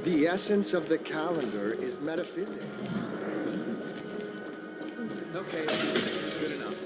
The essence of the calendar is metaphysics. Okay, good enough.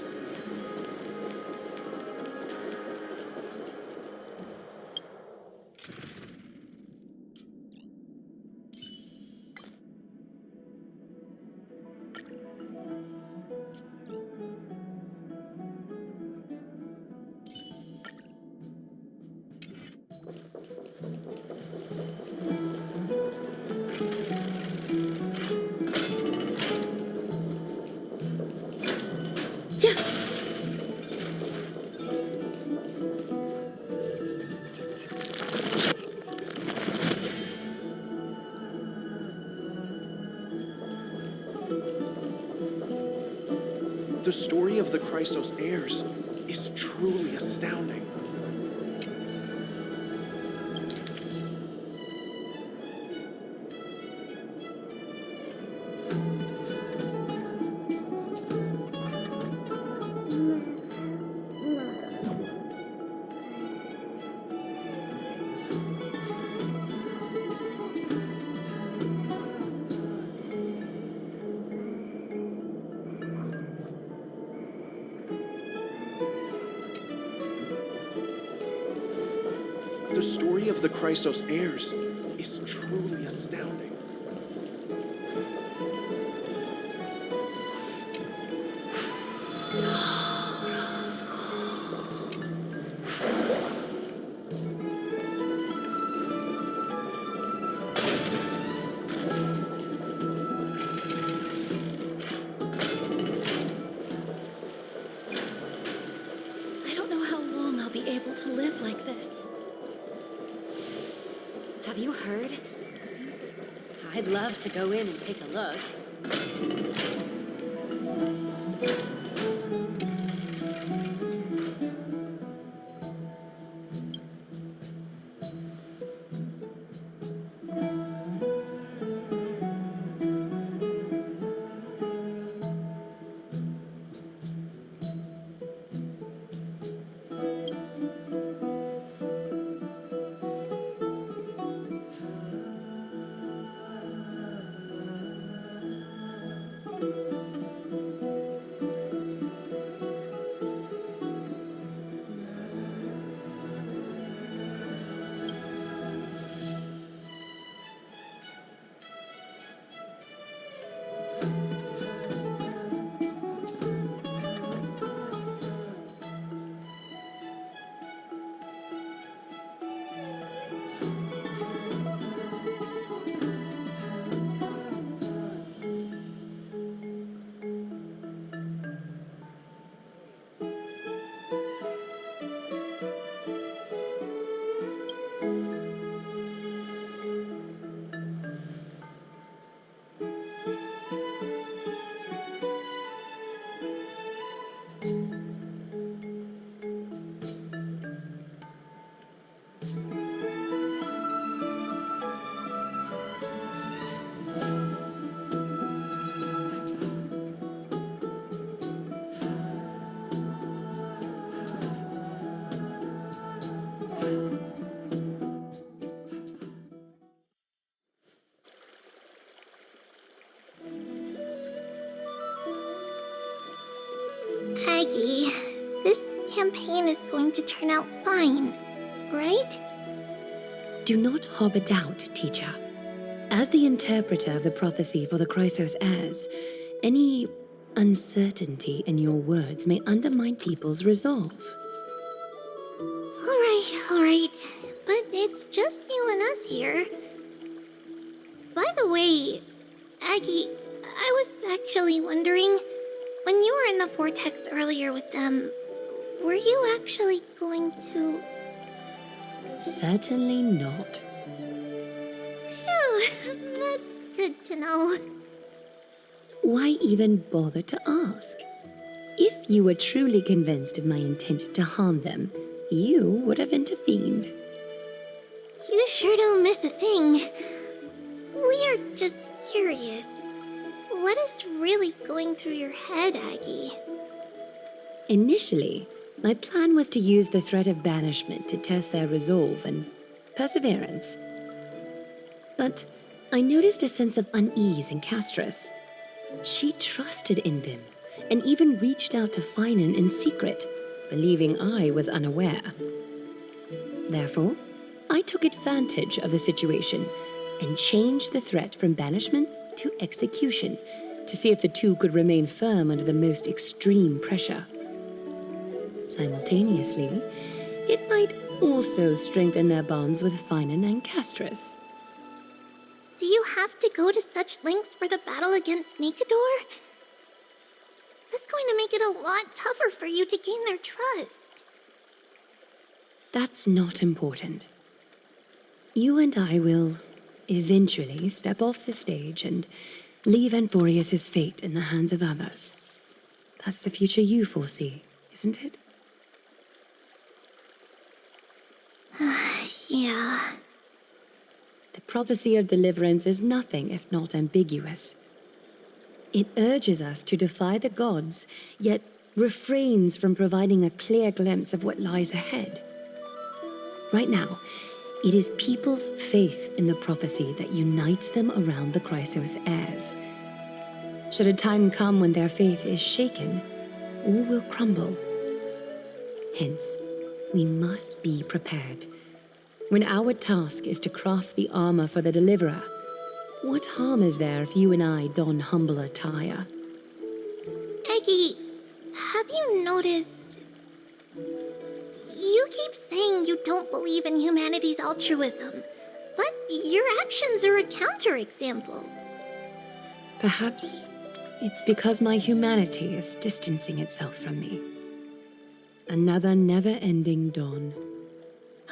The story of the Chrysos heirs is truly astounding. The story of the Chrysos heirs is truly astounding. I don't know how long I'll be able to live like this. Have you heard? I'd love to go in and take a look. Aggie, this campaign is going to turn out fine, right? Do not harbor doubt, teacher. As the interpreter of the prophecy for the Chrysos heirs, any uncertainty in your words may undermine people's resolve. All right. But it's just you and us here. By the way, Aggie, I was actually wondering, when you were in the vortex earlier with them, were you actually going to... Certainly not. Phew, that's good to know. Why even bother to ask? If you were truly convinced of my intent to harm them, you would have intervened. You sure don't miss a thing. We are just curious. What is really going through your head, Aggie? Initially, my plan was to use the threat of banishment to test their resolve and perseverance. But I noticed a sense of unease in Castris. She trusted in them and even reached out to Finan in secret, believing I was unaware. Therefore, I took advantage of the situation and changed the threat from banishment to execution to see if the two could remain firm under the most extreme pressure. Simultaneously, it might also strengthen their bonds with Finan and Castris. Do you have to go to such lengths for the battle against Nikador? That's going to make it a lot tougher for you to gain their trust. That's not important. You and I will eventually step off the stage and leave Anthorius' fate in the hands of others. That's the future you foresee, isn't it? Yeah. The prophecy of deliverance is nothing if not ambiguous. It urges us to defy the gods, yet refrains from providing a clear glimpse of what lies ahead. Right now, it is people's faith in the prophecy that unites them around the Chrysos heirs. Should a time come when their faith is shaken, all will crumble. Hence, we must be prepared. When our task is to craft the armor for the deliverer, what harm is there if you and I don humble attire? Eggy, have you noticed... You keep saying you don't believe in humanity's altruism, but your actions are a counterexample. Perhaps it's because my humanity is distancing itself from me. Another never-ending dawn.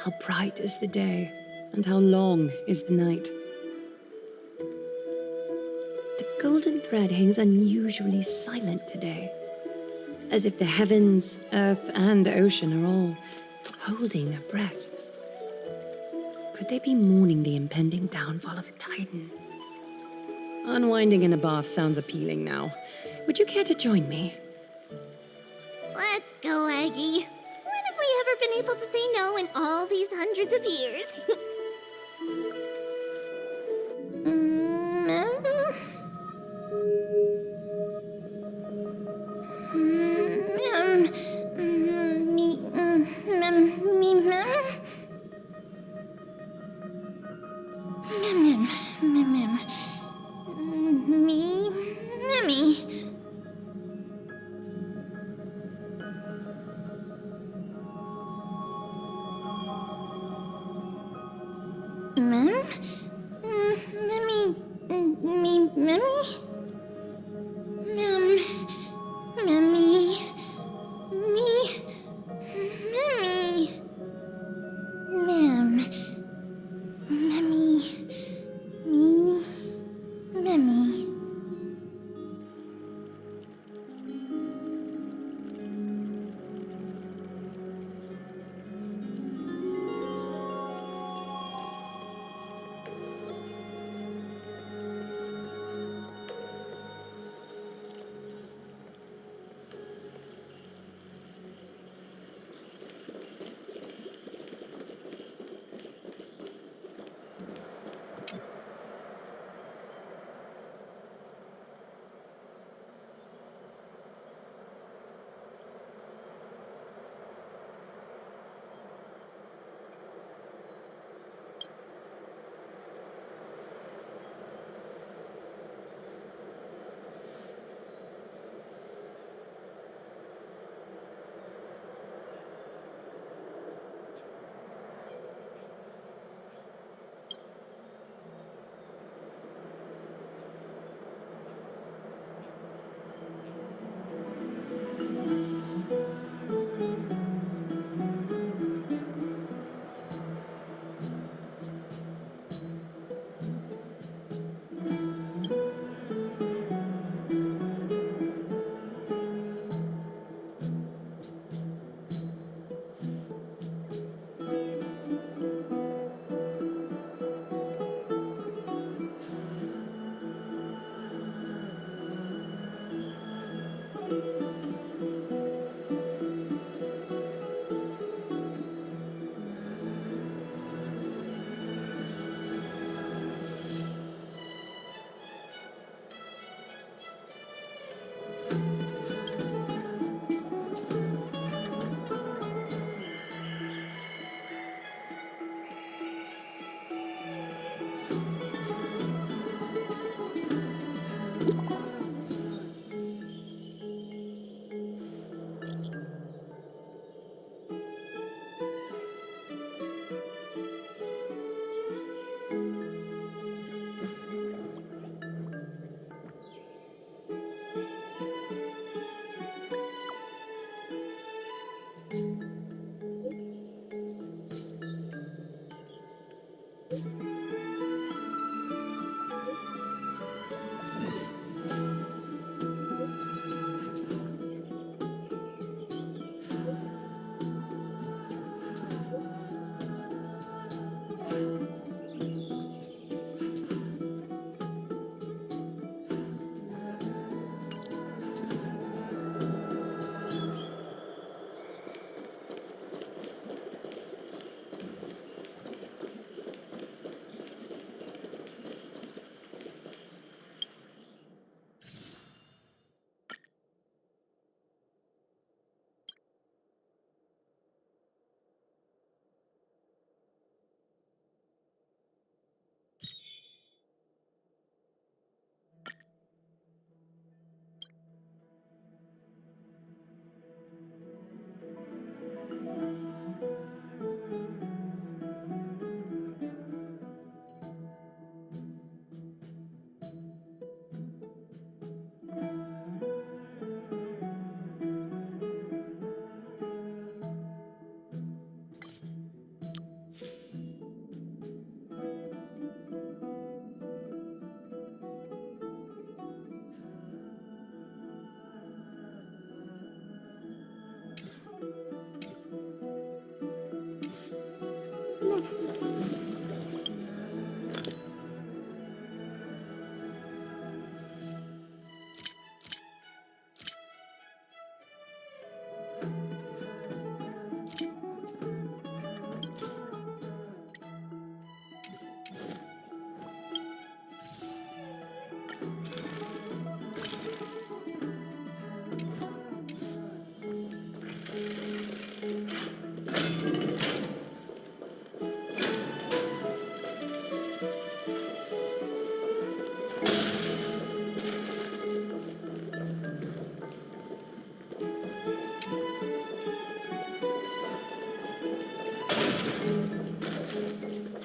How bright is the day, and how long is the night. The golden thread hangs unusually silent today, as if the heavens, earth, and ocean are all holding their breath. Could they be mourning the impending downfall of a titan? Unwinding in a bath sounds appealing now. Would you care to join me? Let's go, Eggy. When have we ever been able to say no in all these hundreds of years?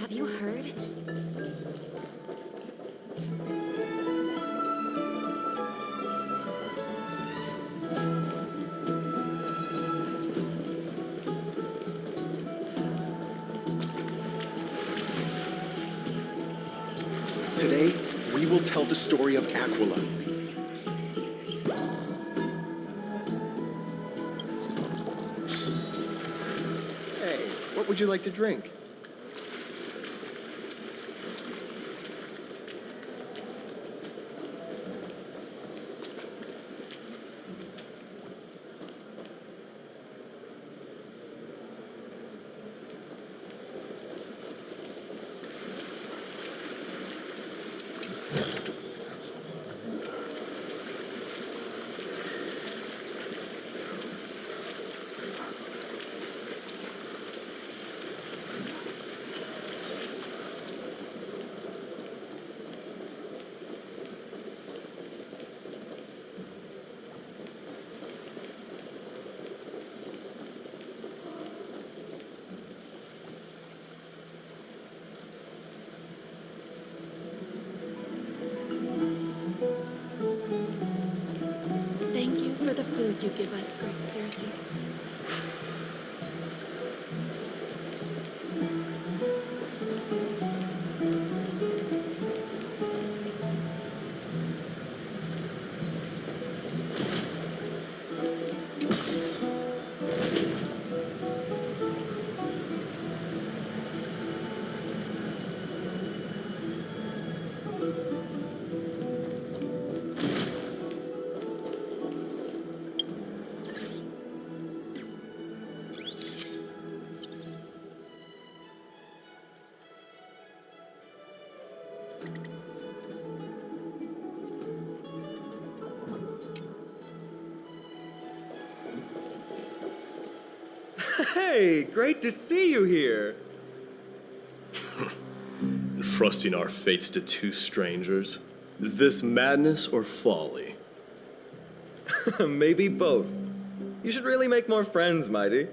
Have you heard? Today, we will tell the story of Aquila. Hey, what would you like to drink? Thank you for the food you give us, great Circes. Hey, great to see you here. Entrusting our fates to two strangers? Is this madness or folly? Maybe both. You should really make more friends, Mighty.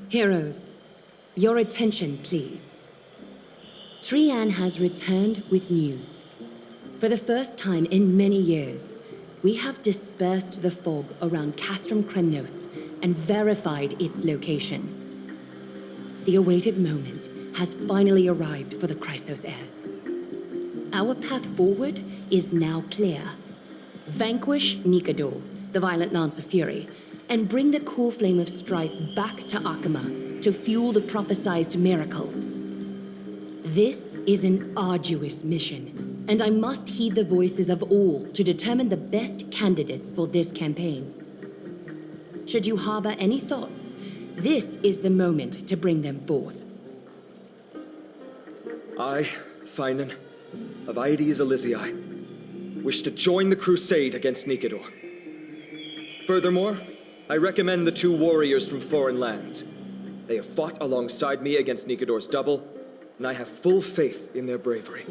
Heroes, your attention, please. Trian has returned with news. For the first time in many years, we have dispersed the fog around Castrum Kremnos and verified its location. The awaited moment has finally arrived for the Chrysos heirs. Our path forward is now clear. Vanquish Nikador, the violent Lance of Fury, and bring the core flame of strife back to Akama to fuel the prophesized miracle. This is an arduous mission, and I must heed the voices of all to determine the best candidates for this campaign. Should you harbor any thoughts, this is the moment to bring them forth. I, Finan, of Aedes Elysiae, wish to join the crusade against Nikador. Furthermore, I recommend the two warriors from foreign lands. They have fought alongside me against Nikador's double, and I have full faith in their bravery.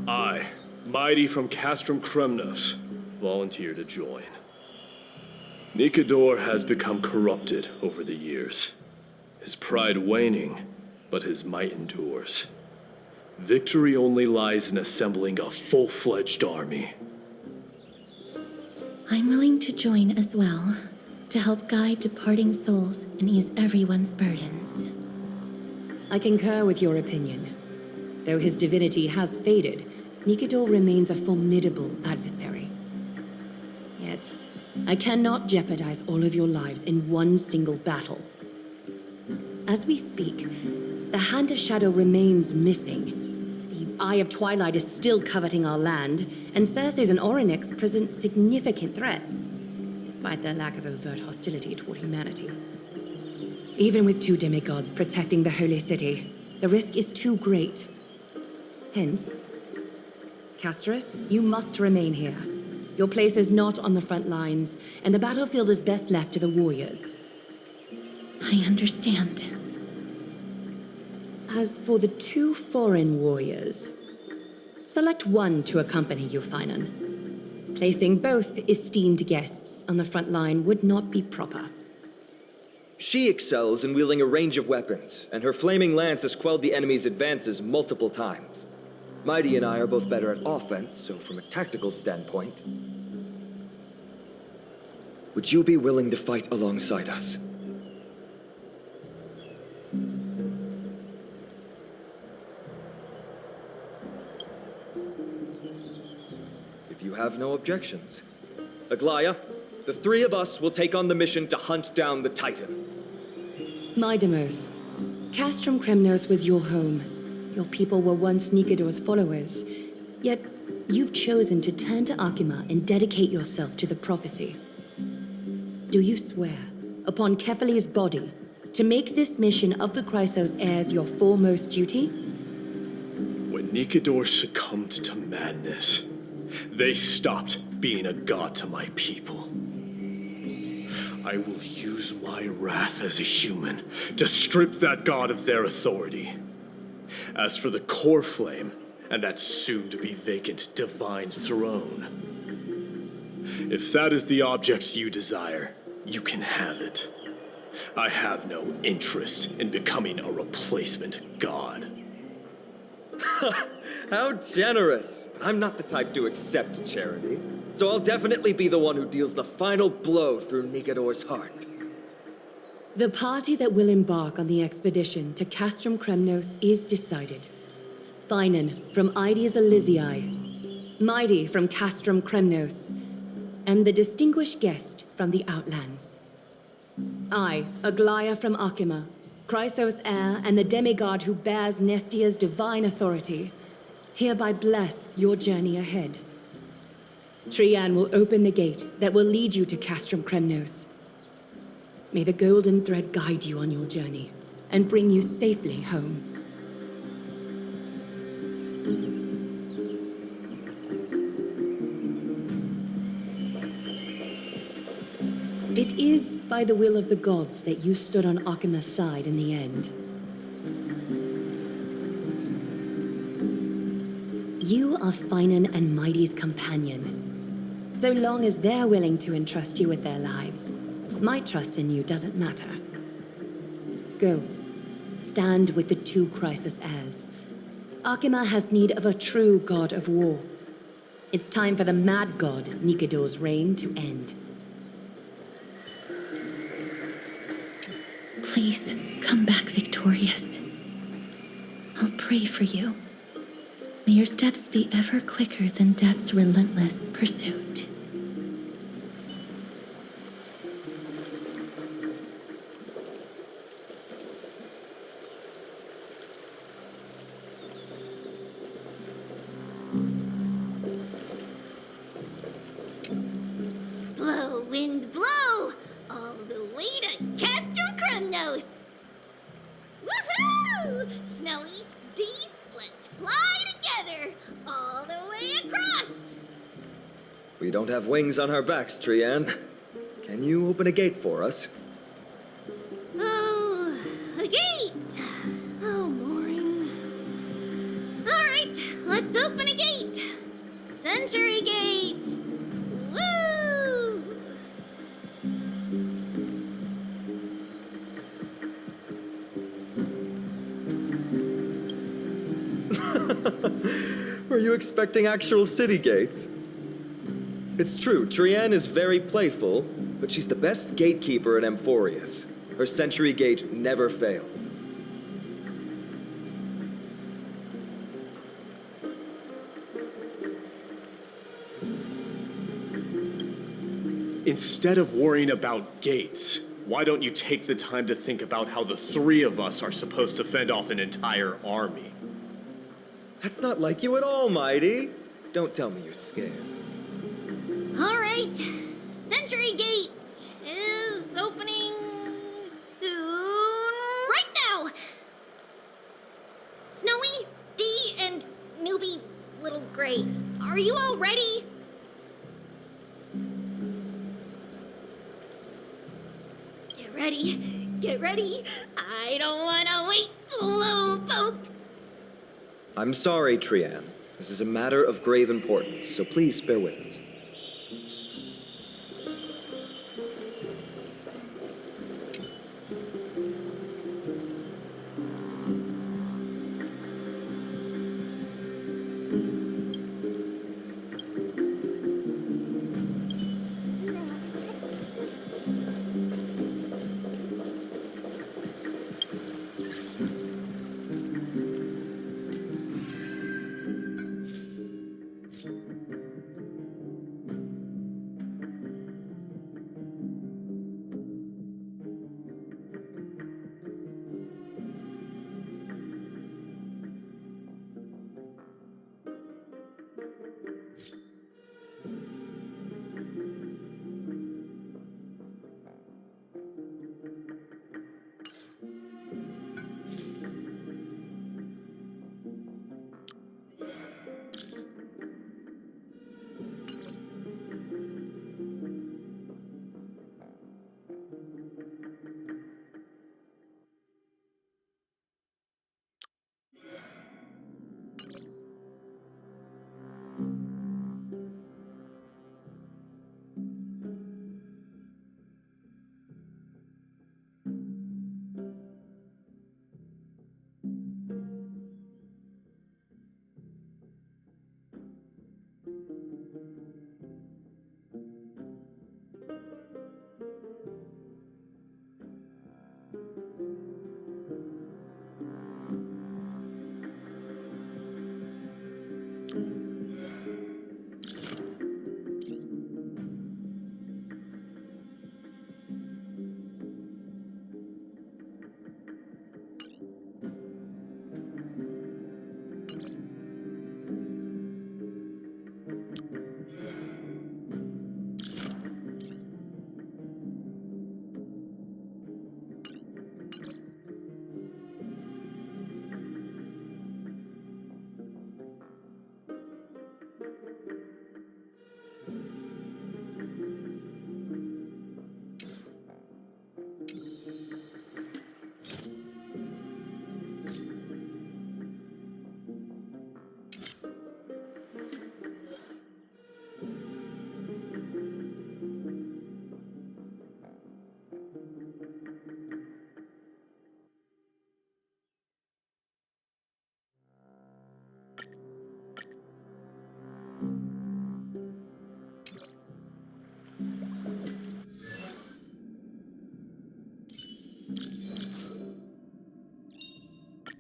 I, Mighty from Castrum Kremnos, volunteer to join. Nikador has become corrupted over the years. His pride waning, but his might endures. Victory only lies in assembling a full-fledged army. I'm willing to join as well, to help guide departing souls and ease everyone's burdens. I concur with your opinion. Though his divinity has faded, Nikador remains a formidable adversary. Yet, I cannot jeopardize all of your lives in one single battle. As we speak, the Hand of Shadow remains missing. The Eye of Twilight is still coveting our land, and Circes and Orynyx present significant threats, despite their lack of overt hostility toward humanity. Even with two demigods protecting the Holy City, the risk is too great. Hence, Castris, you must remain here. Your place is not on the front lines, and the battlefield is best left to the warriors. I understand. As for the two foreign warriors, select one to accompany you, Finan. Placing both esteemed guests on the front line would not be proper. She excels in wielding a range of weapons, and her flaming lance has quelled the enemy's advances multiple times. Mighty and I are both better at offense, so from a tactical standpoint... Would you be willing to fight alongside us? If you have no objections. Aglaya, the three of us will take on the mission to hunt down the Titan. Mydemos, Castrum Kremnos was your home. Your people were once Nikador's followers. Yet, you've chosen to turn to Akima and dedicate yourself to the prophecy. Do you swear, upon Kefali's body, to make this mission of the Chrysos heirs your foremost duty? When Nikador succumbed to madness, they stopped being a god to my people. I will use my wrath as a human to strip that god of their authority. As for the core flame, and that soon-to-be vacant divine throne, if that is the object you desire, you can have it. I have no interest in becoming a replacement god. How generous! But I'm not the type to accept charity, so I'll definitely be the one who deals the final blow through Nikador's heart. The party that will embark on the expedition to Castrum Kremnos is decided. Finan from Aedes Elysiae, Mighty from Castrum Kremnos, and the distinguished guest from the Outlands. I, Aglaya from Akima, Chrysos heir and the demigod who bears Nestia's divine authority, hereby bless your journey ahead. Trian will open the gate that will lead you to Castrum Kremnos. May the golden thread guide you on your journey and bring you safely home. It is by the will of the gods that you stood on Akima's side in the end. You are Finan and Mighty's companion. So long as they're willing to entrust you with their lives, my trust in you doesn't matter. Go. Stand with the two Crisis heirs. Akima has need of a true god of war. It's time for the mad god, Nikidor's reign, to end. Please, come back victorious. I'll pray for you. May your steps be ever quicker than death's relentless pursuit. Blow, wind, blow! All the way to Castro Krumnos! Woohoo! Snowy, D, let's fly together! All the way across! We don't have wings on our backs, Trian. Can you open a gate for us? Oh, a gate! Oh, boring. Alright, let's open a gate! Century Gate! Woo! Were you expecting actual city gates? It's true, Trian is very playful, but she's the best gatekeeper in Amphorius. Her Century Gate never fails. Instead of worrying about gates, why don't you take the time to think about how the three of us are supposed to fend off an entire army? That's not like you at all, Mighty. Don't tell me you're scared. Alright, Century Gate is opening soon. Right now! Snowy, D, and newbie Little Gray, are you all ready? Get ready, get ready. I don't wanna wait, slowpoke. I'm sorry, Trian. This is a matter of grave importance, so please bear with us.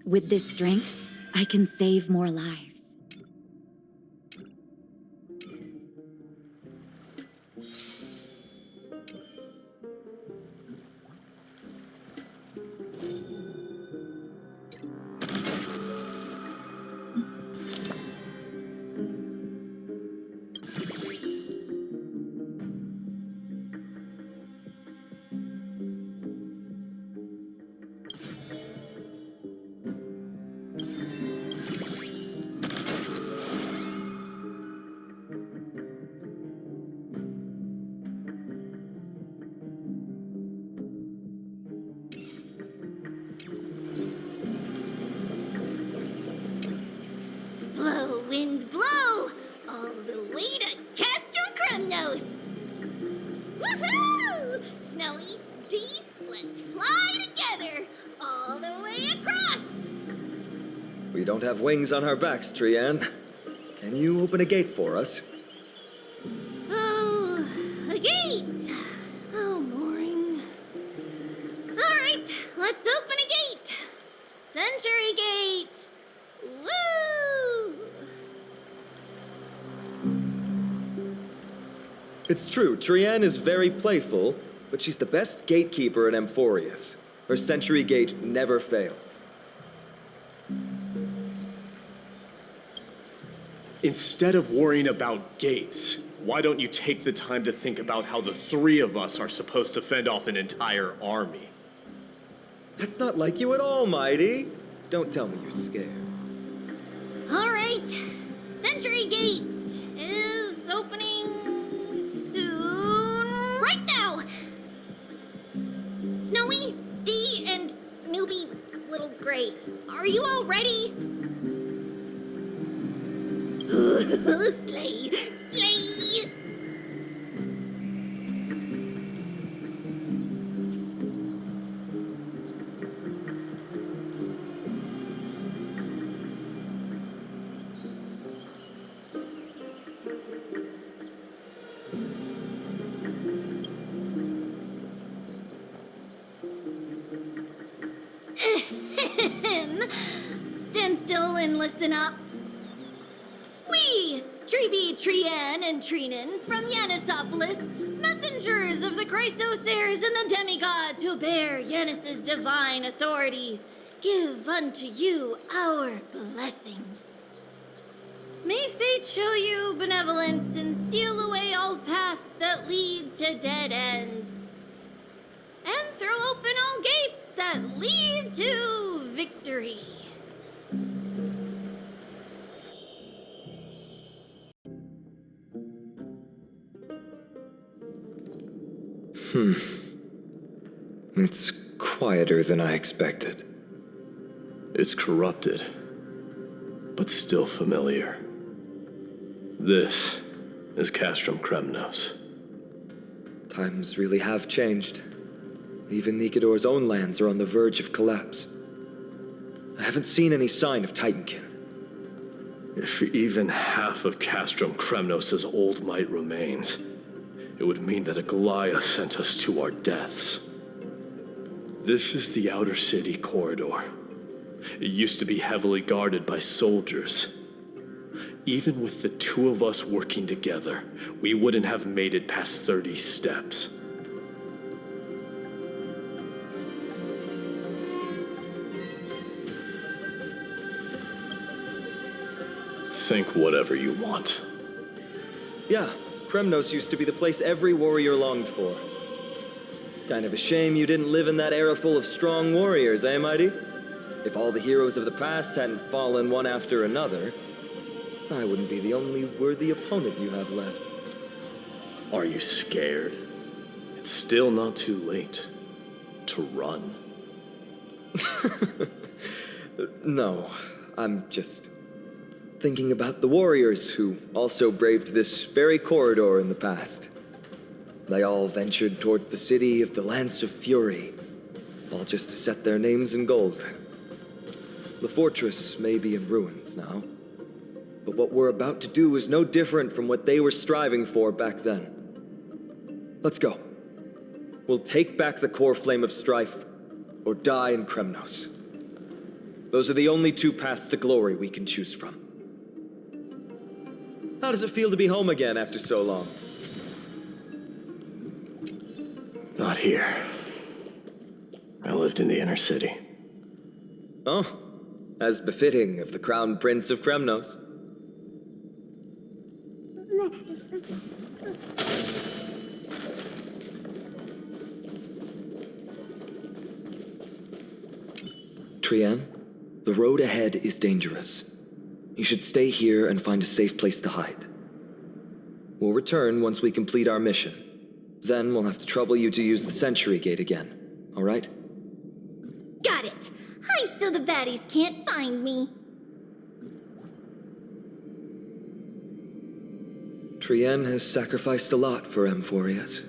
With this strength, I can save more lives. Blow, wind, blow! All the way to Castro Kremnos! Woohoo! Snowy, D, let's fly together! All the way across! We don't have wings on our backs, Trianne. Can you open a gate for us? Oh, a gate! Oh, boring. Alright, let's open a gate! Century Gate! Woo! It's true, Trianne is very playful, but she's the best gatekeeper in Amphorius. Her Century Gate never fails. Instead of worrying about gates, why don't you take the time to think about how the three of us are supposed to fend off an entire army? That's not like you at all, Mighty. Don't tell me you're scared. Alright, Century Gate is opening soon. Right now! Snowy, D, and newbie Little Gray, are you all ready? Slay! Slay! Stand still and listen up. We, Treeby, Trianne, and Treenan from Yanisopolis, messengers of the Christos heirs and the demigods who bear Yanis's divine authority, give unto you our blessings. May fate show you benevolence and seal away all paths that lead to dead ends, and throw open all gates that lead to victory. It's quieter than I expected. It's corrupted, but still familiar. This is Castrum Kremnos. Times really have changed. Even Nikador's own lands are on the verge of collapse. I haven't seen any sign of Titankin. If even half of Castrum Kremnos' old might remains, it would mean that a Goliath sent us to our deaths. This is the outer city corridor. It used to be heavily guarded by soldiers. Even with the two of us working together, we wouldn't have made it past 30 steps. Think whatever you want. Yeah, Kremnos used to be the place every warrior longed for. Kind of a shame you didn't live in that era full of strong warriors, eh, Mighty? If all the heroes of the past hadn't fallen one after another, I wouldn't be the only worthy opponent you have left. Are you scared? It's still not too late to run. No, I'm just thinking about the warriors who also braved this very corridor in the past. They all ventured towards the city of the Lance of Fury, all just to set their names in gold. The fortress may be in ruins now, but what we're about to do is no different from what they were striving for back then. Let's go. We'll take back the core flame of strife, or die in Kremnos. Those are the only two paths to glory we can choose from. How does it feel to be home again after so long? Not here. I lived in the inner city. Oh, as befitting of the crown prince of Kremnos. Trian, the road ahead is dangerous. You should stay here and find a safe place to hide. We'll return once we complete our mission. Then we'll have to trouble you to use the Sentry Gate again, all right? Got it. Hide so the baddies can't find me. Trian has sacrificed a lot for Amphorius.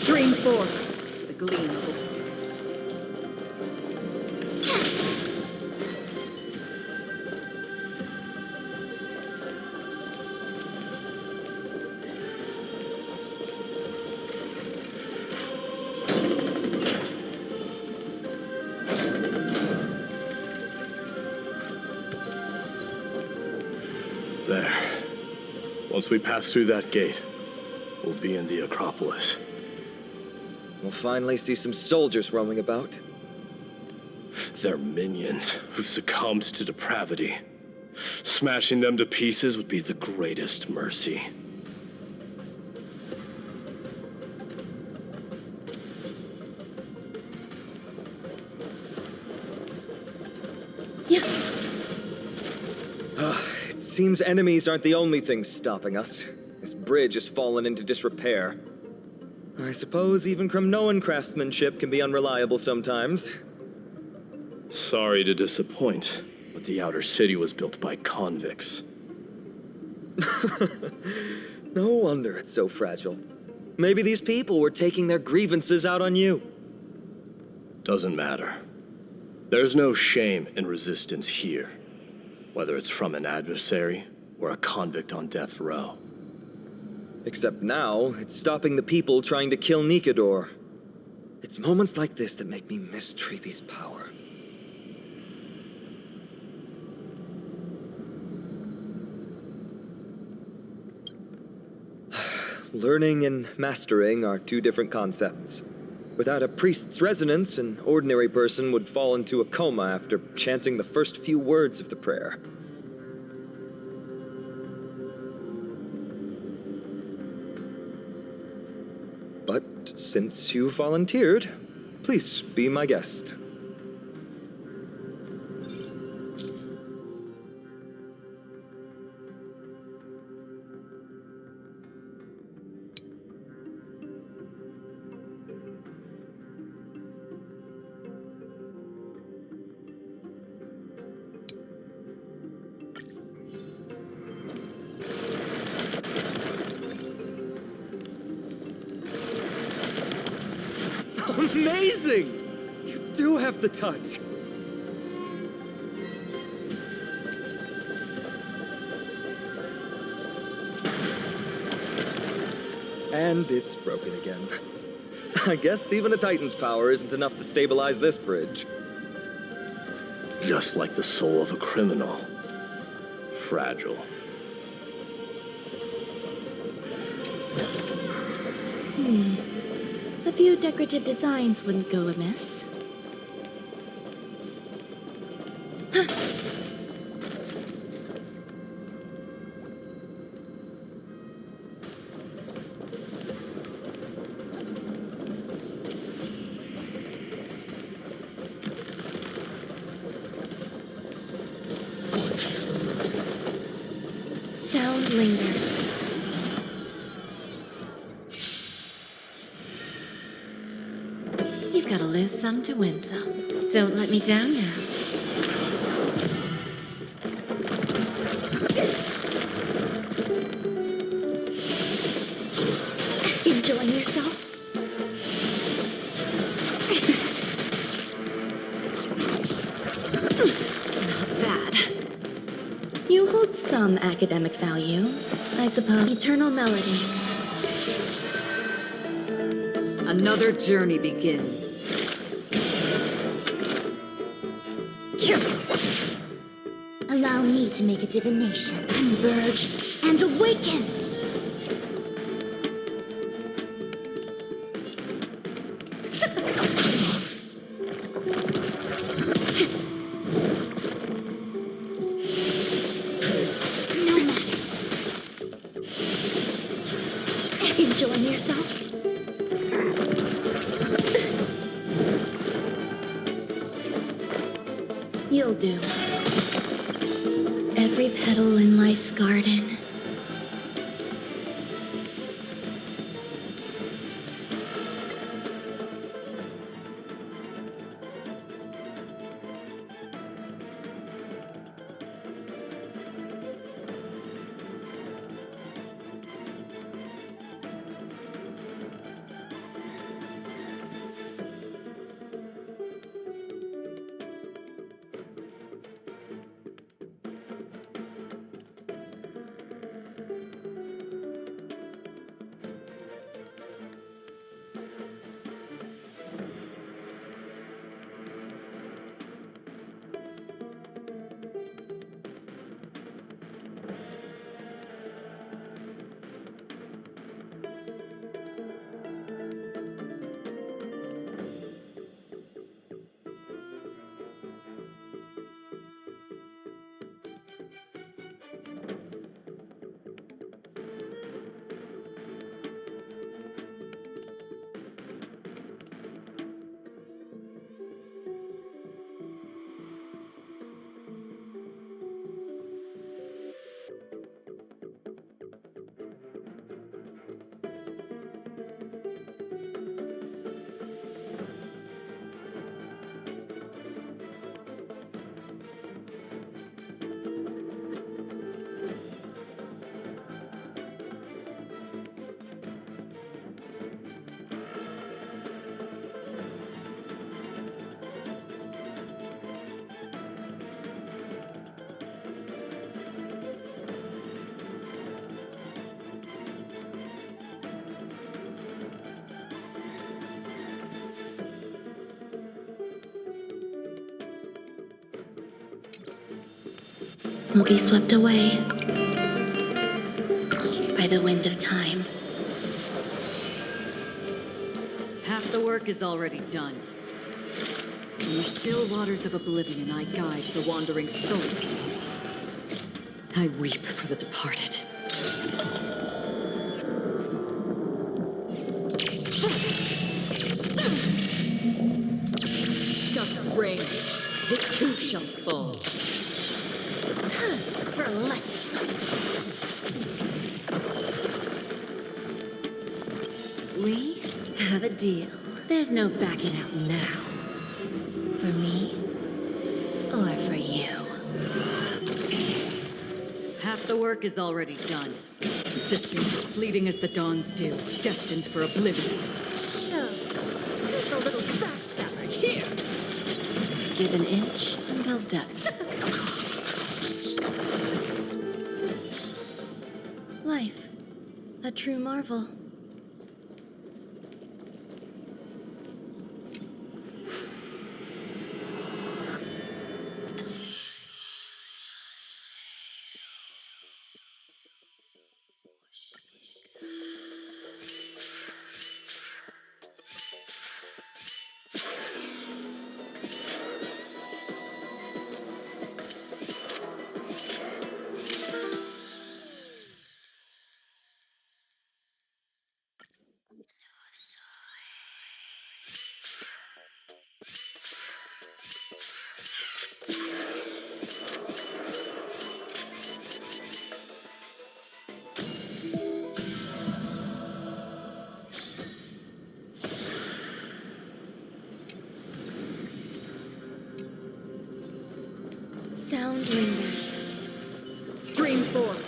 Stream forth the gleam of There. Once we pass through that gate, we'll be in the Acropolis. We'll finally see some soldiers roaming about. They're minions who succumbed to depravity. Smashing them to pieces would be the greatest mercy. It seems enemies aren't the only things stopping us. This bridge has fallen into disrepair. I suppose even Kremnoan craftsmanship can be unreliable sometimes. Sorry to disappoint, but the outer city was built by convicts. No wonder it's so fragile. Maybe these people were taking their grievances out on you. Doesn't matter. There's no shame in resistance here, whether it's from an adversary or a convict on death row. Except now, it's stopping the people trying to kill Nikador. It's moments like this that make me miss Treeby's power. Learning and mastering are two different concepts. Without a priest's resonance, an ordinary person would fall into a coma after chanting the first few words of the prayer. But since you volunteered, please be my guest. Amazing! You do have the touch. And it's broken again. I guess even a Titan's power isn't enough to stabilize this bridge. Just like the soul of a criminal. Fragile. A few decorative designs wouldn't go amiss. Sound lingers. You've got to lose some to win some. Don't let me down now. Enjoying yourself? Not bad. You hold some academic value, I suppose. Eternal melody. Another journey begins. Allow me to make a divination. Converge and awaken! No matter. Enjoying yourself? You'll do. Every petal in life's garden. Will be swept away by the wind of time. Half the work is already done. In the still waters of oblivion, I guide the wandering souls. I weep for the departed. Dust reigns, it too shall fall. Time for a lesson. We have a deal. There's no backing out now. For me or for you. Half the work is already done. Existence as fleeting as the dawn's dew, destined for oblivion. So, just a little backstabber here. Give an inch and they'll duck. Life, a true marvel. lingers. Stream forth.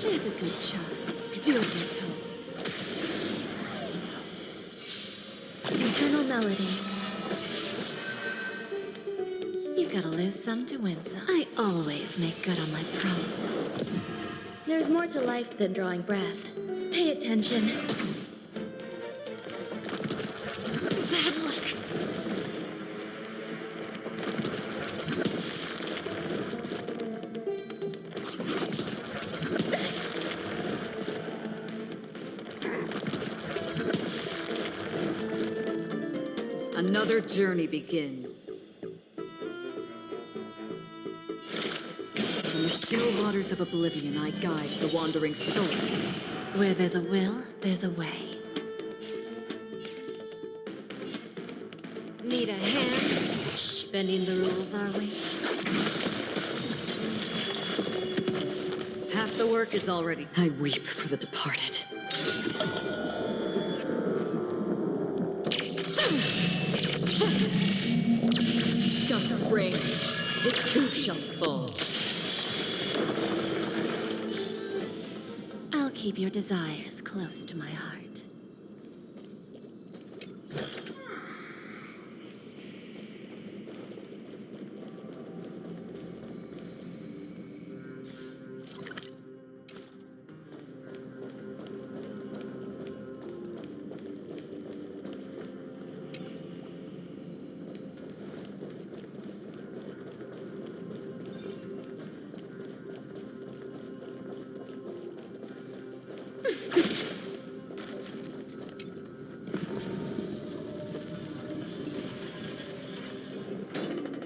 There's a good child. Do as you're told. Internal melody. You've got to lose some to win some. I always make good on my promises. There's more to life than drawing breath. Pay attention. Bad luck. Another journey begins. In the still waters of oblivion, I guide the wandering souls. Where there's a will, there's a way. Need a hand? Bending the rules, are we? Half the work is already. I weep for the departed. Dust rings, it too shall fall. I'll keep your desires close to my heart.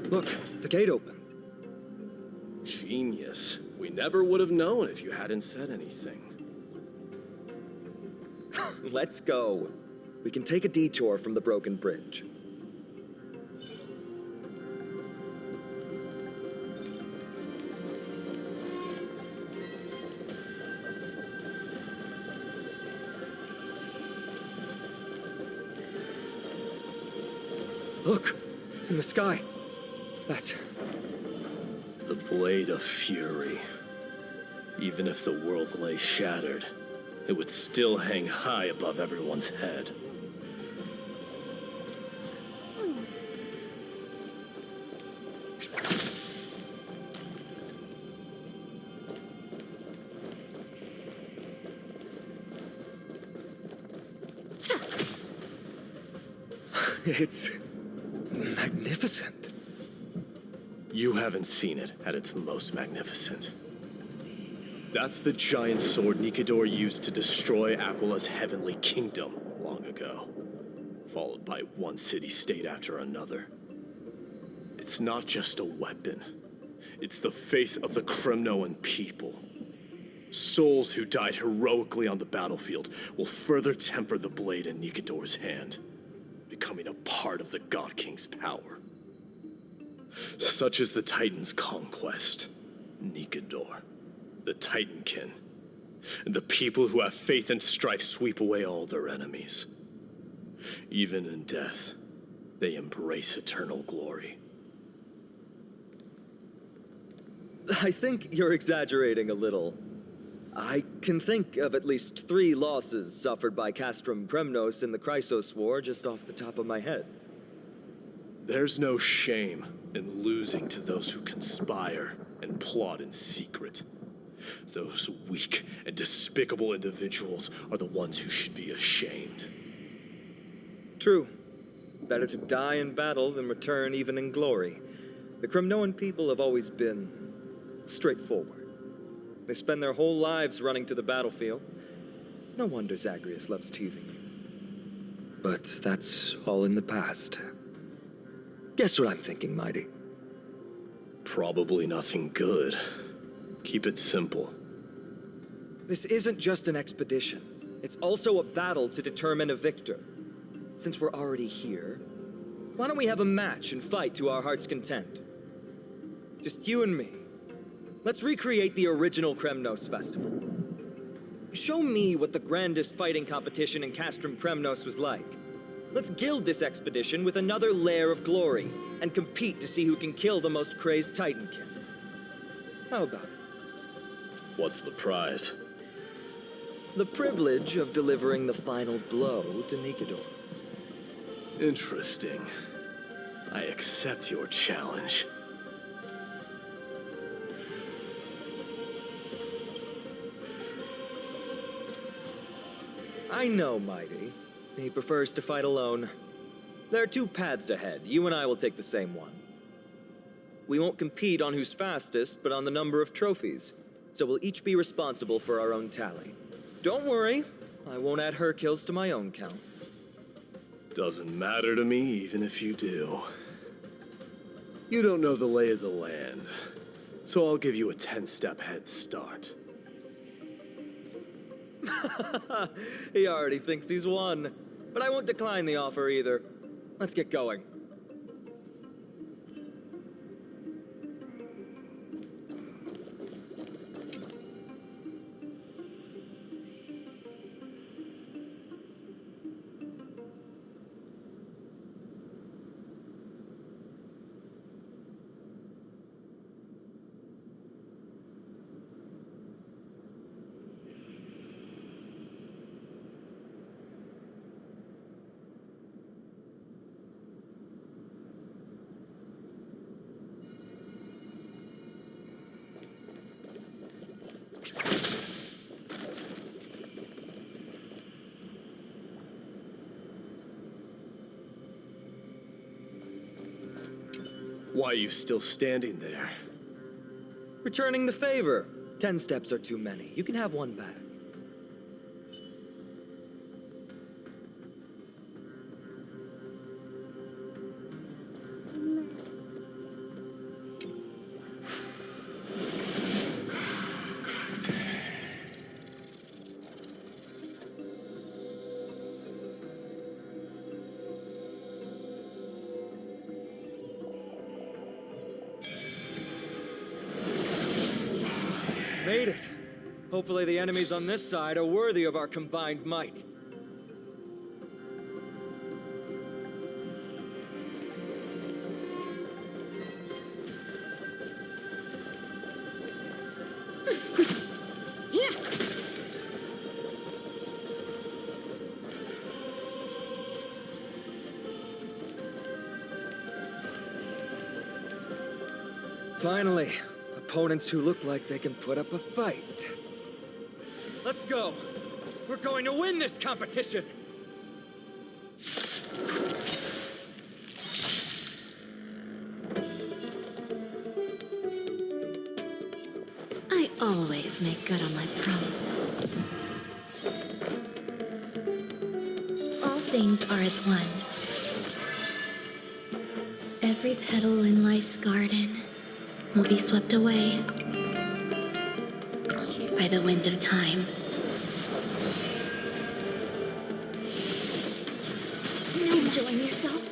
Look, the gate opened. Genius. We never would have known if you hadn't said anything. Let's go. We can take a detour from the broken bridge. Look, in the sky. That's... The blade of fury. Even if the world lay shattered, it would still hang high above everyone's head. It's... magnificent. You haven't seen it at its most magnificent. That's the giant sword Nikador used to destroy Aquala's heavenly kingdom long ago, followed by one city-state after another. It's not just a weapon. It's the faith of the Kremnoan people. Souls who died heroically on the battlefield will further temper the blade in Nikador's hand, becoming a part of the God King's power. Such is the Titan's conquest. Nikador, the Titankin, and the people who have faith and strife sweep away all their enemies. Even in death, they embrace eternal glory. I think you're exaggerating a little. I can think of at least 3 losses suffered by Castrum Kremnos in the Chrysos War just off the top of my head. There's no shame in losing to those who conspire and plot in secret. Those weak and despicable individuals are the ones who should be ashamed. True. Better to die in battle than return even in glory. The Kremnoan people have always been straightforward. They spend their whole lives running to the battlefield. No wonder Zagreus loves teasing you. But that's all in the past. Guess what I'm thinking, Mighty? Probably nothing good. Keep it simple. This isn't just an expedition. It's also a battle to determine a victor. Since we're already here, why don't we have a match and fight to our heart's content? Just you and me. Let's recreate the original Kremnos festival. Show me what the grandest fighting competition in Castrum Kremnos was like. Let's gild this expedition with another layer of glory and compete to see who can kill the most crazed Titankin. How about it? What's the prize? The privilege of delivering the final blow to Nikador. Interesting. I accept your challenge. I know, Mighty. He prefers to fight alone. There are two paths ahead. You and I will take the same one. We won't compete on who's fastest, but on the number of trophies. So we'll each be responsible for our own tally. Don't worry, I won't add her kills to my own count. Doesn't matter to me, even if you do. You don't know the lay of the land, so I'll give you a 10-step head start. He already thinks he's won. But I won't decline the offer either. Let's get going. Why are you still standing there? Returning the favor. 10 steps are too many. You can have one back. Made it. Hopefully the enemies on this side are worthy of our combined might. Finally, opponents who look like they can put up a fight. Let's go! We're going to win this competition! I always make good on my promises. All things are as one. Every petal in life's garden will be swept away by the wind of time. Enjoying yourself?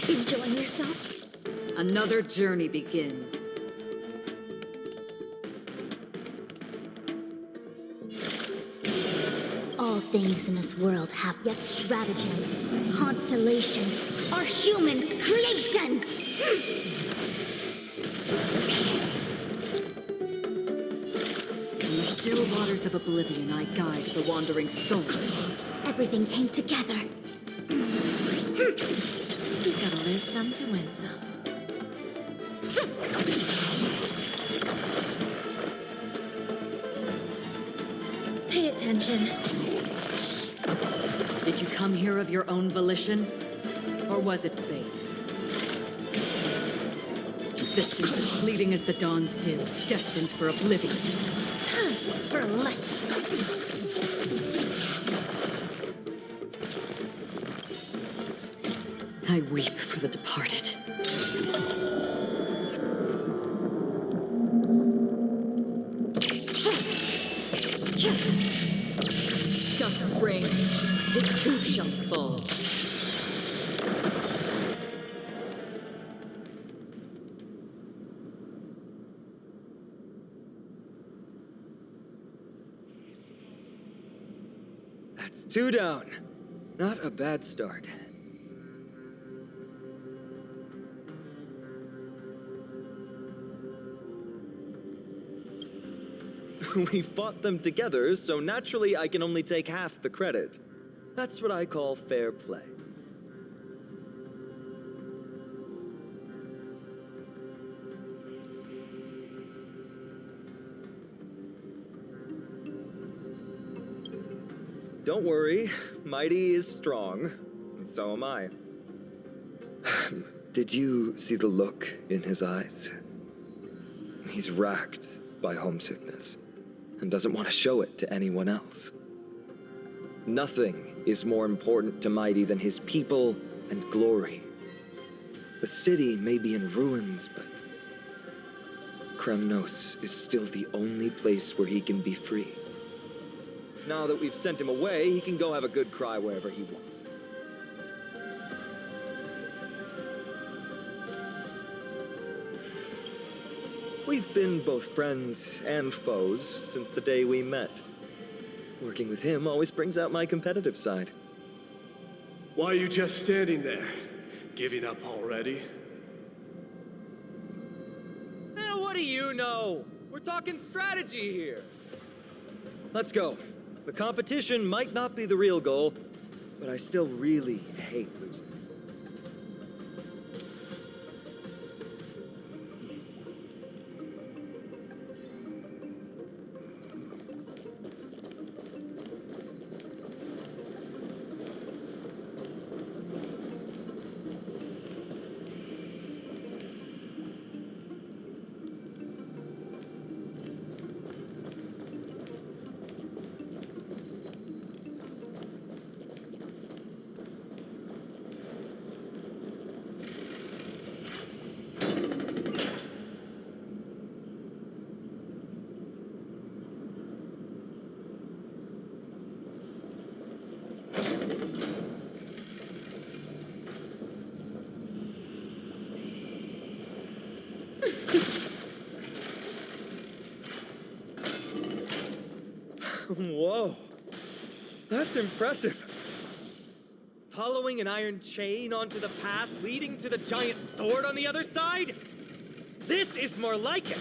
Enjoying yourself? Another journey begins. All things in this world have yet stratagems, constellations, are human creations! In the still waters of oblivion, I guide the wandering souls. Everything came together. You gotta lose some to win some. Pay attention. Did you come here of your own volition? Or was it fate? Existence as fleeting as the dawn's dew, destined for oblivion. Time for a lesson. I weep for the departed. Dusk's reign, it too shall fall. That's 2 down. Not a bad start. We fought them together, so naturally I can only take half the credit. That's what I call fair play. Don't worry, Mighty is strong, and so am I. Did you see the look in his eyes? He's racked by homesickness, and doesn't want to show it to anyone else. Nothing is more important to Mighty than his people and glory. The city may be in ruins, but Kremnos is still the only place where he can be free. Now that we've sent him away, he can go have a good cry wherever he wants. We've been both friends and foes since the day we met. Working with him always brings out my competitive side. Why are you just standing there? Giving up already? What do you know? We're talking strategy here. Let's go. The competition might not be the real goal, but I still really hate losing. Whoa, that's impressive. Following an iron chain onto the path leading to the giant sword on the other side? This is more like it.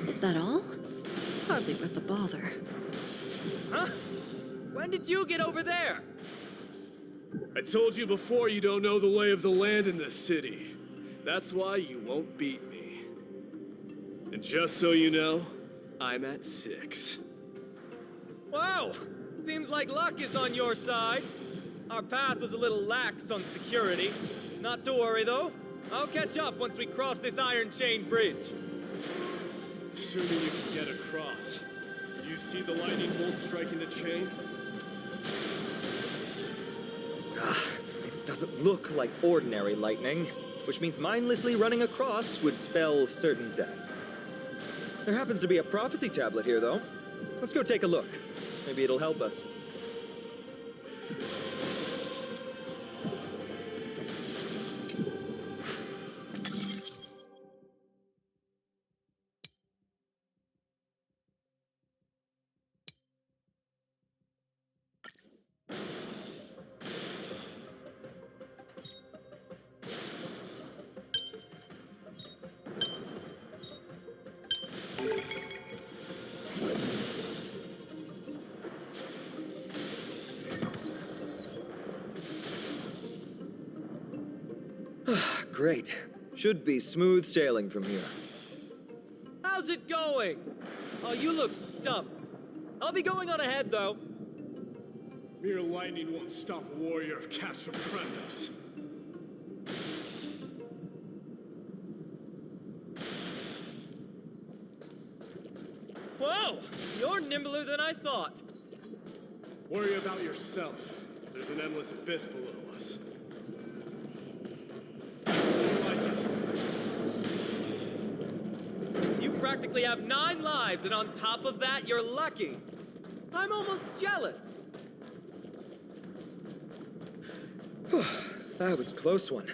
Is that all? Hardly worth the bother. Huh? When did you get over there? I told you before you don't know the lay of the land in this city. That's why you won't beat me. And just so you know, I'm at 6. Wow! Seems like luck is on your side. Our path was a little lax on security. Not to worry, though. I'll catch up once we cross this iron chain bridge. Assuming you can get across. Do you see the lightning bolt striking the chain? It doesn't look like ordinary lightning, which means mindlessly running across would spell certain death. There happens to be a prophecy tablet here, though. Let's go take a look. Maybe it'll help us. Great. Should be smooth sailing from here. How's it going? Oh, you look stumped. I'll be going on ahead, though. Mere lightning won't stop a warrior of Castro Kremnos. Whoa! You're nimbler than I thought. Worry about yourself. There's an endless abyss below us. You like it? You practically have 9 lives, and on top of that, you're lucky. I'm almost jealous. That was a close one.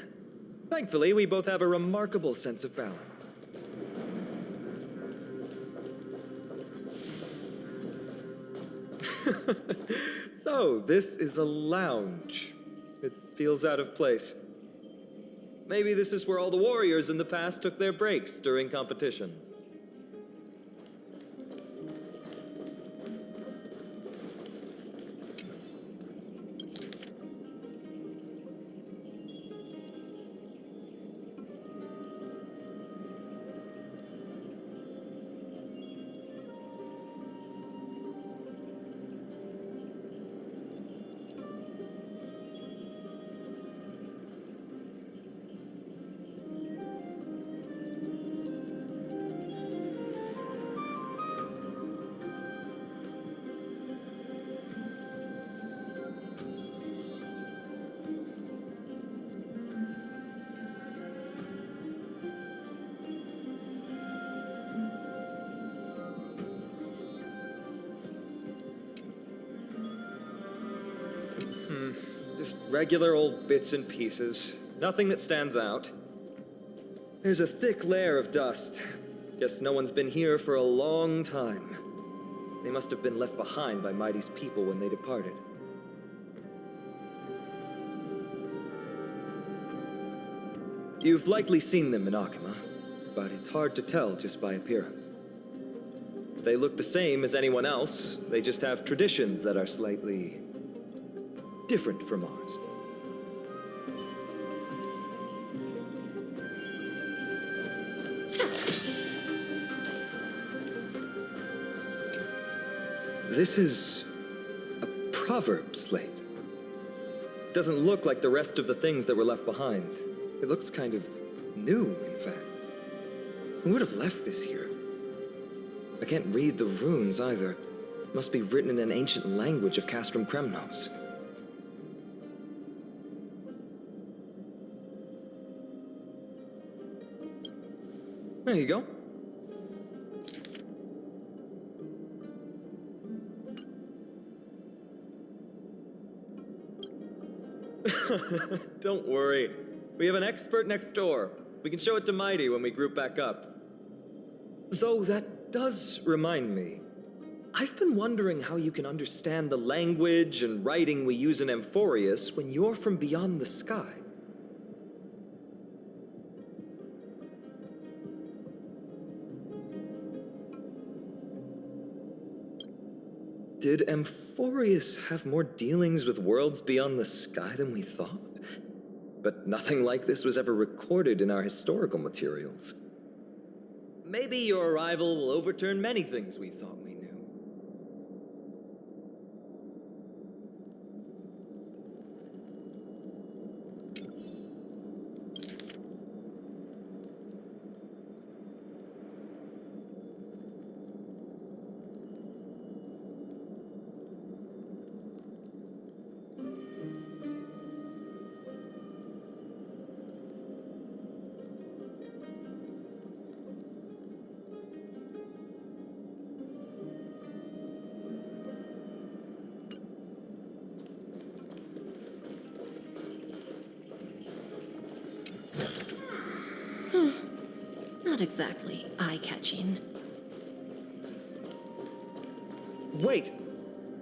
Thankfully, we both have a remarkable sense of balance. So, this is a lounge. It feels out of place. Maybe this is where all the warriors in the past took their breaks during competitions. Just regular old bits and pieces. Nothing that stands out. There's a thick layer of dust. Guess no one's been here for a long time. They must have been left behind by Mighty's people when they departed. You've likely seen them in Akima, but it's hard to tell just by appearance. They look the same as anyone else, they just have traditions that are slightly different from ours. This is a proverb slate. Doesn't look like the rest of the things that were left behind. It looks kind of new, in fact. Who would have left this here? I can't read the runes either. Must be written in an ancient language of Castrum Kremnos. There you go. Don't worry. We have an expert next door. We can show it to Mighty when we group back up. Though that does remind me. I've been wondering how you can understand the language and writing we use in Amphorius when you're from beyond the sky. Did Amphorius have more dealings with worlds beyond the sky than we thought? But nothing like this was ever recorded in our historical materials. Maybe your arrival will overturn many things we thought we knew. Not exactly eye-catching. Wait!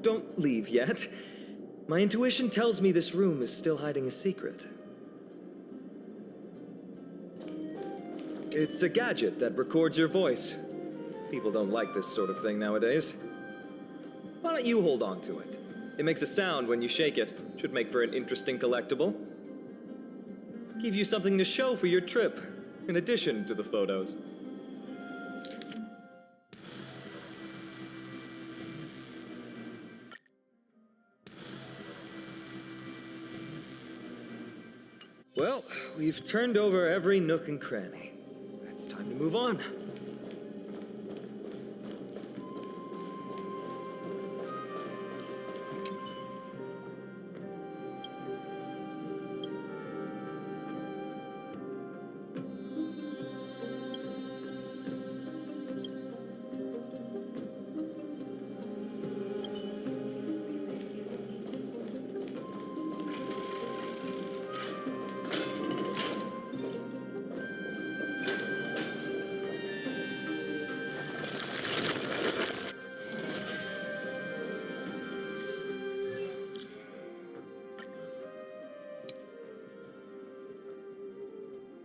Don't leave yet. My intuition tells me this room is still hiding a secret. It's a gadget that records your voice. People don't like this sort of thing nowadays. Why don't you hold on to it? It makes a sound when you shake it. Should make for an interesting collectible. Give you something to show for your trip, in addition to the photos. Well, we've turned over every nook and cranny. It's time to move on.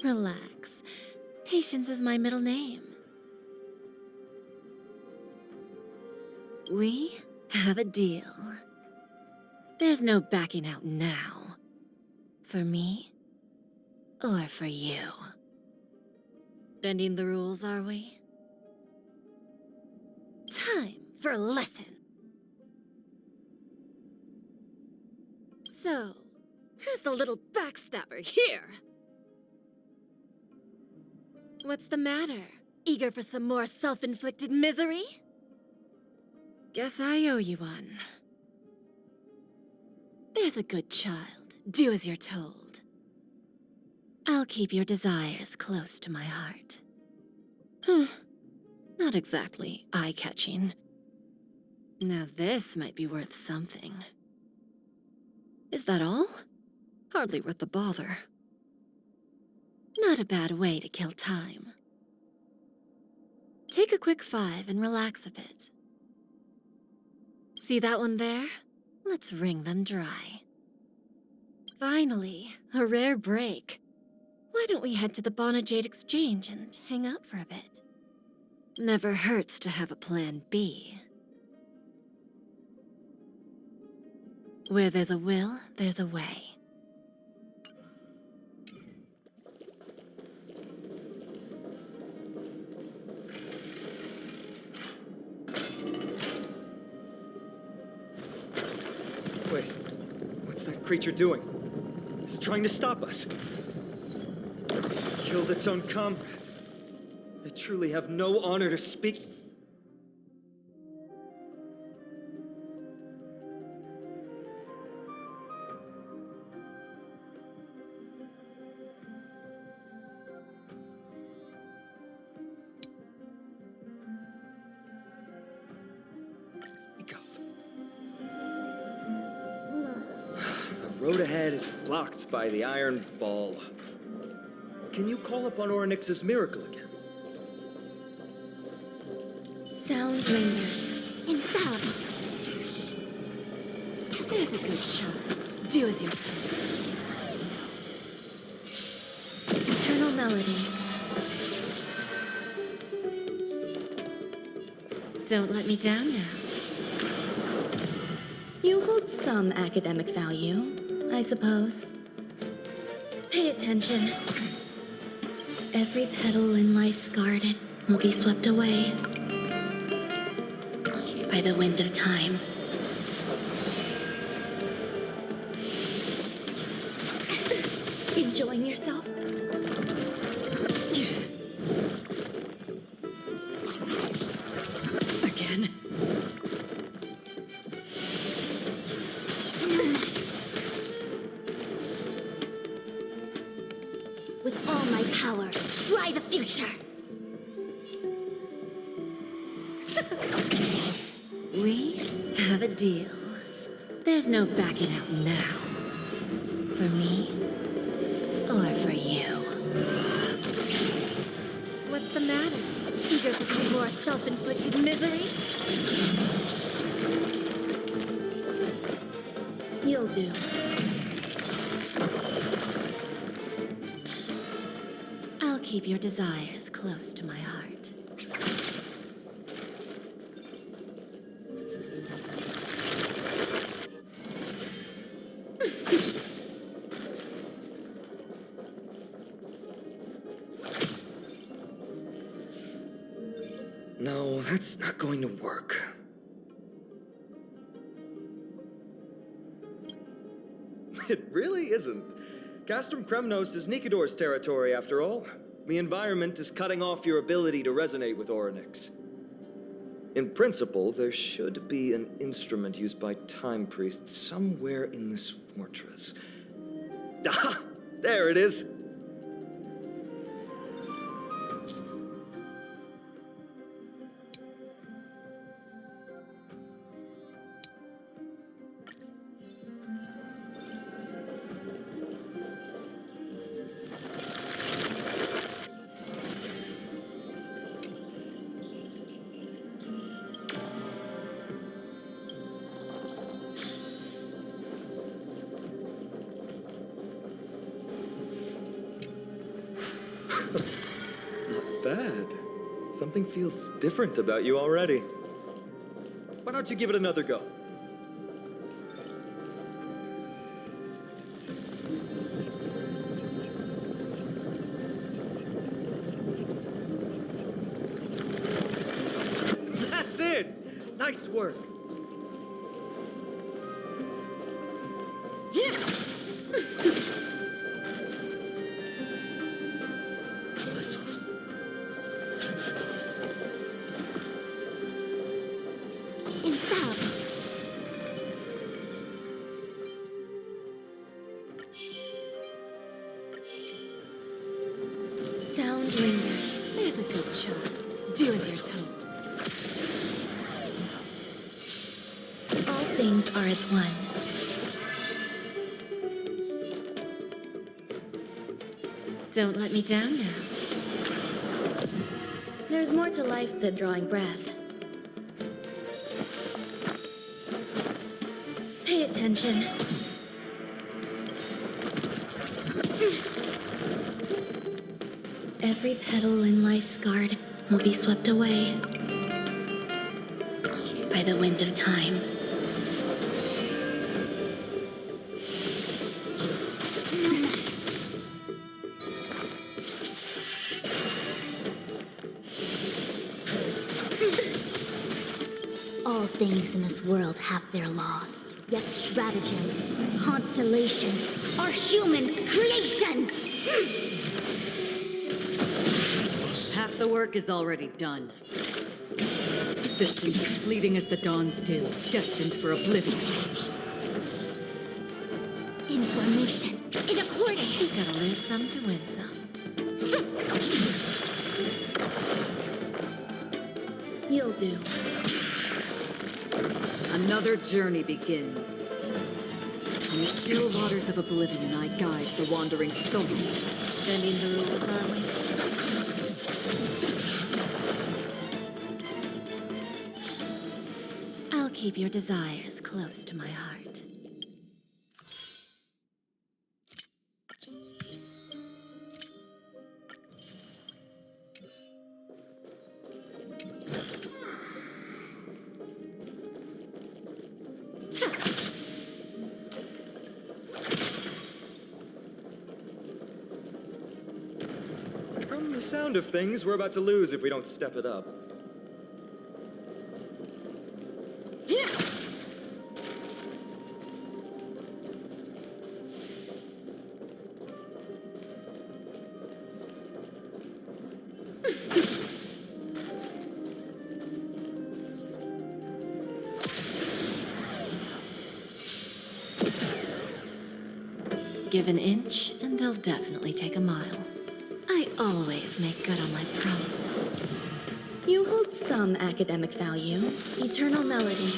Relax. Patience is my middle name. We have a deal. There's no backing out now. For me, or for you. Bending the rules, are we? Time for a lesson. So, who's the little backstabber here? What's the matter? Eager for some more self-inflicted misery? Guess I owe you one. There's a good child. Do as you're told. I'll keep your desires close to my heart. Not exactly eye-catching. Now this might be worth something. Is that all? Hardly worth the bother. Not a bad way to kill time. Take a quick 5 and relax a bit. See that one there? Let's wring them dry. Finally, a rare break. Why don't we head to the Bonajade Exchange and hang out for a bit? Never hurts to have a plan B. Where there's a will, there's a way. Wait, what's that creature doing? Is it trying to stop us? Killed its own comrade. They truly have no honor to speak. The road ahead is blocked by the Iron Ball. Can you call upon Orynyx's miracle again? Sound lingers. Infallible. There's a good shot. Do as you're told. Eternal melody. Don't let me down now. You hold some academic value, I suppose. Pay attention. Every petal in life's garden will be swept away by the wind of time. Enjoying yourself? Again. With all my power, try the future. We have a deal. There's no backing out now. For me, or for you. What's the matter? Eager for some more self-inflicted misery? You'll do. I'll keep your desires close to my heart. No, that's not going to work. It really isn't. Castrum Kremnos is Nikidor's territory, after all. The environment is cutting off your ability to resonate with Orynyx. In principle, there should be an instrument used by time priests somewhere in this fortress. Ah! There it is! Bad. Something feels different about you already. Why don't you give it another go? That's it! Nice work! Sound lingers. There's a good child. Do as you're told. All things are as one. Don't let me down now. There's more to life than drawing breath. Pay attention. Every petal in life's garden will be swept away by the wind of time. All things in this world have their laws. Yet stratagems, constellations are human creations! Half the work is already done. Existence is fleeting as the dawn's dew, destined for oblivion. Information in accordance! Gotta lose some to win some. You'll do. Another journey begins. In the still waters of oblivion, I guide the wandering souls. Bending the rules, are we? I'll keep your desires close to my heart. From the sound of things, we're about to lose if we don't step it up. Give an inch, and they'll definitely take a mile. I always make good on my promises. You hold some academic value. Eternal melody.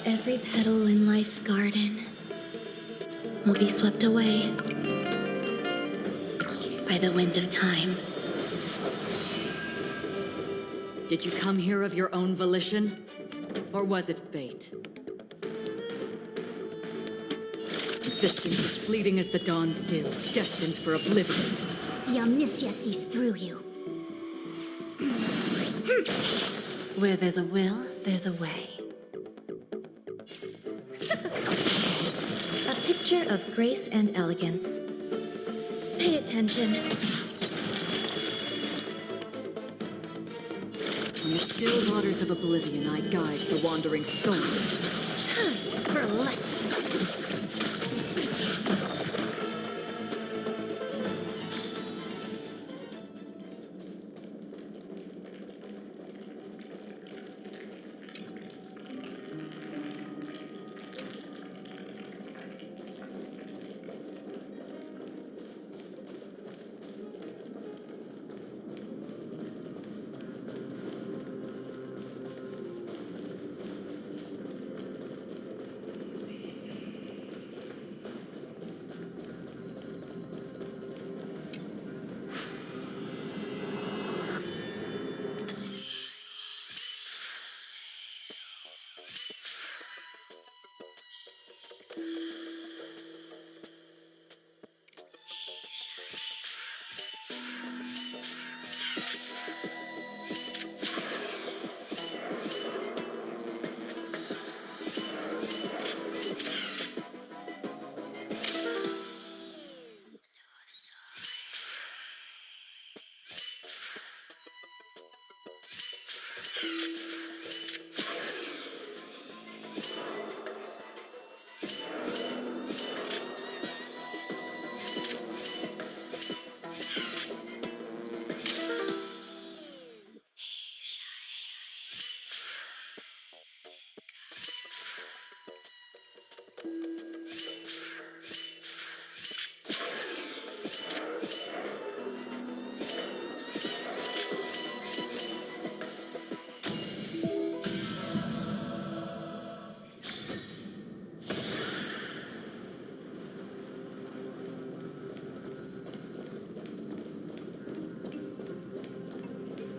Every petal in life's garden will be swept away by the wind of time. Did you come here of your own volition? Or was it fate? Existence is fleeting as the dawn's dew, destined for oblivion. The omniscia sees through you. Where there's a will, there's a way. A picture of grace and elegance. Pay attention. In the still waters of oblivion, I guide the wandering souls. Time for a lesson.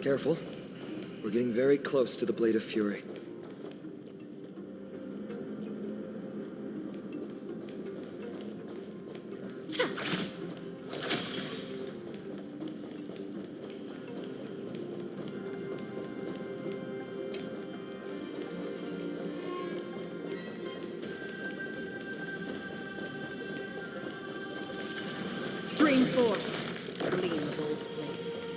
Careful. We're getting very close to the Blade of Fury. Stream forth, gleam of old blades.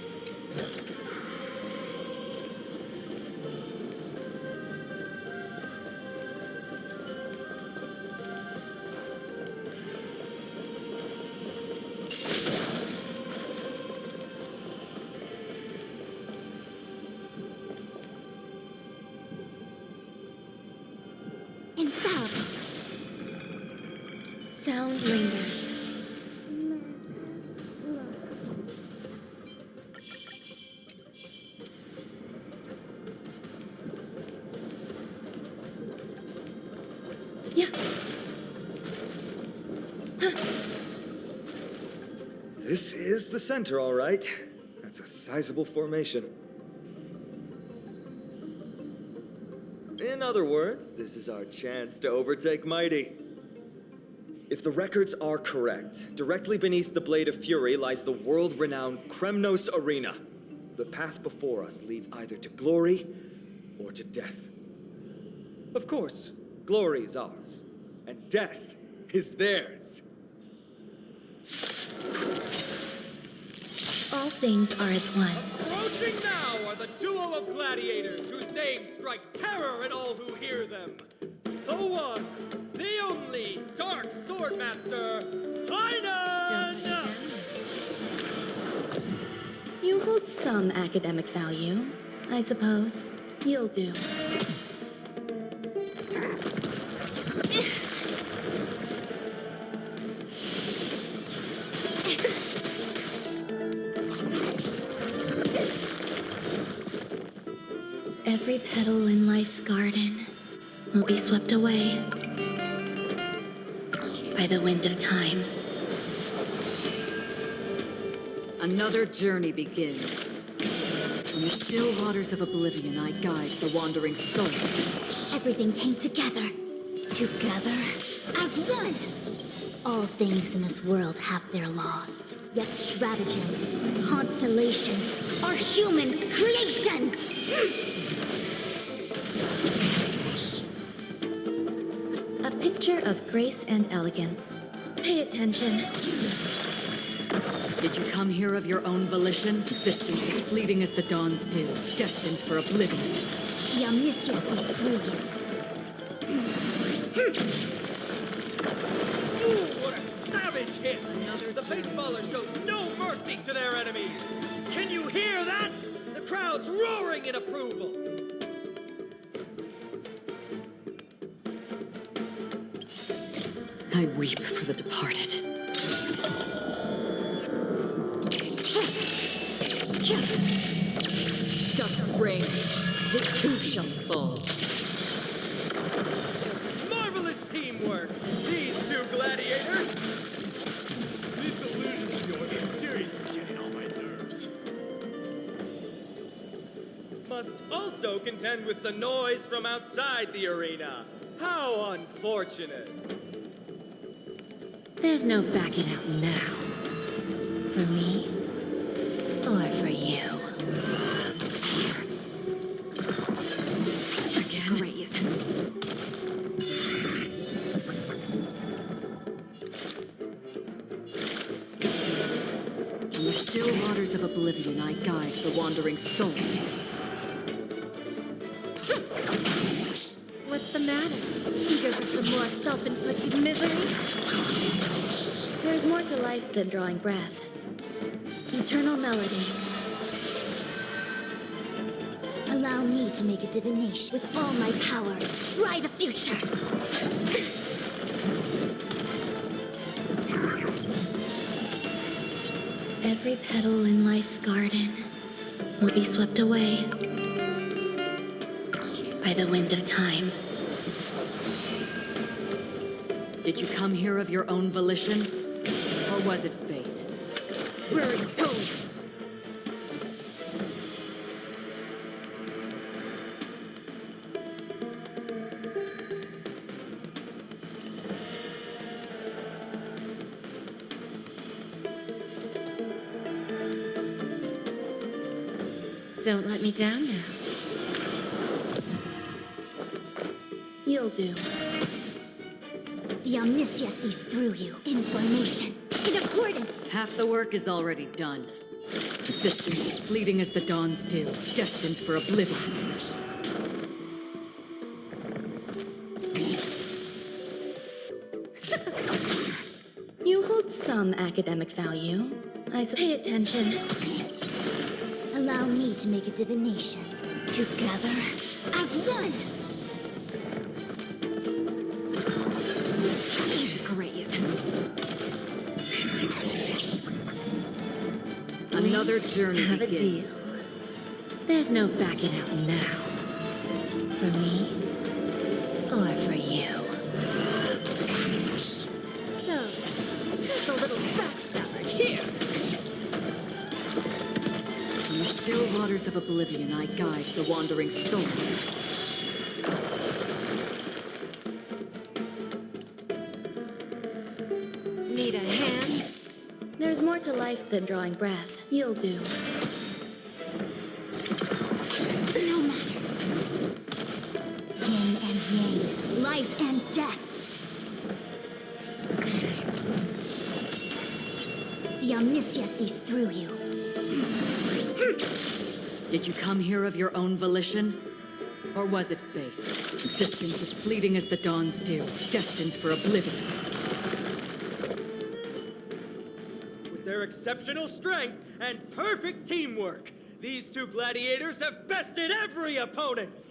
Infallible. Sound lingers. Yeah. This is the center, all right. That's a sizable formation. In other words, this is our chance to overtake Mighty. If the records are correct, directly beneath the Blade of Fury lies the world-renowned Kremnos Arena. The path before us leads either to glory or to death. Of course, glory is ours, and death is theirs. All things are as one. Approaching now are the duo of gladiators whose names strike terror in all who hear them. The one, the only Dark Swordmaster, Heinen! You hold some academic value, I suppose. You'll do. Every petal in life's garden will be swept away by the wind of time. Another journey begins. In the still waters of oblivion, I guide the wandering souls. Everything came together. Together as one. All things in this world have their laws. Yet stratagems, constellations are human creations. grace and elegance. Pay attention. Did you come here of your own volition? Existence as fleeting as the dawn's dew, destined for oblivion. The omniscience is through you. Ooh, what a savage hit! The baseballer shows no mercy to their enemies! Can you hear that? The crowd's roaring in approval! I weep for the departed. Dust rings, it too shall fall. Marvelous teamwork! These two gladiators! This illusion of yours is seriously getting on my nerves. Must also contend with the noise from outside the arena. How unfortunate! There's no backing out now. For me, or for you. Just graze. In the still waters of oblivion, I guide the wandering souls. What's the matter? Eager for some more self-inflicted misery? There's more to life than drawing breath. Eternal melody. Allow me to make a divination with all my power. Try the future. Every petal in life's garden will be swept away by the wind of time. Did you come here of your own volition? Or was it fate? Where are you going? Don't let me down now. You'll do. The omniscience sees through you. Information. In accordance. Half the work is already done. Existence as fleeting as the dawn's dew, destined for oblivion. You hold some academic value. Pay attention. Allow me to make a divination. Together as one. Just graze. Another journey Have a begins. deal. There's no backing out now. For me, or for you. So, just a little backstabber here. In the still waters of oblivion, I guide the wandering souls. Need a hand? There's more to life than drawing breath. You'll do. No matter. Yin and yang. Life and death. The omniscience sees through you. Did you come here of your own volition? Or was it fate? Existence as fleeting as the dawn's dew, destined for oblivion. With their exceptional strength and perfect teamwork, these two gladiators have bested every opponent!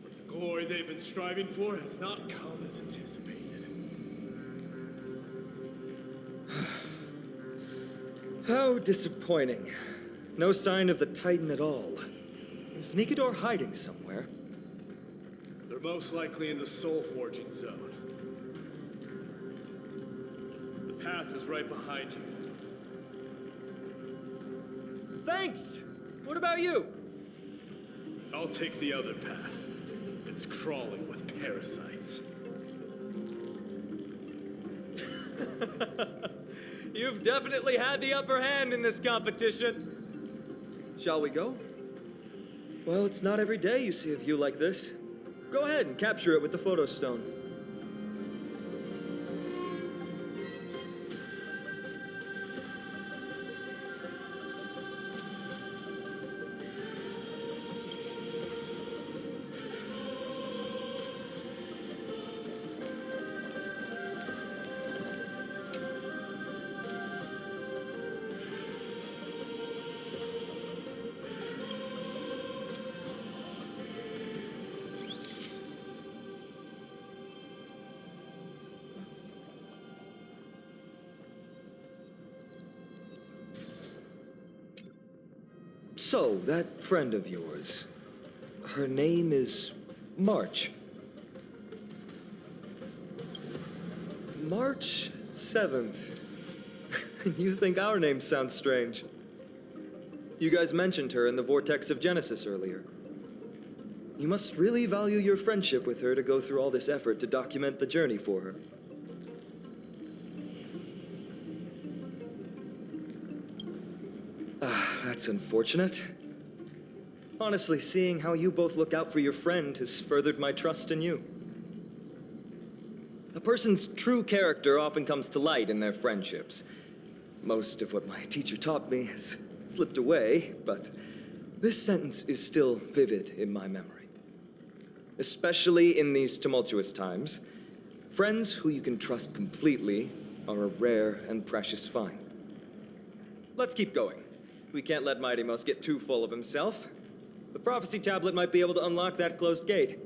But the glory they've been striving for has not come as anticipated. How disappointing. No sign of the Titan at all. Is Nikador hiding somewhere? They're most likely in the soul forging zone. The path is right behind you. Thanks! What about you? I'll take the other path. It's crawling with parasites. You've definitely had the upper hand in this competition. Shall we go? Well, it's not every day you see a view like this. Go ahead and capture it with the photo stone. So, that friend of yours, her name is March. March 7th. You think our name sounds strange. You guys mentioned her in the Vortex of Genesis earlier. You must really value your friendship with her to go through all this effort to document the journey for her. That's unfortunate. Honestly, seeing how you both look out for your friend has furthered my trust in you. A person's true character often comes to light in their friendships. Most of what my teacher taught me has slipped away, but this sentence is still vivid in my memory. Especially in these tumultuous times, friends who you can trust completely are a rare and precious find. Let's keep going. We can't let Mighty Mouse get too full of himself. The prophecy tablet might be able to unlock that closed gate.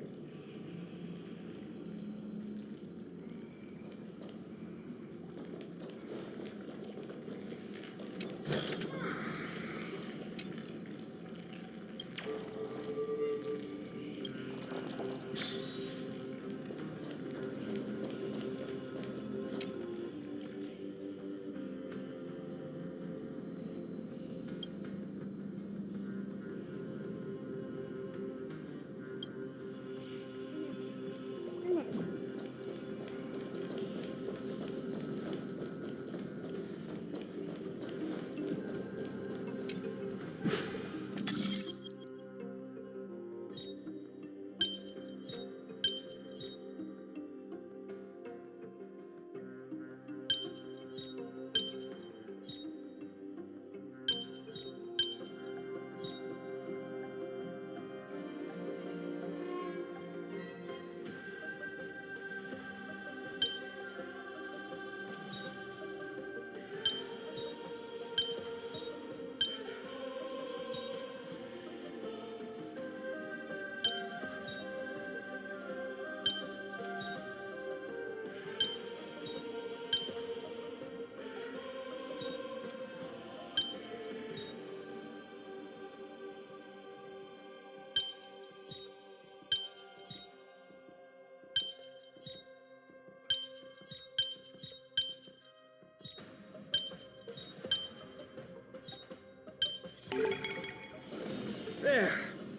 There,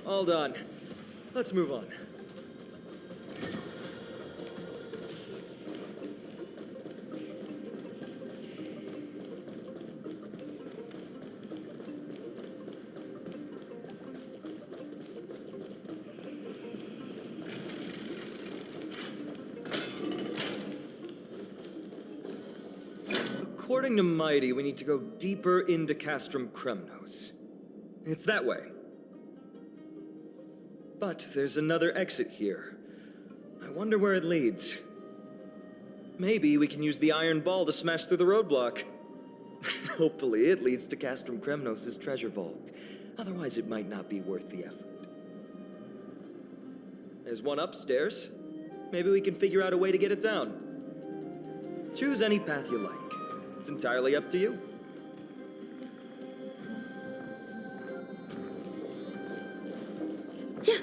all done. Let's move on. According to Mighty, we need to go deeper into Castrum Kremnos. It's that way. But there's another exit here. I wonder where it leads. Maybe we can use the iron ball to smash through the roadblock. Hopefully it leads to Castrum Kremnos' treasure vault. Otherwise it might not be worth the effort. There's one upstairs. Maybe we can figure out a way to get it down. Choose any path you like. It's entirely up to you. Yeah.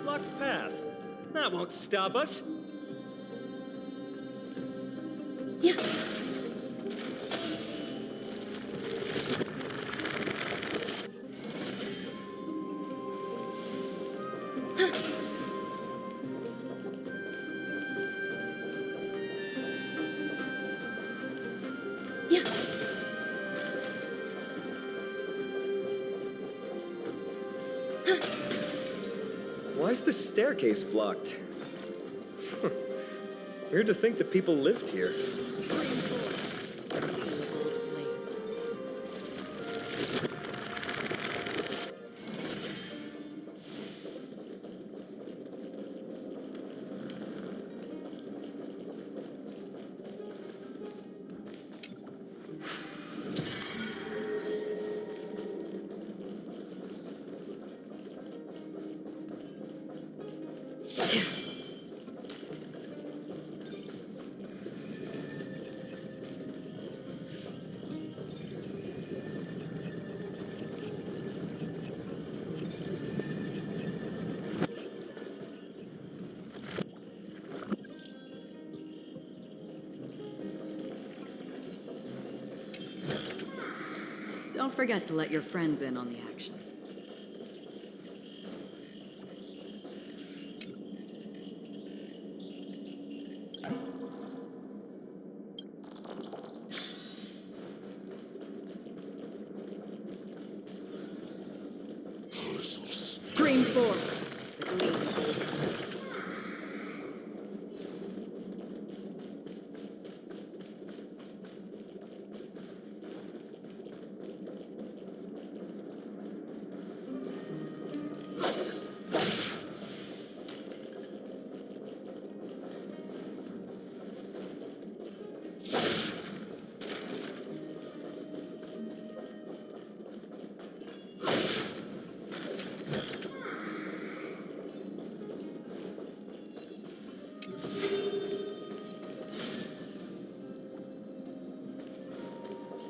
Locked path. That won't stop us. Yeah. Yeah. Why is the staircase blocked? Weird to think that people lived here. Blades. Don't forget to let your friends in on the action. Stream forth. The gleam of old blades.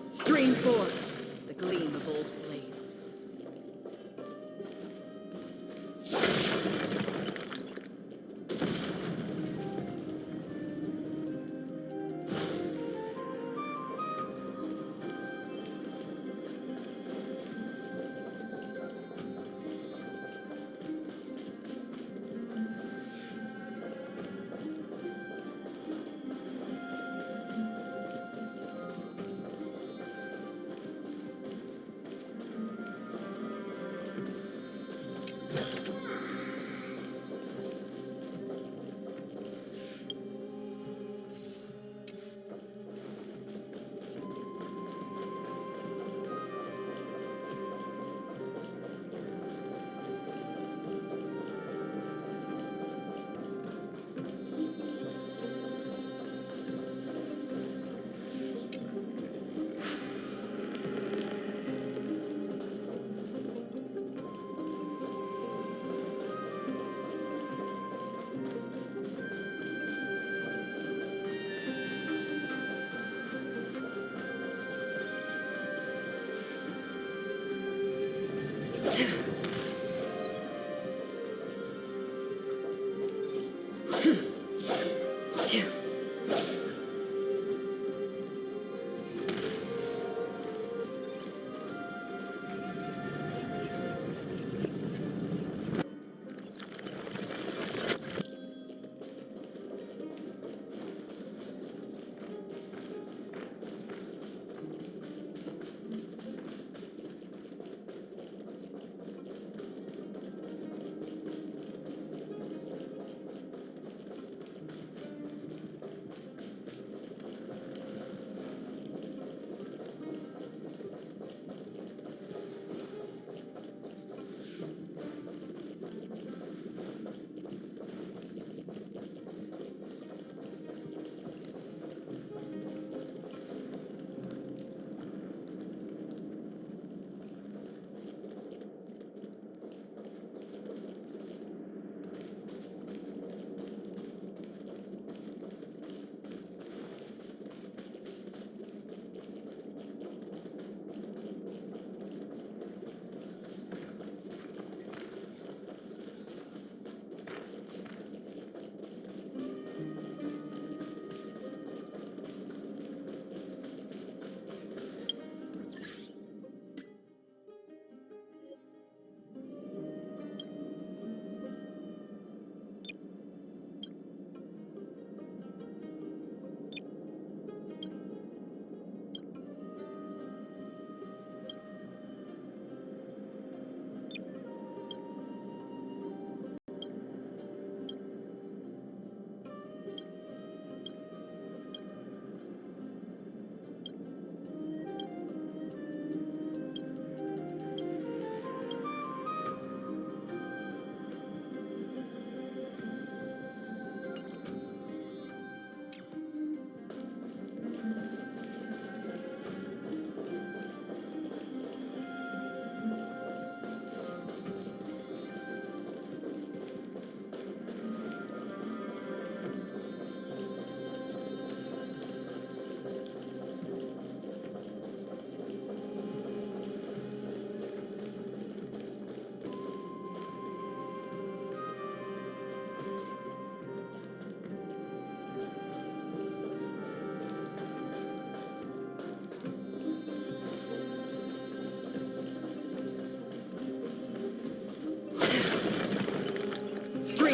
Stream forth. The gleam of old blades.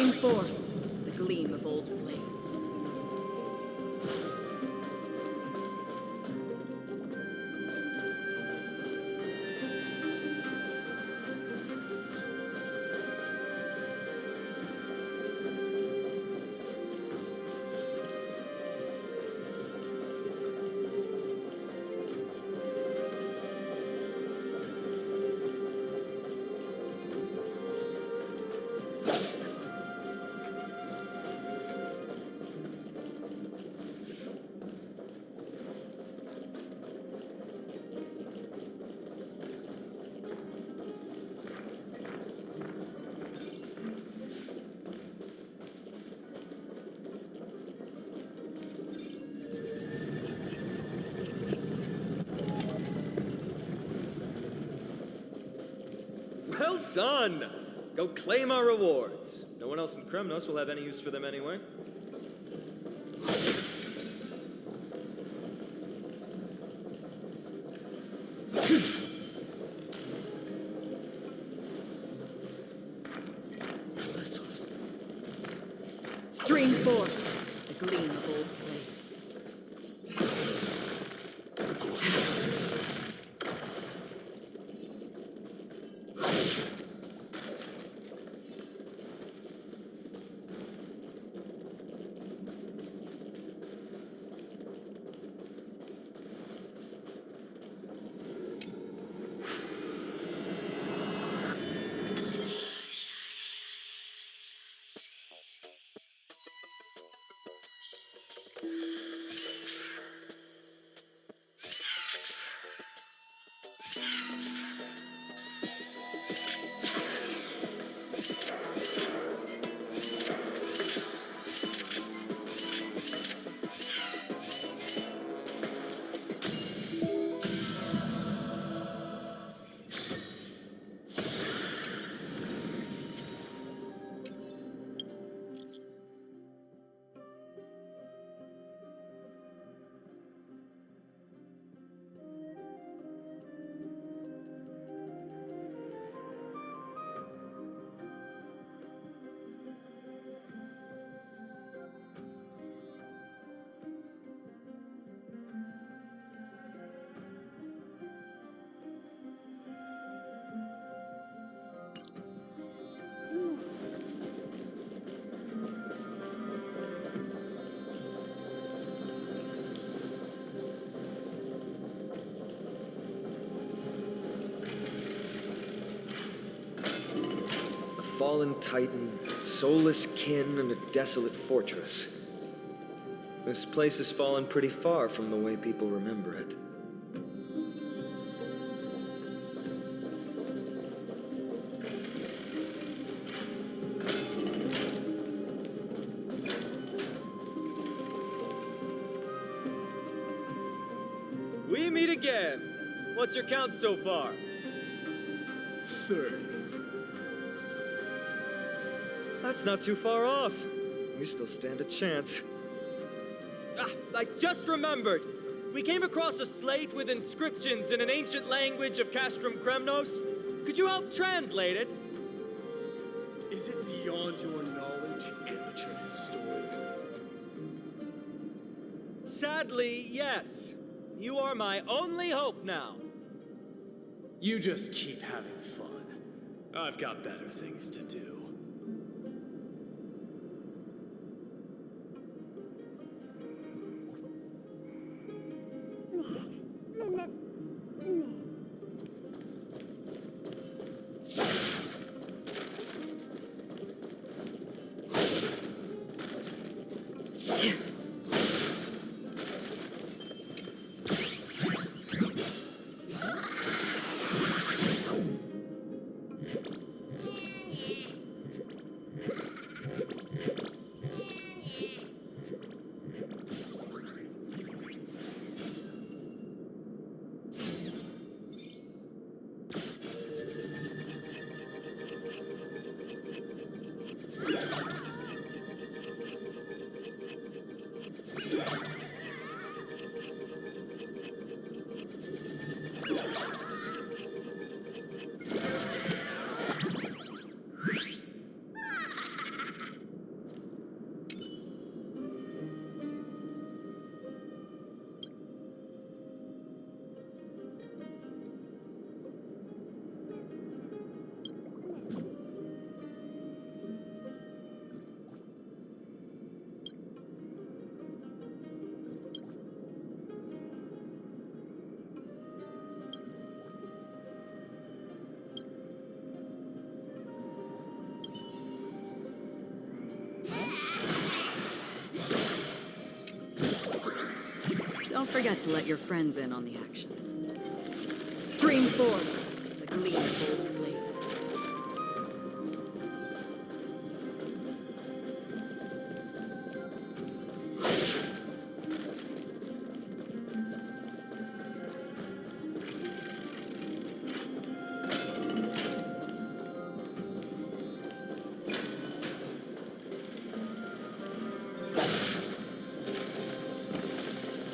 Stream forth the gleam of old blades. Well done! Go claim our rewards. No one else in Kremnos will have any use for them anyway. Stream forth the gleam of old blades. Fallen titan, soulless kin, and a desolate fortress. This place has fallen pretty far from the way people remember it. We meet again. What's your count so far? 30. That's not too far off. We still stand a chance. Ah, I just remembered! We came across a slate with inscriptions in an ancient language of Castrum Kremnos. Could you help translate it? Is it beyond your knowledge, amateur historian? Sadly, yes. You are my only hope now. You just keep having fun. I've got better things to do. Forget to let your friends in on the action. Stream forth, the gleam of old blades.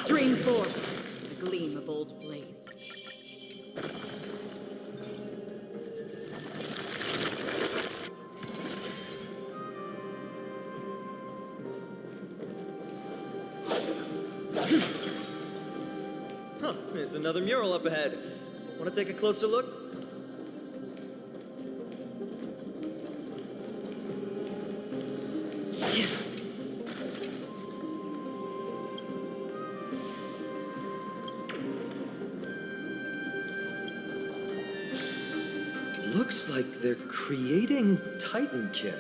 Stream forth, the gleam of old blades. Huh, there's another mural up ahead. Want to take a closer look? Looks like they're creating Titankin.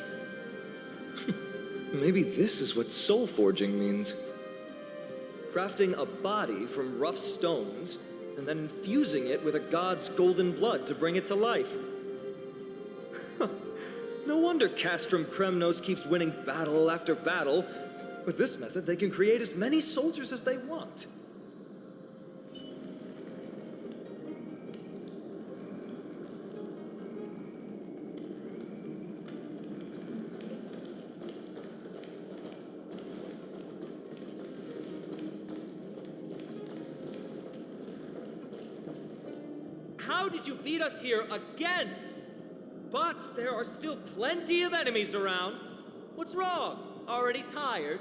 Maybe this is what soul forging means. Crafting a body from rough stones, and then infusing it with a god's golden blood to bring it to life. No wonder Castrum Kremnos keeps winning battle after battle. With this method, they can create as many soldiers as they want. How did you beat us here again? But there are still plenty of enemies around. What's wrong? Already tired?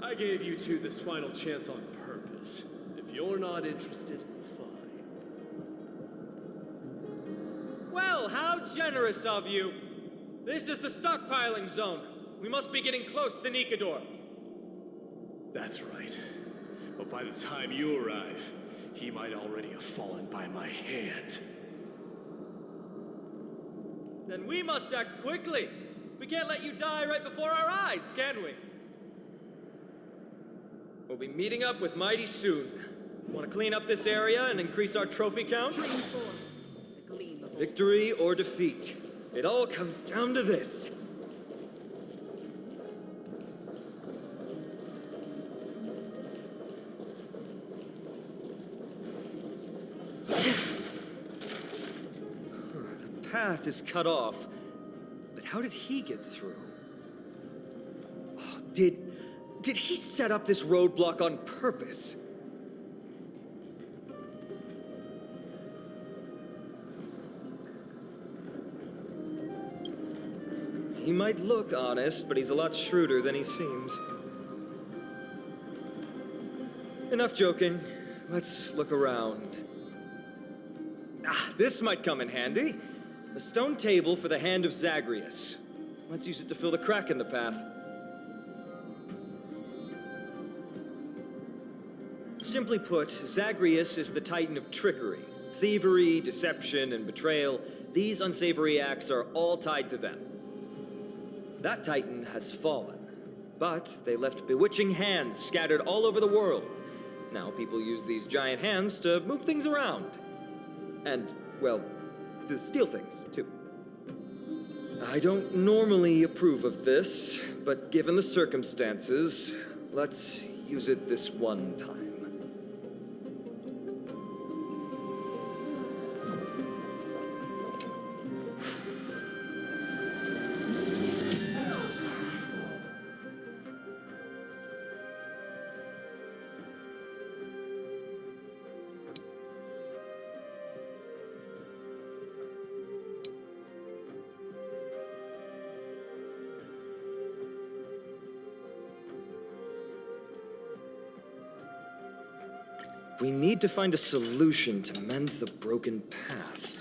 I gave you two this final chance on purpose. If you're not interested, fine. Well, how generous of you. This is the stockpiling zone. We must be getting close to Nikador. That's right. But by the time you arrive, he might already have fallen by my hand. Then we must act quickly. We can't let you die right before our eyes, can we? We'll be meeting up with Mighty soon. Want to clean up this area and increase our trophy count? Stream forth, the gleam of old Victory or defeat. It all comes down to this. The path is cut off. But how did he get through? Oh, did he set up this roadblock on purpose? He might look honest, but he's a lot shrewder than he seems. Enough joking. Let's look around. Ah, this might come in handy. A stone table for the hand of Zagreus. Let's use it to fill the crack in the path. Simply put, Zagreus is the titan of trickery. Thievery, deception, and betrayal. These unsavory acts are all tied to them. That titan has fallen, but they left bewitching hands scattered all over the world. Now people use these giant hands to move things around. And, well, to steal things, too. I don't normally approve of this, but given the circumstances, let's use it this one time. We need to find a solution to mend the broken path.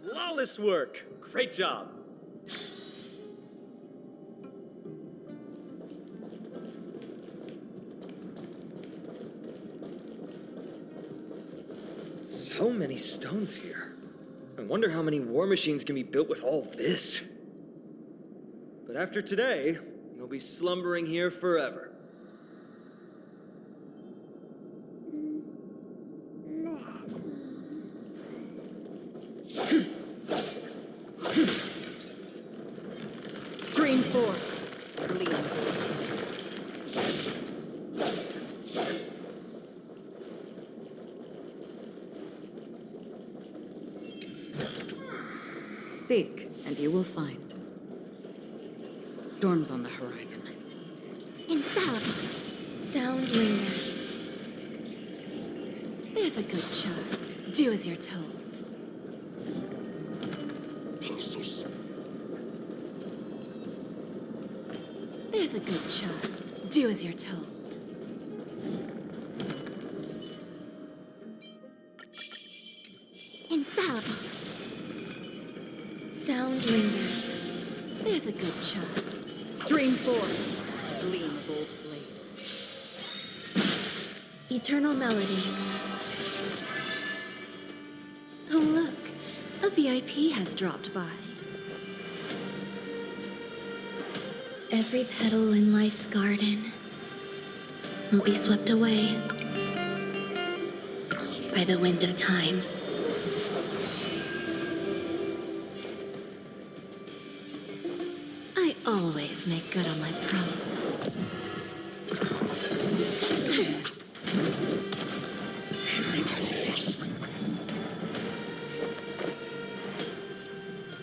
Flawless work! Great job! So many stones here. I wonder how many war machines can be built with all this. But after today, they'll be slumbering here forever. Stream 4. Leave. Seek, and you will find. Storms on the horizon. Infallible. Sound lingers. There's a good child. Do as you're told. There's a good child. Do as you're told. Infallible. Sound lingers. There's a good child. Stream 4. Gleam bold blades. Eternal melody. Oh, look. A VIP has dropped by. Every petal in life's garden will be swept away by the wind of time. I always make good on my promises.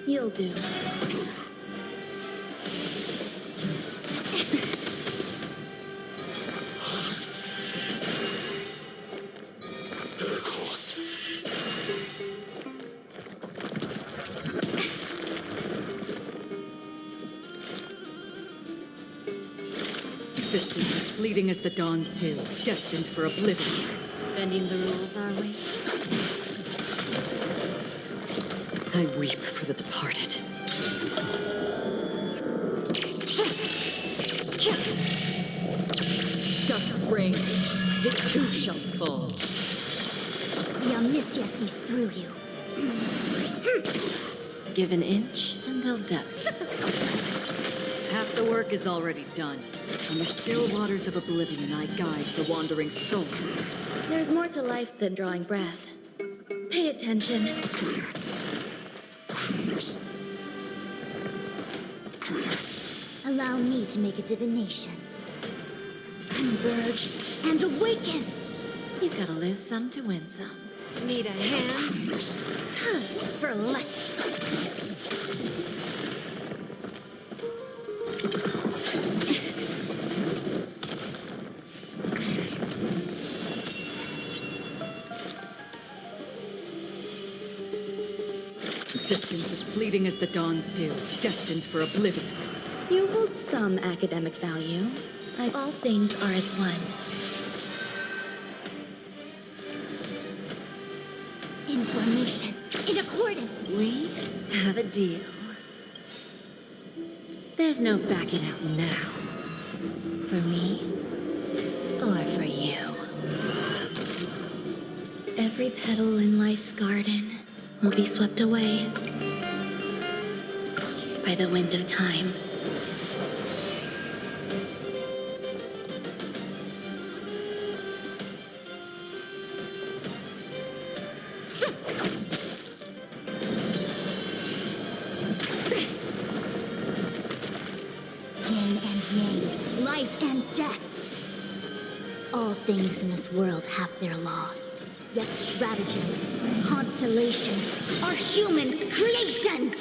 You'll do. Existence as fleeting as the dawn's dew, destined for oblivion. Bending the rules, are we? I weep for the departed. Dust's reign, it too shall fall. The Omniscia sees through you. Give an inch, and they'll duck. Half the work is already done. On the still waters of oblivion, I guide the wandering souls. There's more to life than drawing breath. Pay attention. Allow me to make a divination. Converge and awaken! You've got to lose some to win some. Need a hand? Time for a lesson. Existence as fleeting as the dawn's dew, destined for oblivion. You hold some academic value. All things are as one. Information in accordance. We have a deal. There's no backing out now. For me, or for you. Every petal in life's garden will be swept away by the wind of time. Yin and yang, life and death. All things in this world have their laws. Yet stratagems, constellations are human creations!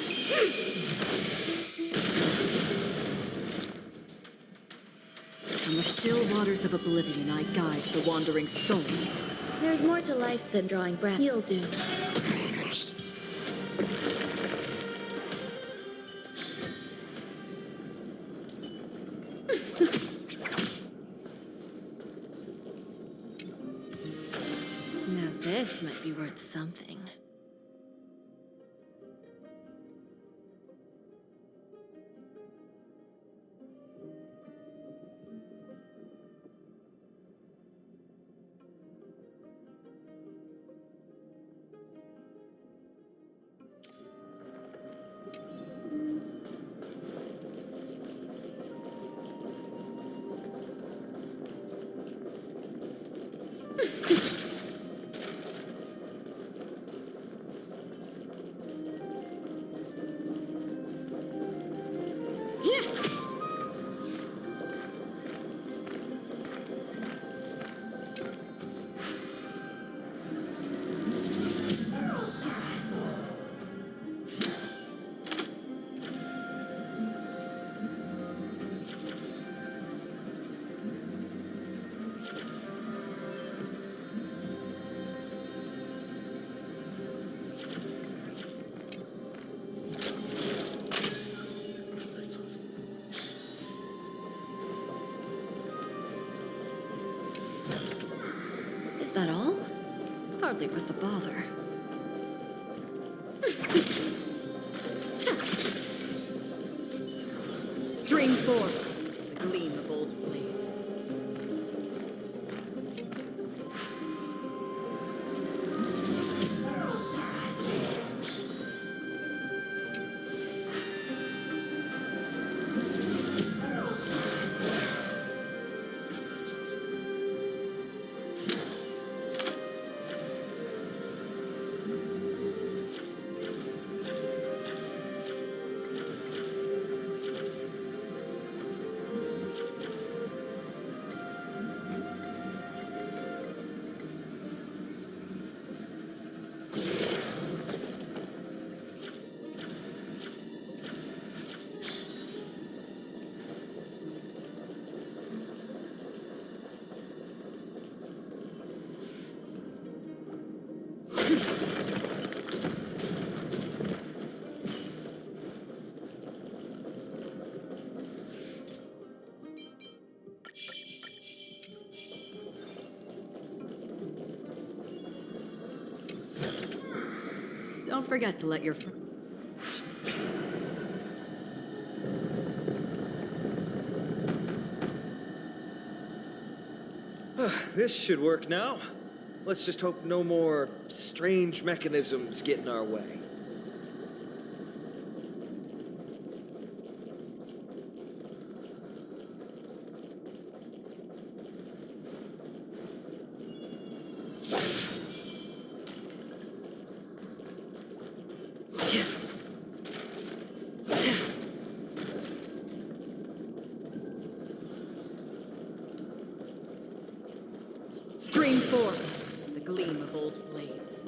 On the still waters of oblivion, I guide the wandering souls. There's more to life than drawing breath. You'll do. Now this might be worth something. that all? Hardly worth the bother. Stream forth, the gleam of old blades. Don't forget to let your This should work now. Let's just hope no more strange mechanisms get in our way. stream forth, the gleam of old blades.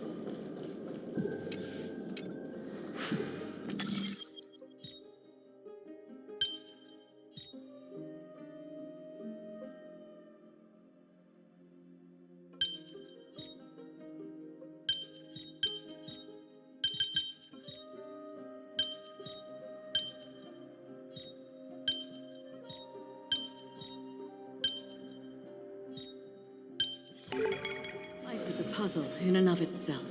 Life is a puzzle in and of itself.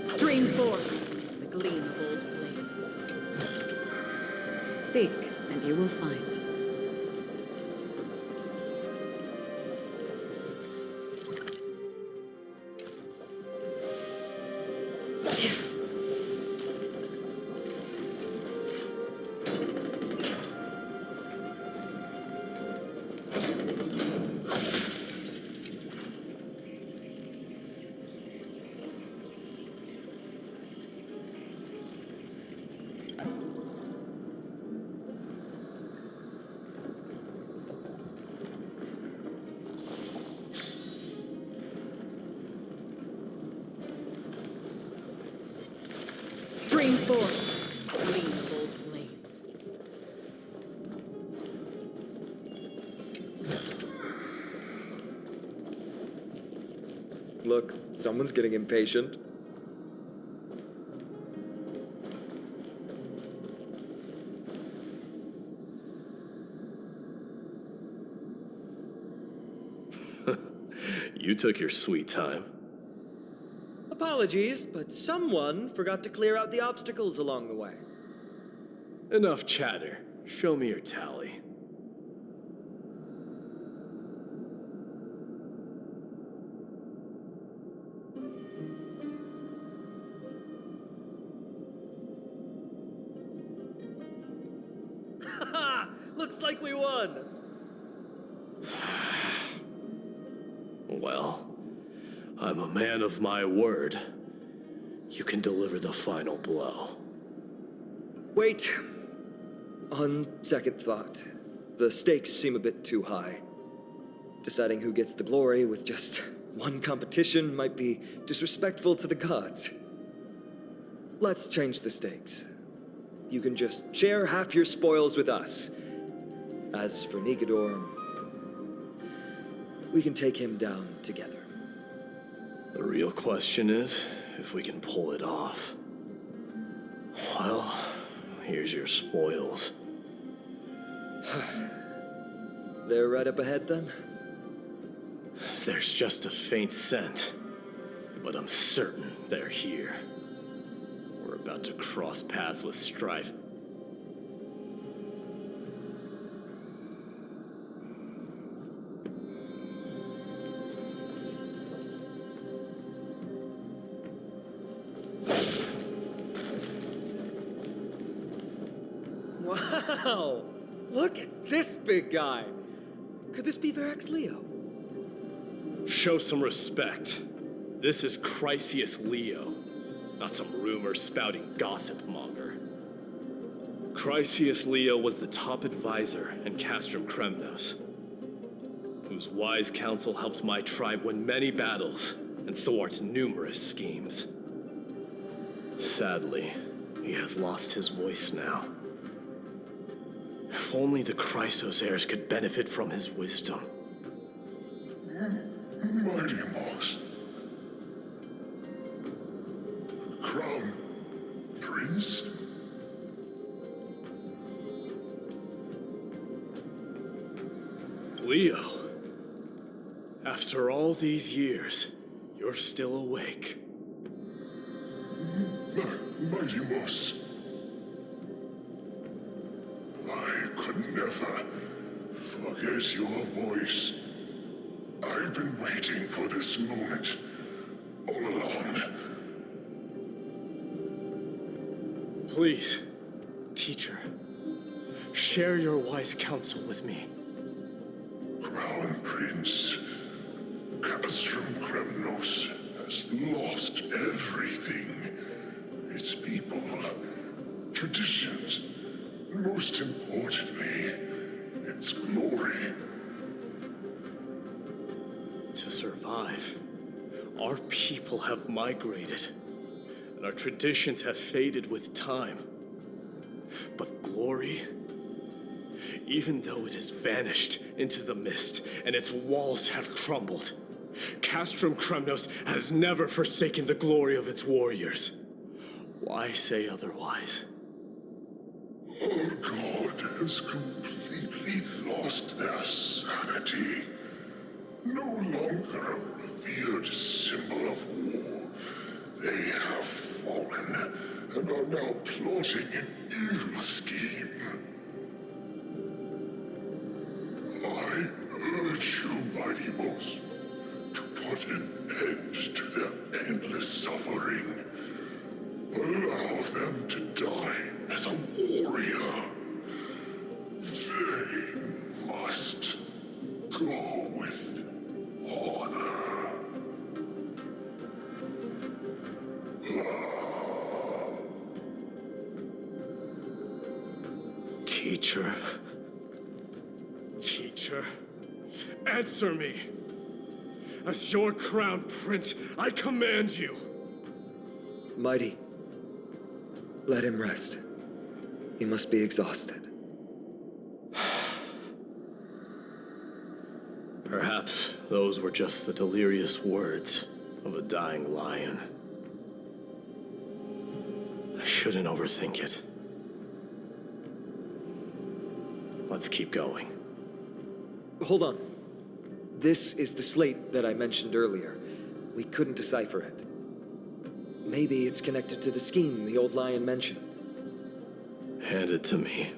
Stream forth, the gleam of old blades. Seek, and you will find. Stream forth, gleam of old blades. Look, someone's getting impatient. You took your sweet time. Apologies, but someone forgot to clear out the obstacles along the way. Enough chatter. Show me your tally. Looks like we won! Well, I'm a man of my word. You can deliver the final blow. Wait. On second thought, the stakes seem a bit too high. Deciding who gets the glory with just one competition might be disrespectful to the gods. Let's change the stakes. You can just share half your spoils with us. As for Nikedor, we can take him down together. The real question is if we can pull it off. Well, here's your spoils. They're right up ahead then? There's just a faint scent, but I'm certain they're here. We're about to cross paths with strife. Wow! Look at this big guy! Could this be Varric's Leo? Show some respect. This is Chrysius Leo, not some rumor-spouting gossip monger. Chrysius Leo was the top advisor in Castrum Kremnos, whose wise counsel helped my tribe win many battles and thwart numerous schemes. Sadly, he has lost his voice now. If only the Chrysos heirs could benefit from his wisdom. Mighty Moss. Crown Prince? Leo, after all these years, you're still awake. Mighty Moss. I could never forget your voice. I've been waiting for this moment all along. Please, teacher, share your wise counsel with me. Crown Prince, Castrum Kremnos has lost everything. Its people, traditions, and most importantly, its glory. To survive, our people have migrated, and our traditions have faded with time. But glory, even though it has vanished into the mist and its walls have crumbled, Castrum Kremnos has never forsaken the glory of its warriors. Why say otherwise? Our god has completely lost their sanity. No longer a revered symbol of war, they have fallen and are now plotting an evil scheme. I urge you, Mighty Moss, to put an end to their endless suffering. Allow them to die as a warrior. They must go with honor. Teacher. Teacher. Answer me. As your crown prince, I command you. Mighty, let him rest. He must be exhausted. Perhaps those were just the delirious words of a dying lion. I shouldn't overthink it. Let's keep going. Hold on. This is the slate that I mentioned earlier. We couldn't decipher it. Maybe it's connected to the scheme the old lion mentioned. Hand it to me.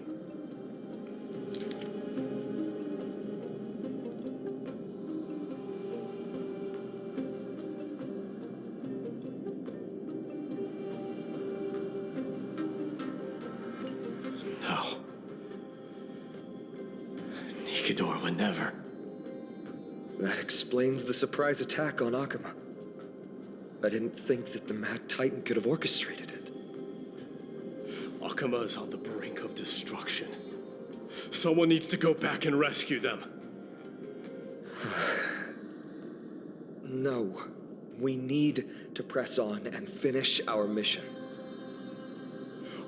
No. Nikador would never. That explains the surprise attack on Akama. I didn't think that the Mad Titan could have orchestrated it. Akama is on the brink of destruction. Someone needs to go back and rescue them. No. We need to press on and finish our mission.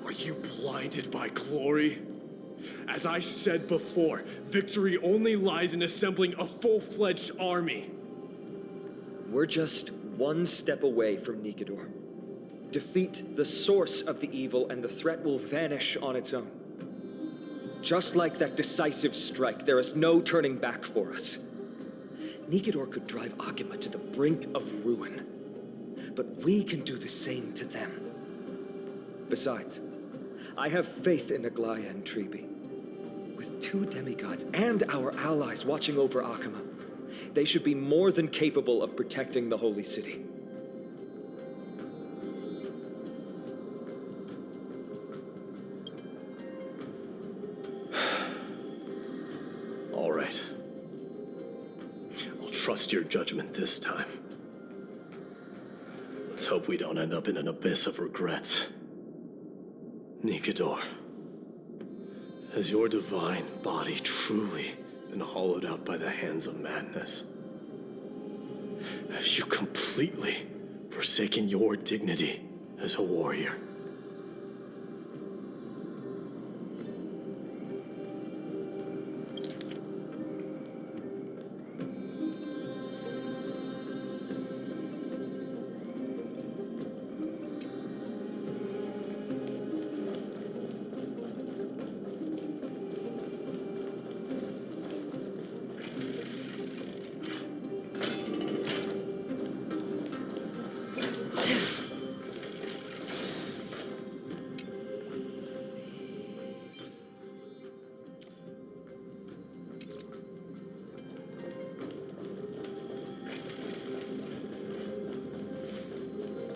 Are you blinded by glory? As I said before, victory only lies in assembling a full-fledged army. We're just one step away from Nikador. Defeat the source of the evil and the threat will vanish on its own. Just like that decisive strike, there is no turning back for us. Nikador could drive Akama to the brink of ruin, but we can do the same to them. Besides, I have faith in Aglaya and Tribi. With 2 demigods and our allies watching over Akama, they should be more than capable of protecting the Holy City. All right. I'll trust your judgment this time. Let's hope we don't end up in an abyss of regrets. Nikador, has your divine body truly been hollowed out by the hands of madness? Have you completely forsaken your dignity as a warrior?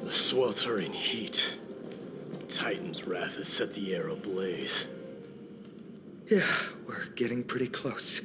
The sweltering heat. The Titan's wrath has set the air ablaze. Yeah, we're getting pretty close.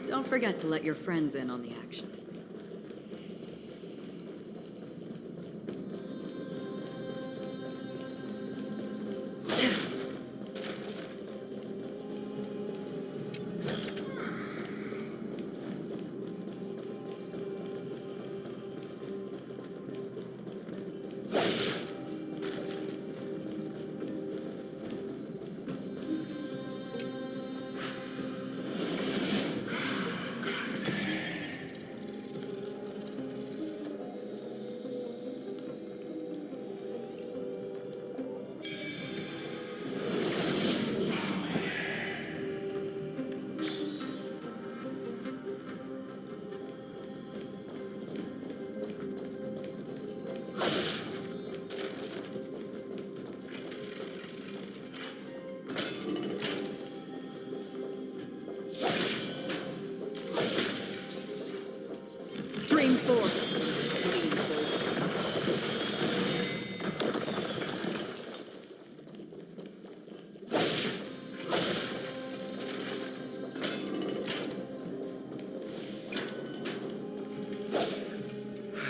Don't forget to let your friends in on the action. Stream force.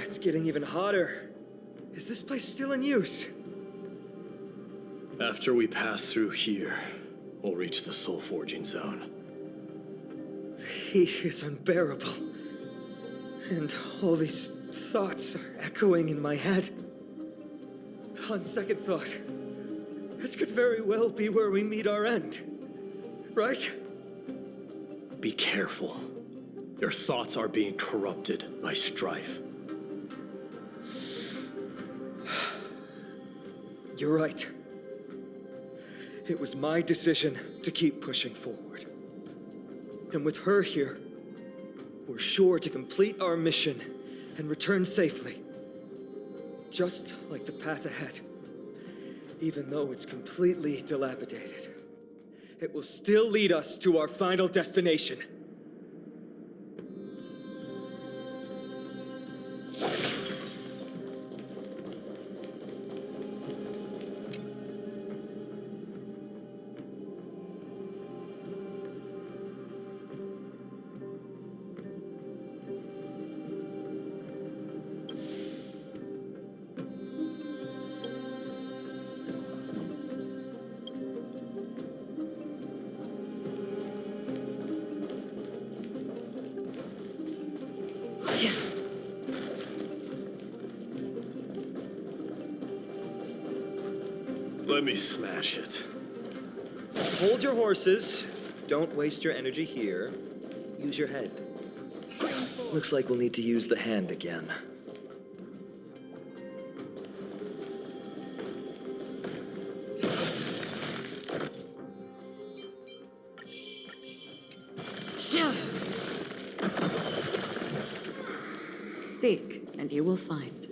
It's getting even hotter. Is this place still in use? After we pass through here, we'll reach the soul forging zone. heat is unbearable. And all these thoughts are echoing in my head. On second thought, this could very well be where we meet our end. Right? Be careful. Your thoughts are being corrupted by strife. You're right. It was my decision to keep pushing forward. And with her here, we're sure to complete our mission and return safely. Just like the path ahead. Even though it's completely dilapidated, it will still lead us to our final destination. Let me smash it. Hold your horses. Don't waste your energy here. Use your head. Looks like we'll need to use the hand again. Seek, and you will find.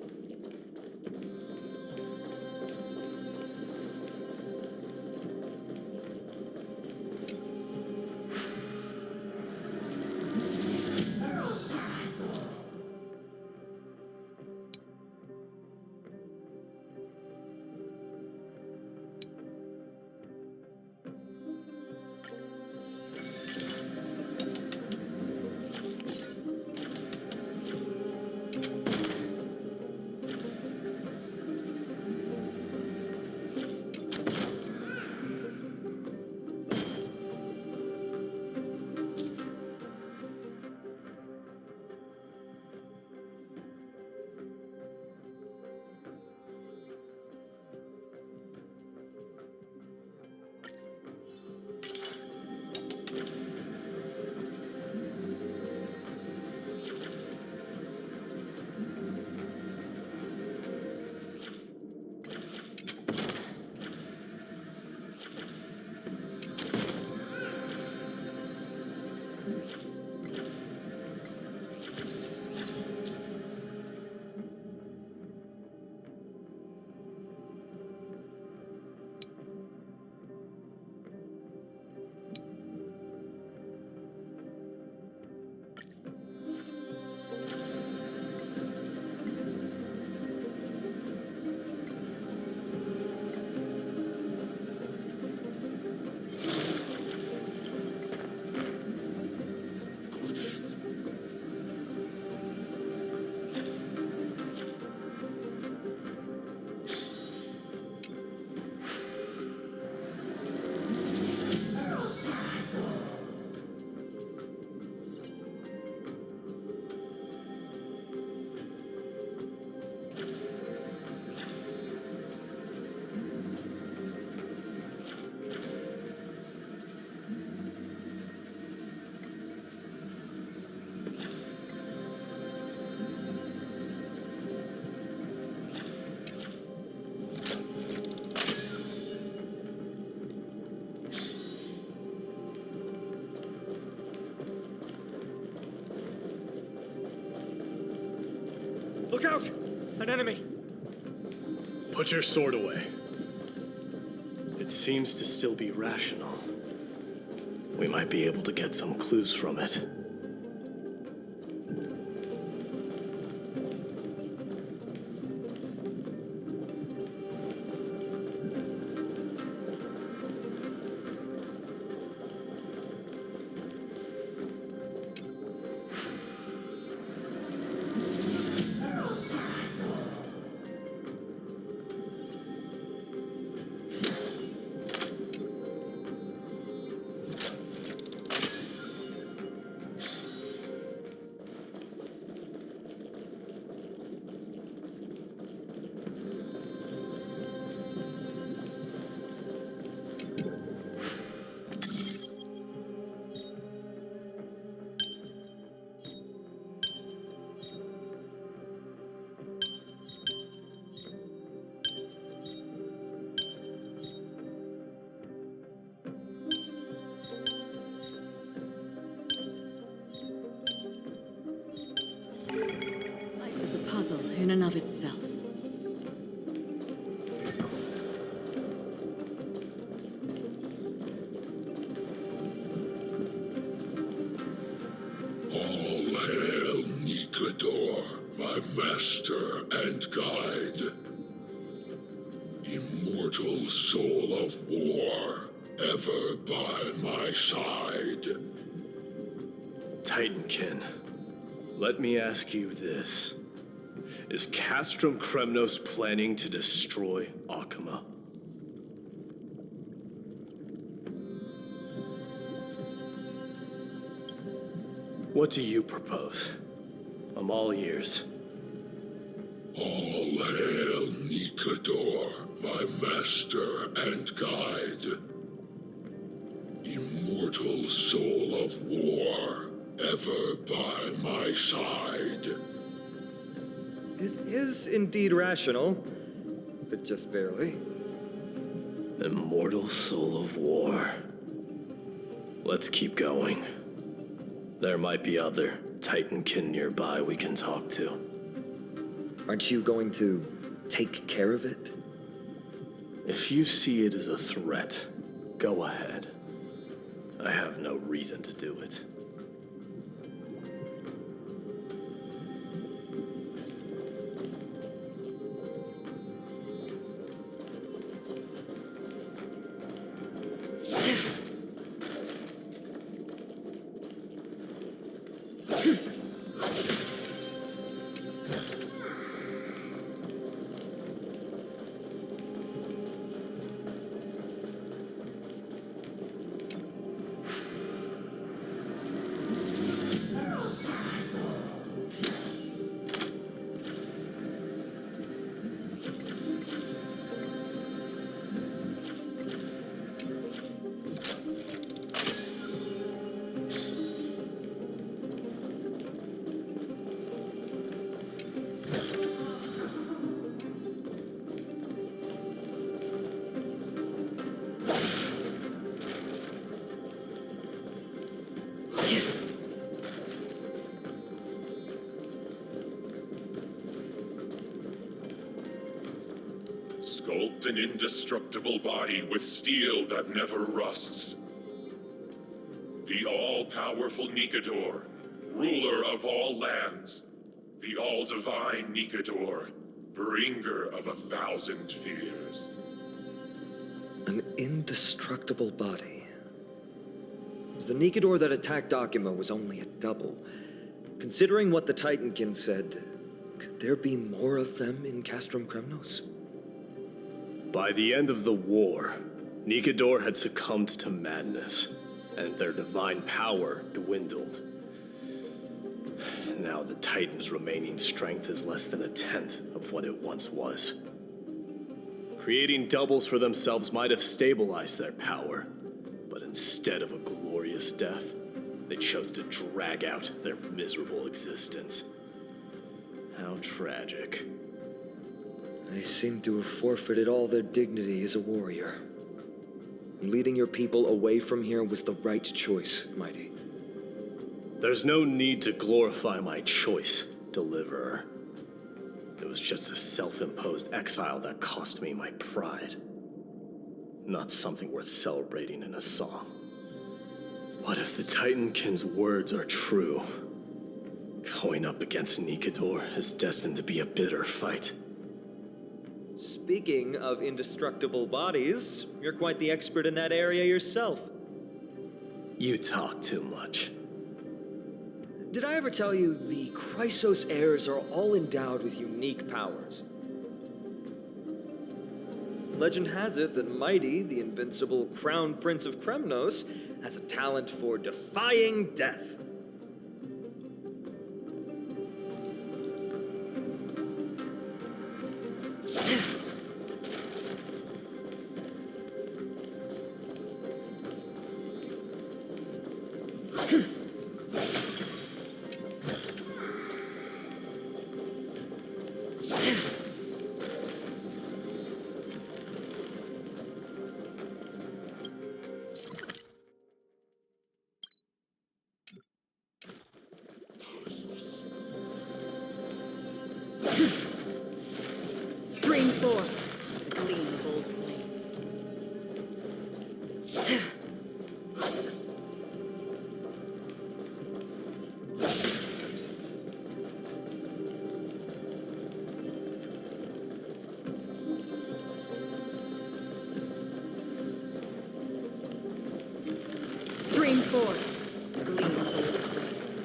Look out! An enemy! Put your sword away. It seems to still be rational. We might be able to get some clues from it. in and of itself. All hail Nikador, my master and guide. Immortal soul of war, ever by my side. Titankin, let me ask you this. Is Castrum Kremnos planning to destroy Akama? What do you propose? I'm all ears. All hail Nikador, my master and guide. Immortal soul of war, ever by my side. It is indeed rational, but just barely. Immortal soul of war. Let's keep going. There might be other Titankin nearby we can talk to. Aren't you going to take care of it? If you see it as a threat, go ahead. I have no reason to do it. Sculpt an indestructible body with steel that never rusts. The all-powerful Nikador, ruler of all lands. The all-divine Nikador, bringer of 1,000 fears. An indestructible body. The Nikador that attacked Akima was only a double. Considering what the Titankin said, could there be more of them in Castrum Kremnos? By the end of the war, Nikador had succumbed to madness, and their divine power dwindled. Now the Titan's remaining strength is less than 1/10 of what it once was. Creating doubles for themselves might have stabilized their power, but instead of a glorious death, they chose to drag out their miserable existence. How tragic. They seem to have forfeited all their dignity as a warrior. Leading your people away from here was the right choice, Mighty. There's no need to glorify my choice, Deliverer. It was just a self-imposed exile that cost me my pride. Not something worth celebrating in a song. What if the Titankin's words are true? Going up against Nikador is destined to be a bitter fight. Speaking of indestructible bodies, you're quite the expert in that area yourself. You talk too much. Did I ever tell you the Chrysos heirs are all endowed with unique powers? Legend has it that Mighty, the invincible Crown Prince of Kremnos, has a talent for defying death. 4. The gleam of old blades. Stream 4. The gleam of old blades.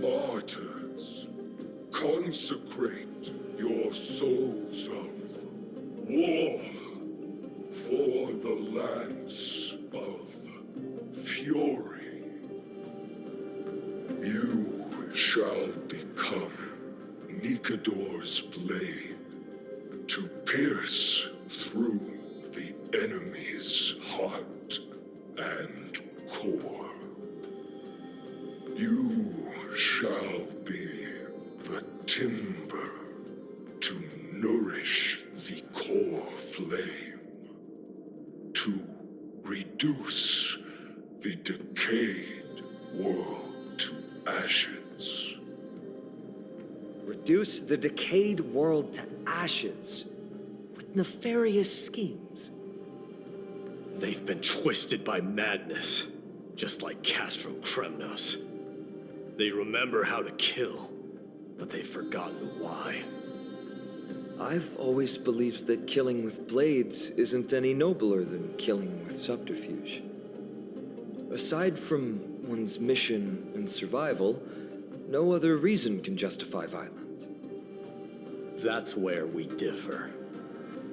Martyrs, consecrate your souls of war for the lance of fury. You shall become Nikador's blade to pierce through the enemy's heart and core. You shall be the timber to nourish the core flame, to reduce the decayed world to ashes. Reduce the decayed world to ashes with nefarious schemes. They've been twisted by madness, just like cats from Kremnos. They remember how to kill, but they've forgotten why. I've always believed that killing with blades isn't any nobler than killing with subterfuge. Aside from one's mission and survival, no other reason can justify violence. That's where we differ.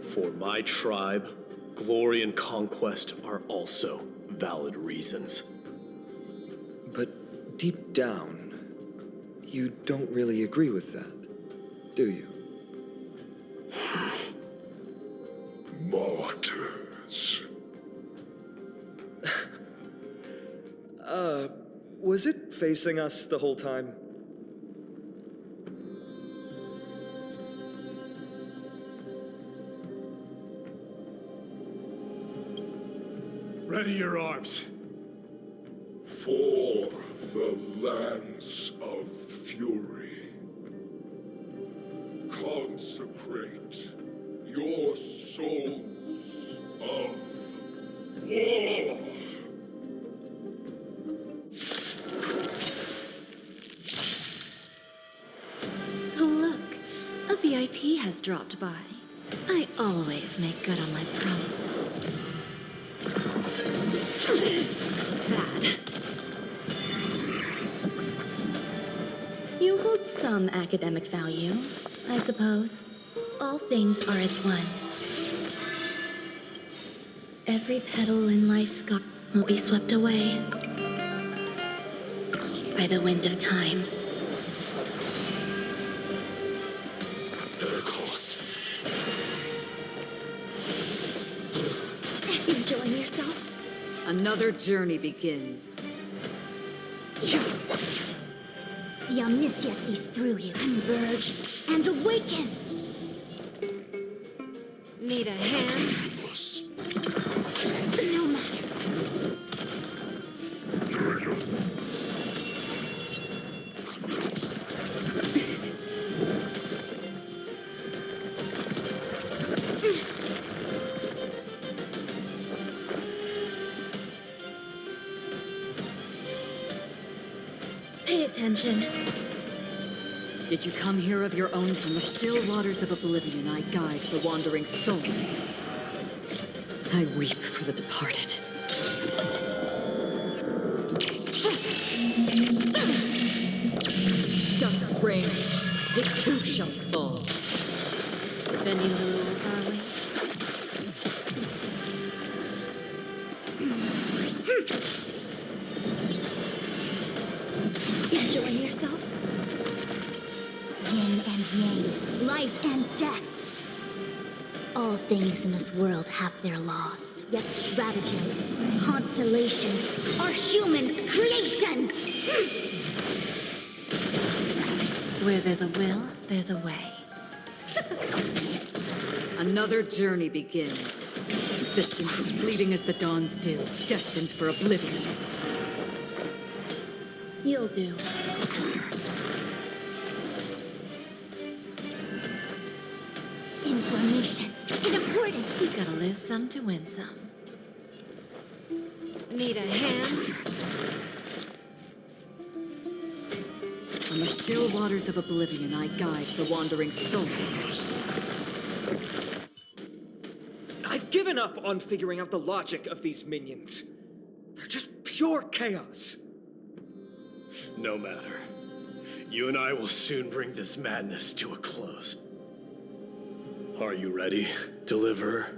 For my tribe, glory and conquest are also valid reasons. But deep down, you don't really agree with that, do you? Martyrs. Was it facing us the whole time? Ready your arms. For the lance of fury, consecrate your souls of war. Oh, look. A VIP has dropped by. I always make good on my promises. Bad. You hold some academic value, I suppose. All things are as one. Every petal in life's garden will be swept away by the wind of time. Enjoying yourself? Another journey begins. The Omniscia sees through you. Converge and awaken! Need a hand? No matter. Pay attention. Did you come here of your own? From the still waters of oblivion, I guide the wandering souls. I weep for the departed. Dust rains, it too shall fall. Bending the rules, are we? Enjoying yourself? Yin and yang, life and death. All things in this world have their laws, yet stratagems, constellations are human creations! Where there's a will, there's a way. Another journey begins. Existence is fleeting as the dawn's dew, destined for oblivion. You'll do. Information and importance. You gotta lose some to win some. Need a hand? On the still waters of oblivion, I guide the wandering souls. I've given up on figuring out the logic of these minions. They're just pure chaos. No matter. You and I will soon bring this madness to a close. Are you ready, Deliverer?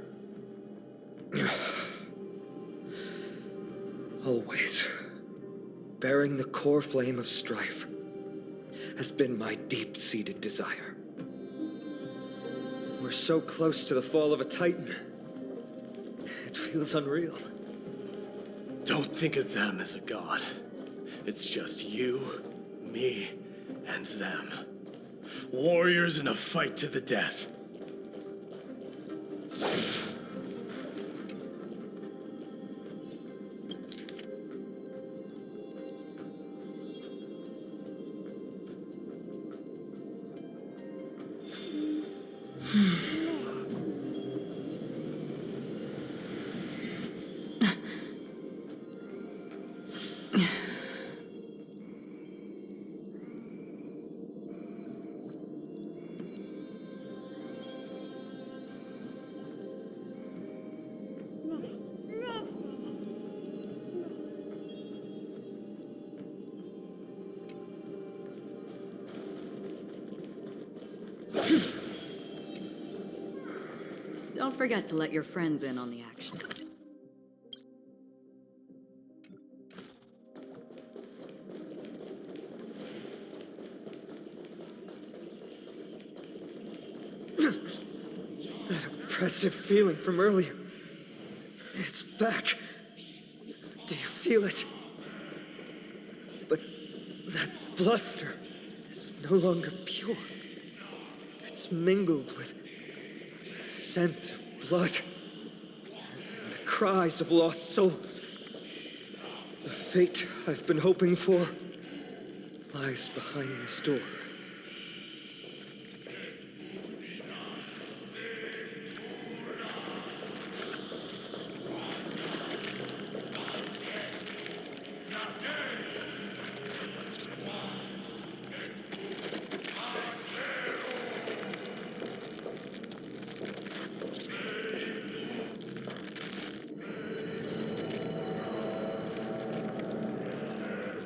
Always. Bearing the core flame of strife has been my deep-seated desire. We're so close to the fall of a Titan. It feels unreal. Don't think of them as a god. It's just you, me, and them. Warriors in a fight to the death. Don't forget to let your friends in on the action. That oppressive feeling from earlier. It's back. Do you feel it? But that bluster is no longer pure. It's mingled with the scent of blood and the cries of lost souls. The fate I've been hoping for lies behind this door.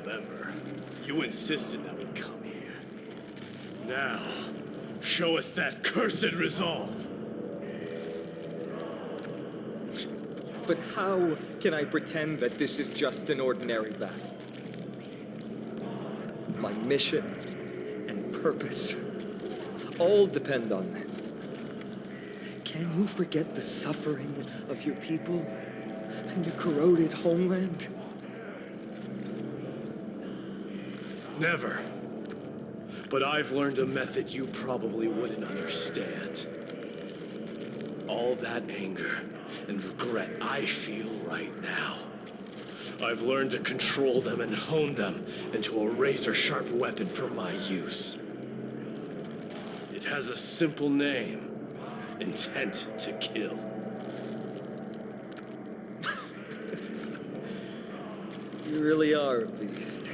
Remember, you insisted that we come here. Now, show us that cursed resolve. But how can I pretend that this is just an ordinary battle? My mission and purpose all depend on this. Can you forget the suffering of your people and your corroded homeland? Never. But I've learned a method you probably wouldn't understand. All that anger and regret I feel right now, I've learned to control them and hone them into a razor-sharp weapon for my use. It has a simple name: intent to kill. You really are a beast.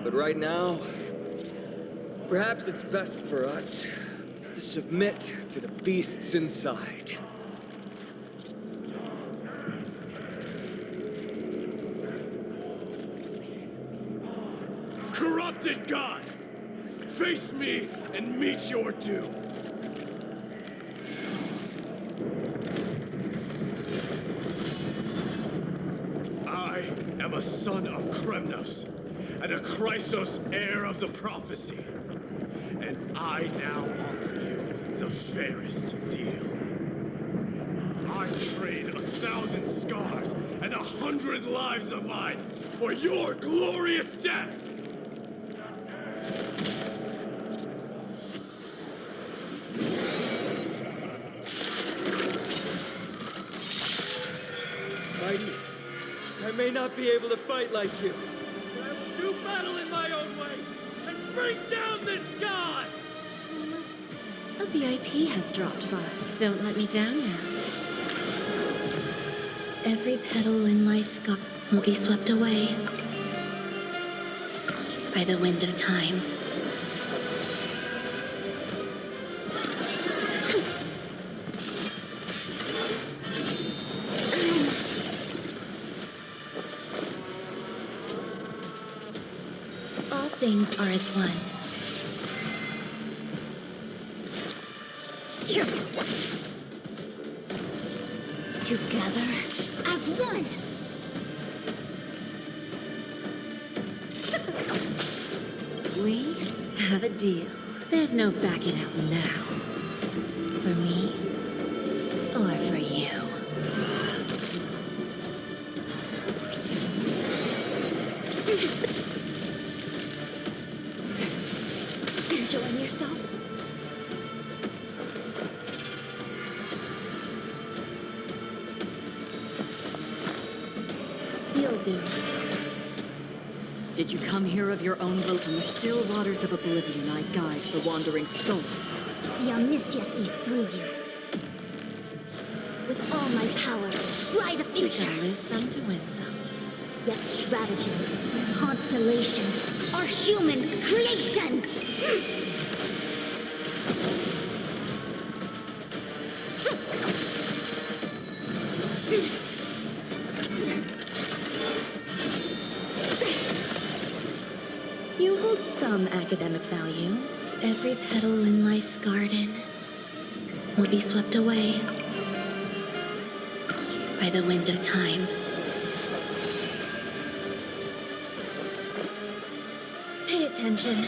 But right now, perhaps it's best for us to submit to the beasts inside. corrupted god! Face me and meet your doom! I am a son of Kremnos, and a Chrysos heir of the prophecy. And I now offer you the fairest deal. I trade 1,000 scars and 100 lives of mine for your glorious death! Mighty, I may not be able to fight like you, but I will do battle in my own way and bring down this god! A VIP has dropped by. Don't let me down now. Every petal in life's garden will be swept away by the wind of time. All things are as one. Together as one. We have a deal. There's no backing out now. For me, or for you. Enjoying yourself? You'll do. Did you come here of your own will? In the still waters of oblivion, I guide the wandering souls. The Omniscia sees through you. With all my power, fly the You future. can lose some to win some. Yet stratagems, constellations, are human creations! You hold some academic value. Every petal in life's garden will be swept away by the wind of time. Pay attention.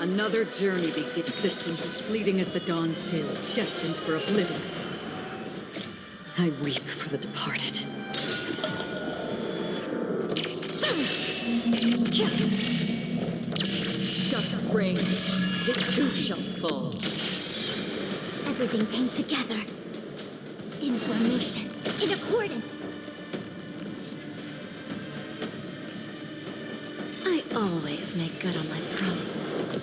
Another journey begins. Existence as fleeting as the dawn's dew, destined for oblivion. I weep for the departed. Dust rings, it too shall fall. Everything came together. In formation, in accordance. I always make good on my promises.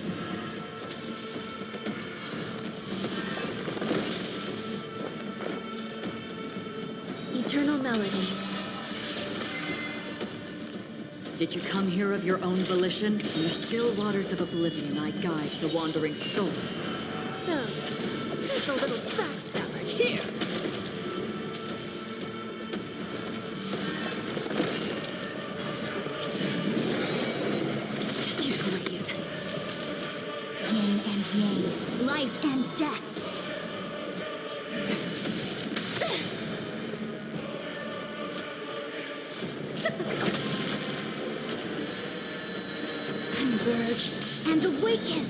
Eternal melody. Did you come here of your own volition? In the still waters of oblivion, I guide the wandering souls. So, there's a little backstabber here. Just breathe. Yin and yang, life and death. Converge and awaken.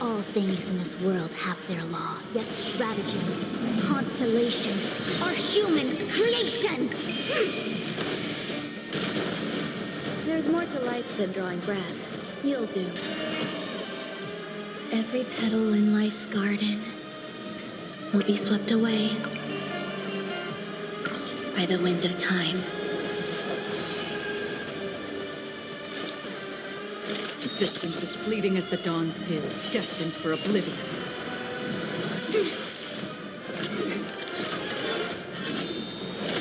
All things in this world have their laws, yet stratagems, constellations, are human creations. There's more to life than drawing breath. You'll do. Every petal in life's garden will be swept away by the wind of time. Existence as fleeting as the dawn's dew, destined for oblivion.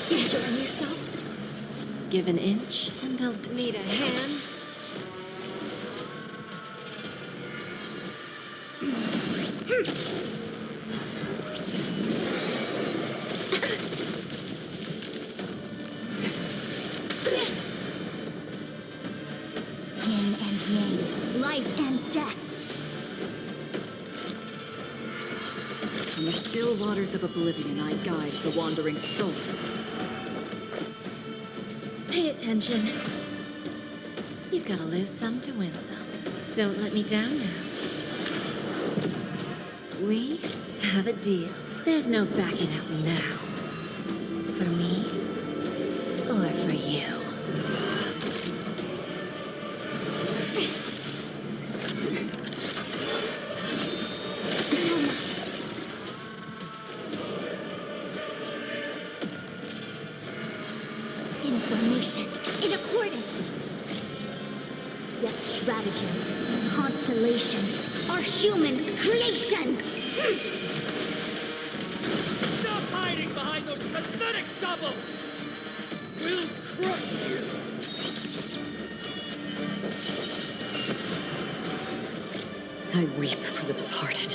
Enjoying yourself? Give an inch, and they'll need a hand. Yin life and death. In the still waters of oblivion, I guide the wandering souls. Pay attention. You've got to lose some to win some. Don't let me down now. We have a deal. There's no backing out now. For me, or for you. Information in accordance. Yet stratagems, constellations are human creations. Stop hiding behind those pathetic doubles! We'll crush you! I weep for the departed.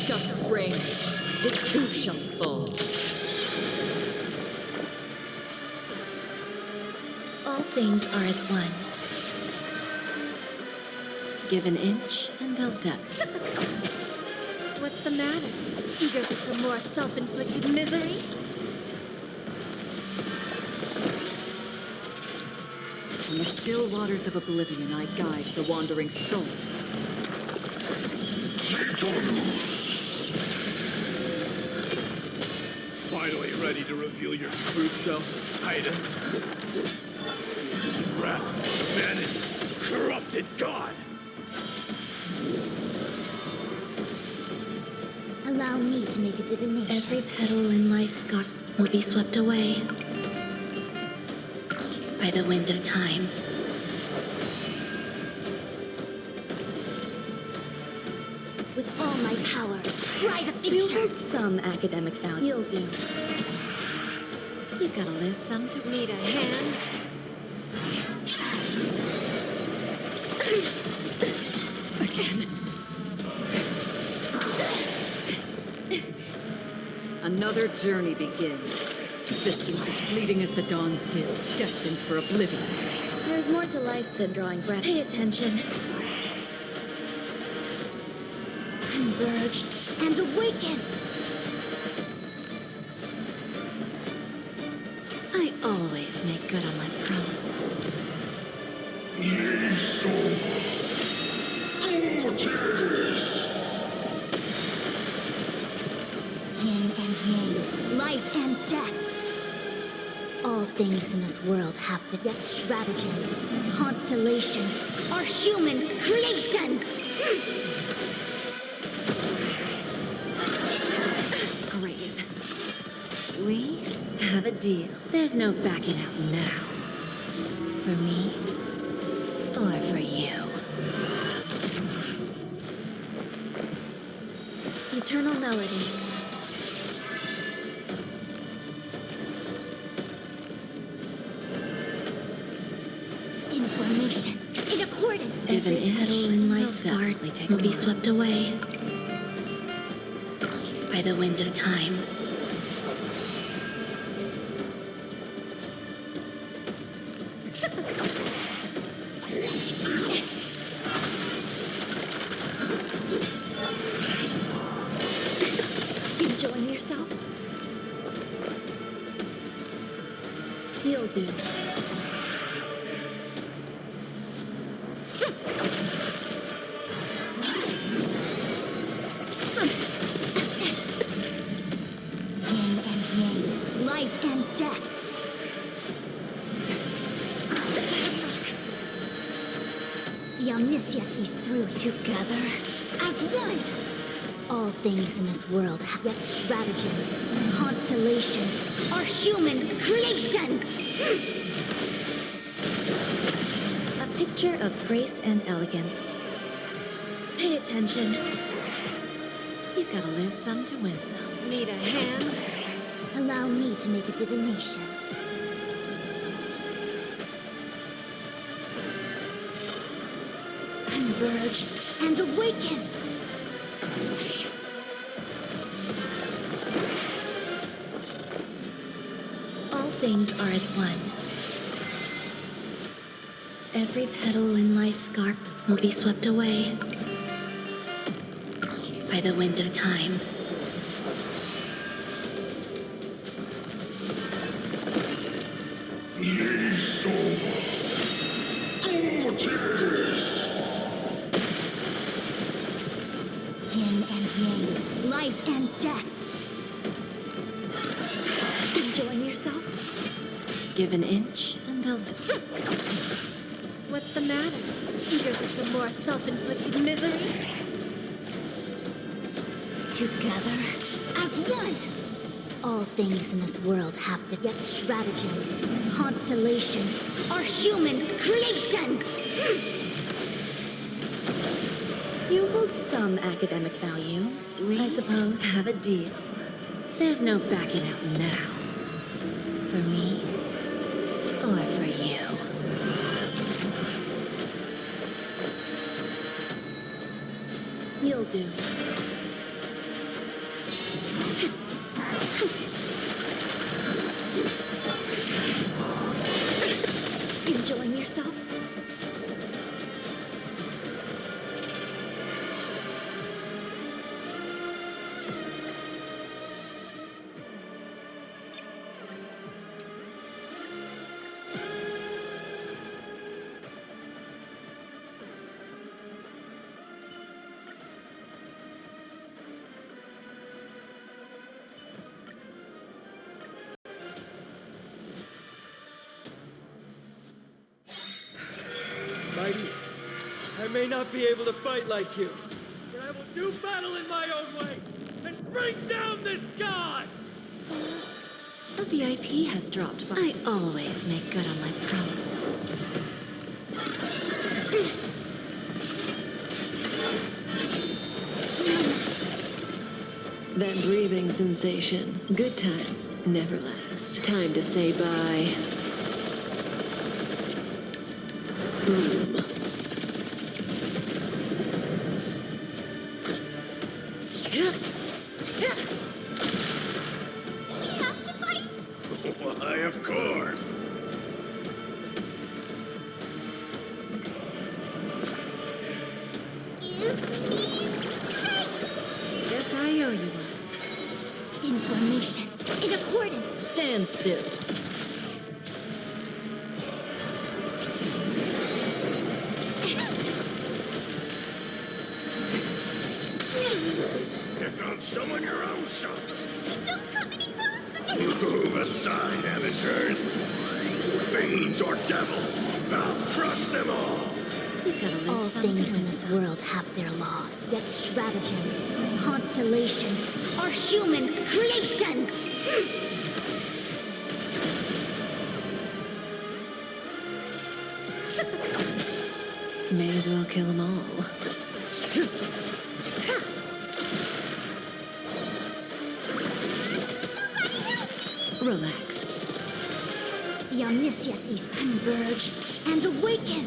Dust reigns, it too shall fall. All things are as one. Give an inch and they'll duck. What's the matter? Eager for some more self-inflicted misery? In the still waters of oblivion, I guide the wandering souls. Finally ready to reveal your true self, Titan? Wrath, vanity, corrupted god! Allow me to make a divination. Every petal in life's garden will be swept away by the wind of time. With all my power, try the You future. hold some academic value. You'll do. You've got to lose some to need a hand. Again. Another journey begins. Existence as fleeting as the dawn's dew, destined for oblivion. There's more to life than drawing breath. Pay attention. Converge and awaken. I always make good on my promises. Yin and yang, life and death. All things in this world have yet stratagems, constellations are human creations. Just graze. We have a deal. There's no backing out now. For me, or for you. Eternal melody. Information in accordance. Every petal in life's garden will be swept away by the wind of time. Enjoying yourself? You'll do. Yin and yang, life and death. The omniscient sees through together as one. All things in this world have yet stratagems, constellations are human creations. A picture of grace and elegance. Pay attention. You've got to lose some to win some. Need a hand? Allow me to make a divination. Converge and awaken. All things are as one. Every petal in life's garden will be swept away by the wind of time. Ye souls, gorgeous! Yin and yang, life and death. Enjoying yourself? Give an inch and they'll... What's the matter? Eager for some more self-inflicted misery? Together, as one! All things in this world have yet stratagems, constellations, are human creations! You hold some academic value, I suppose. Have a deal. There's no backing out now. For me, or for you. You'll do. Enjoying yourself? Mighty, I may not be able to fight like you, But I will do battle in my own way and bring down this god! The VIP has dropped by. I always make good on my promises. That breathing sensation. Good times never last. Time to say bye. Boom. Why, of course. Guess I owe you one. Information, in accordance. Stand still. Pick on someone your own son. Don't come any closer! Move aside, amateurs. Fiends or devils, I'll crush them all. You've got to leave All some to things in win this some. world have their laws, yet stratagems, constellations, are human creations! May as well kill them all. Relax. The omnisciences converge and awaken!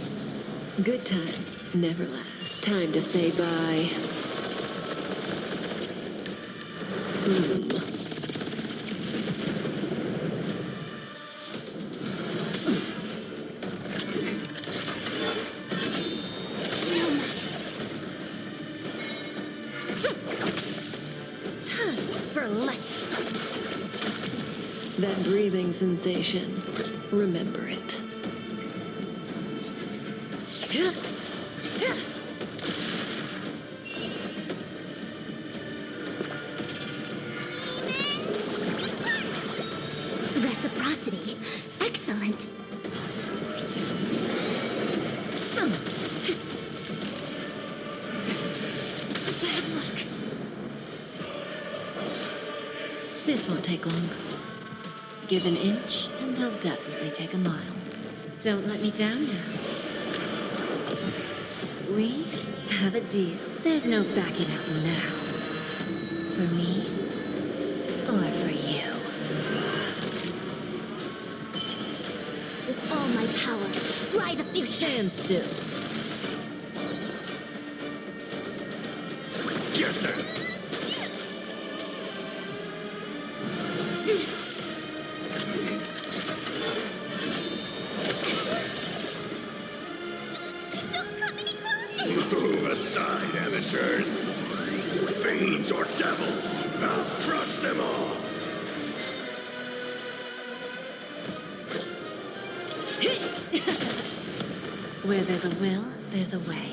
Good times never last. Time to say bye. Boom. Time for less. That breathing sensation. Remember it. Reciprocity. Excellent. Bad luck. This won't take long. Give an inch, and they'll definitely take a mile. Don't let me down now. We have a deal. There's no backing out now. For me, or for you. With all my power, fly the future! Stand still. Get them! Where there's a will, there's a way.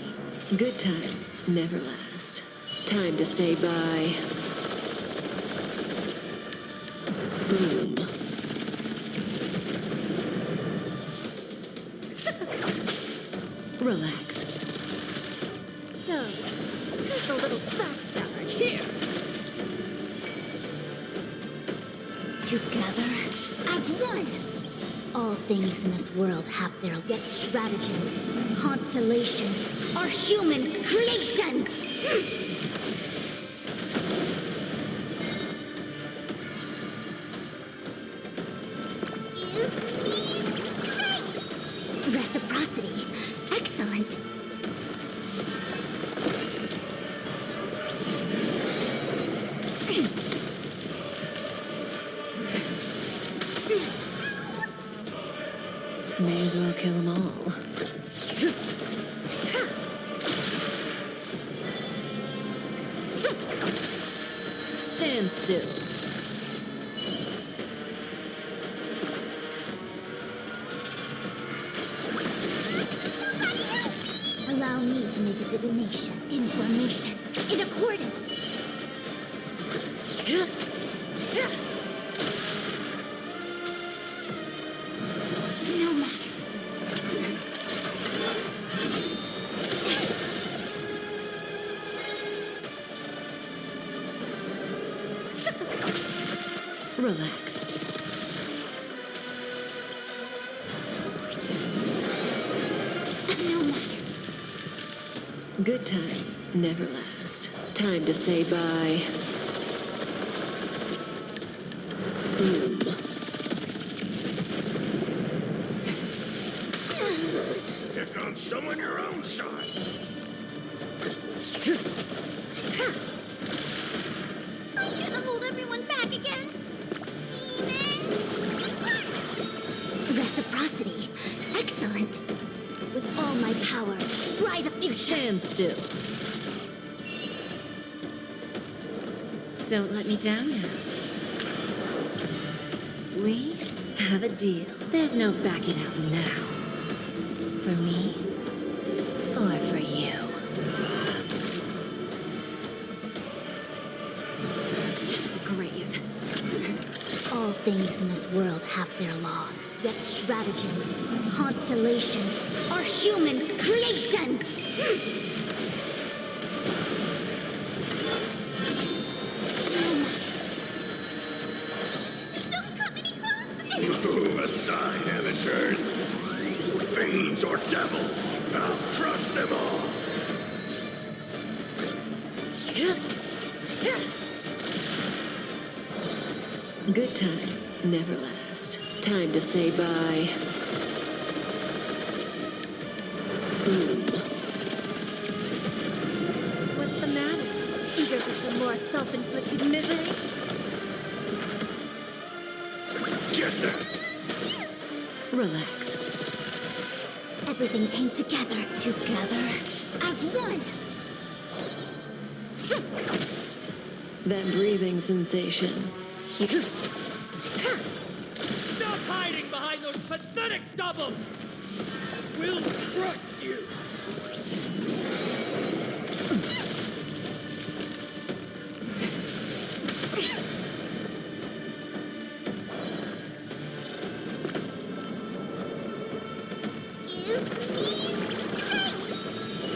Good times never last. Time to say bye. Boom. Relax. So, just a little backstabber here. Together as one. All things in this world have their yet stratagems. Constellations are human creations. Reciprocity. Excellent. May as well kill them all. Stand still. Allow me to make a divination. Information. In accordance. No matter. Relax. No matter. Good times never last. Time to say bye. Boom. Pick on someone your own side. I'm gonna hold everyone back again. Reciprocity. Excellent. With all my power, scry the future. Stand still. Don't let me down now. We have a deal. There's no backing out now. For me, or for you. Just a graze. All things in this world have their laws, yet stratagems, constellations are human creations. Don't come any closer. Move aside, amateurs. Fiends or devils, I'll crush them all. Good times never last. Time to say bye. Boom. What's the matter? Eager for some more self-inflicted misery? Get them! Relax. Everything came together as one. That breathing sensation. Stop hiding behind those pathetic doubles! We'll crush you!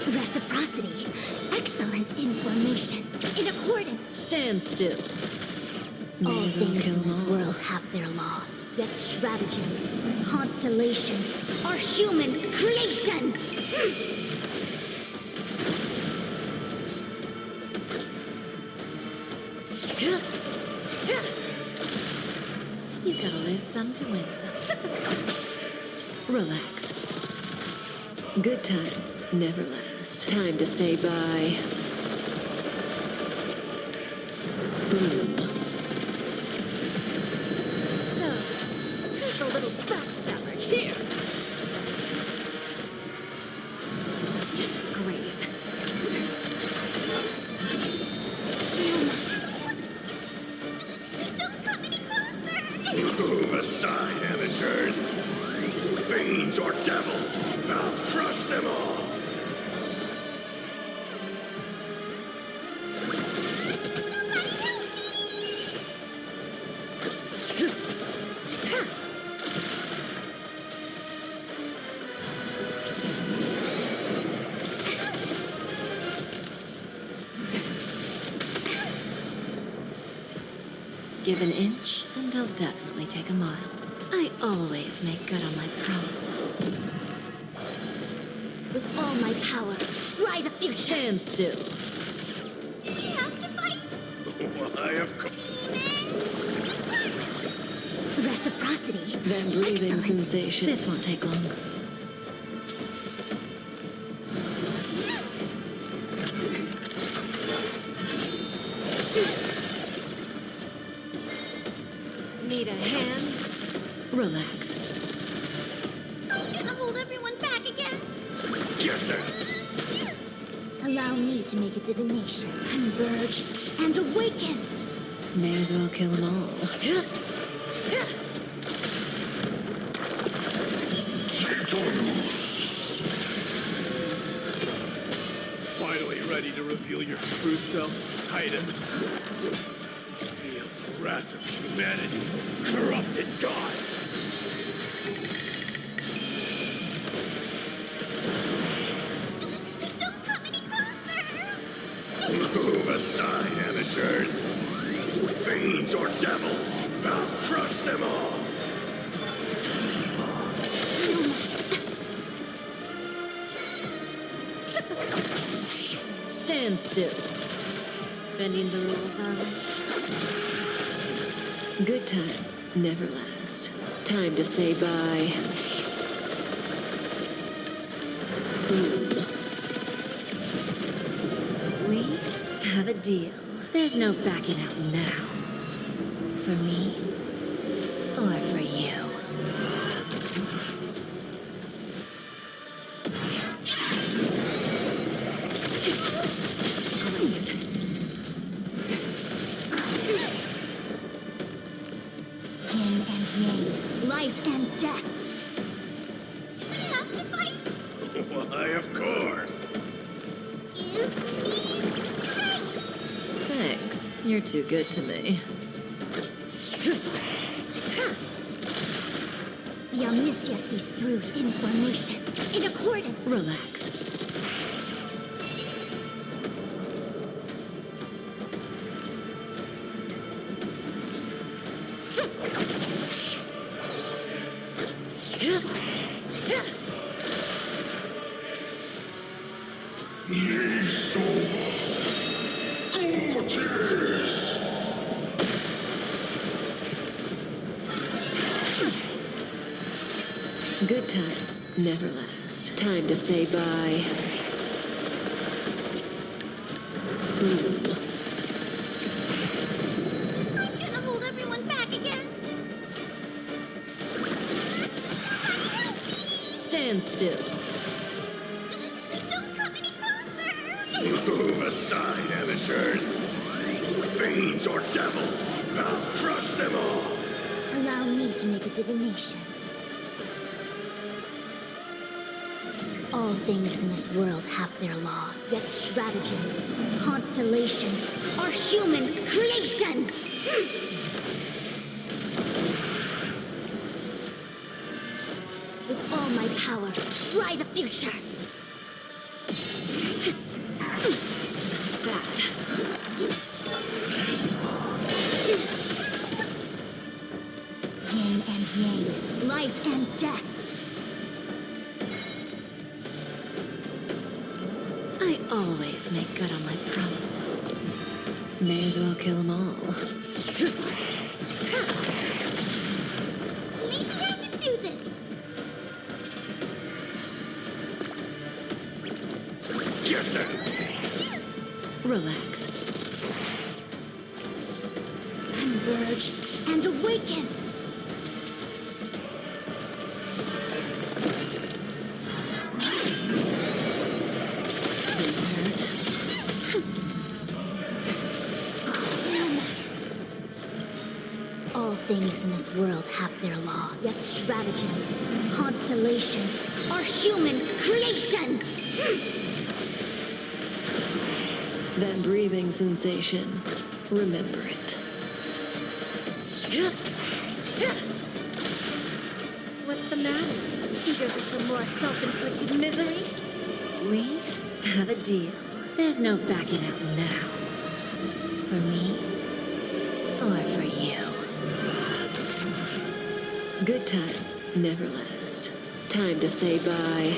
Reciprocity. Excellent information. In accordance. Stand still. All May as well things kill in this them all. world have their laws, yet stratagems, constellations are human creations. You've got to lose some to win some. Relax. Good times never last. Time to say bye. Boom. So, just a little backstabber here. Just a graze. Don't come any closer. Move aside, amateurs. Fiends or devils, I'll crush them Give an inch, and they'll definitely take a mile. I always make good on my promises. With all my power, try the future. Stand still. Do we have to fight? Why, of course. Reciprocity. That breathing Excellent. sensation. This won't take long. Need a hand? Relax. I'm gonna hold everyone back again. Get there. Allow me to make a divination. Converge and awaken. May as well kill them all. Finally ready to reveal your true self, Titan. Feel the wrath of humanity, corrupted God. Don't come any closer. Move aside, amateurs. Fiends or devils, I'll crush them all. Stand still. Bending the rules, are we? Good times never last. Time to say bye. We have a deal. There's no backing out now. For me, or for you. Just please. Yin and yang, life and death. Do we have to fight? Why, of course. Give me strength. Thanks. You're too good to me. The omniscia sees through information in accordance. Relax. Good times never last. Time to say bye. I'm gonna hold everyone back again. Stand still. Don't come any closer. Move aside, amateurs. Fiends or devils, I'll crush them all. Allow me to make a divination. All things in this world have their laws, yet stratagems, constellations are human creations! With all my power, try the future! Bad. Yin and yang, life and death. I always make good on my promises. May as well kill them all. Maybe I can do this. Get there. Relax. Converge and awaken. All things in this world have their law, yet stratagems, constellations are human creations! That breathing sensation. Remember it. What's the matter? Eager for some more self-inflicted misery? We have a deal. There's no backing out now. For me, or for you. Good times never last. Time to say bye.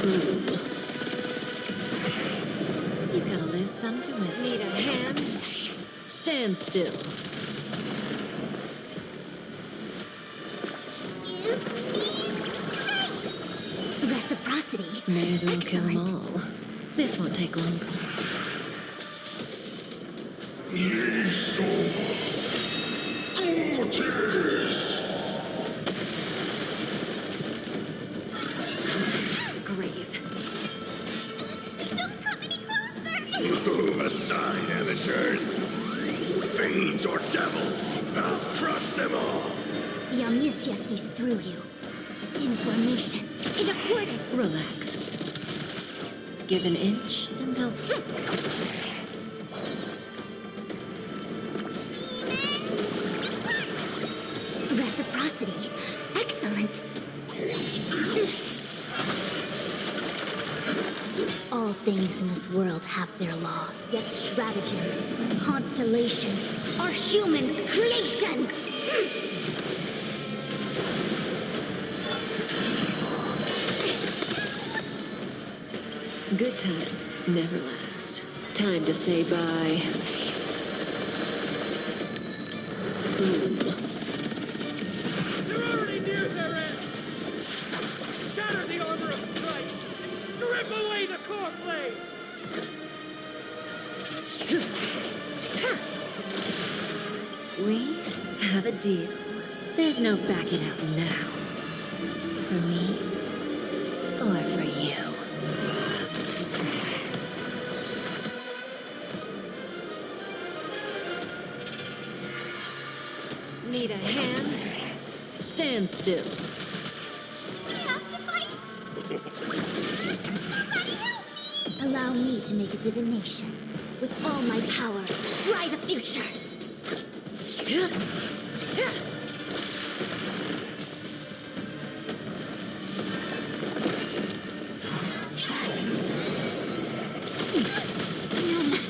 Boom. You've got to lose some to win. Need a hand? Stand still. Reciprocity. May as well kill them Excellent. all. This won't take long. Ye souls, gorgeous! Just a graze. Don't come any closer! Move aside, amateurs! Fiends or devils, I'll crush them all! The omniscia sees through you. In formation, in accordance. Relax. Give an inch and they'll... Reciprocity. Excellent. All things in this world have their laws, yet stratagems, constellations are human creations! Good times never last. Time to say bye. Boom. You're already near their end! Shatter the armor of strife and strip away the core blade! We have a deal. There's no backing out now. For me or for you. Need a hand? Stand still. We have to fight! Somebody help me! Allow me to make a divination. With all my power, scry the future! No matter.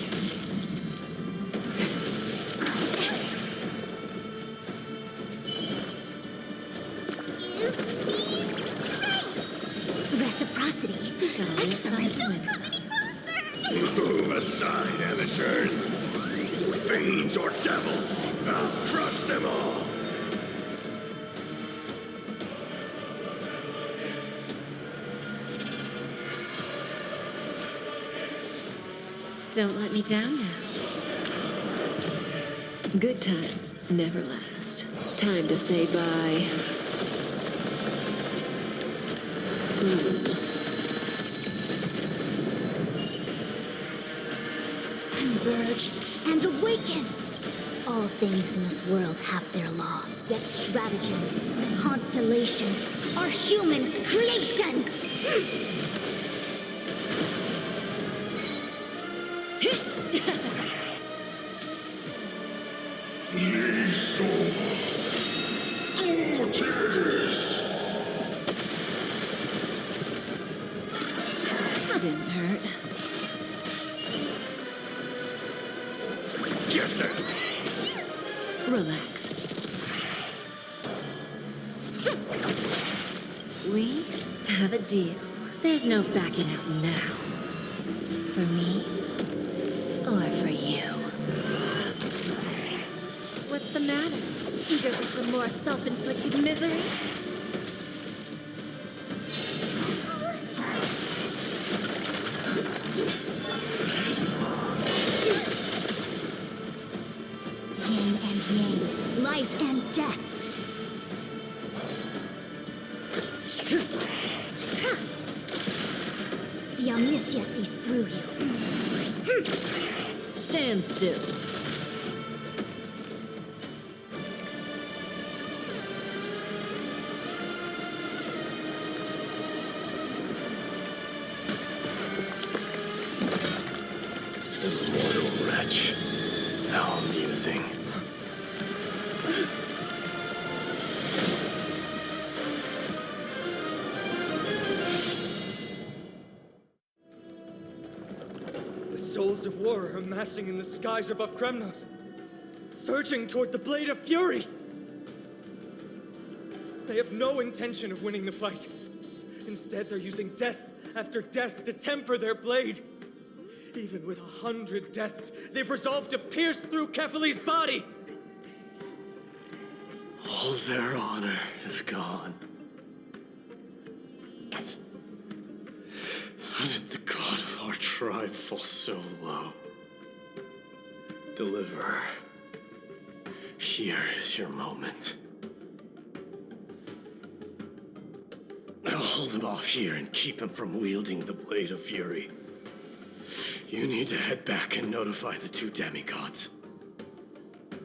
Reciprocity. Excellent. Don't come any closer! Move aside, amateurs! Fiends or devils, I'll crush them all! Don't let me down now. Good times never last. Time to say bye. Boom. Converge and awaken! All things in this world have their laws, yet stratagems, constellations are human creations! Ye souls, gorgeous! Didn't hurt. Get them! Relax. We have a deal. There's no backing out now. For me or for you. What's the matter? Eager for some more self-inflicted misery? Yin and yang, life and death. The omniscia sees through you. Stand still. Mortal wretch. How amusing. The souls of war are amassing in the skies above Kremnos. surging toward the Blade of Fury. They have no intention of winning the fight. Instead, they're using death after death to temper their blade. Even with 100 deaths, they've resolved to pierce through Kefali's body. All their honor is gone. How did the god of our tribe fall so low? Deliverer, here is your moment. I'll hold him off here and keep him from wielding the Blade of Fury. You need to head back and notify the two demigods.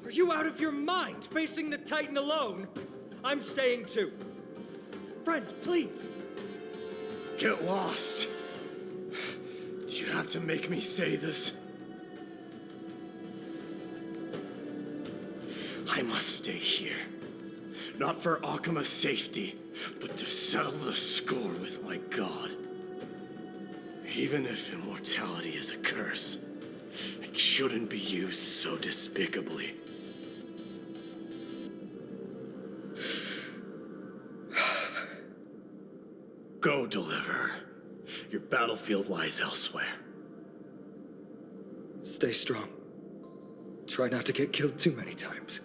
Are you out of your mind, facing the Titan alone? I'm staying too. Friend, please. Get lost. Do you have to make me say this? I must stay here. Not for Akima's safety, but to settle the score with my god. Even if immortality is a curse, it shouldn't be used so despicably. Go, Deliverer. Your battlefield lies elsewhere. Stay strong. Try not to get killed too many times.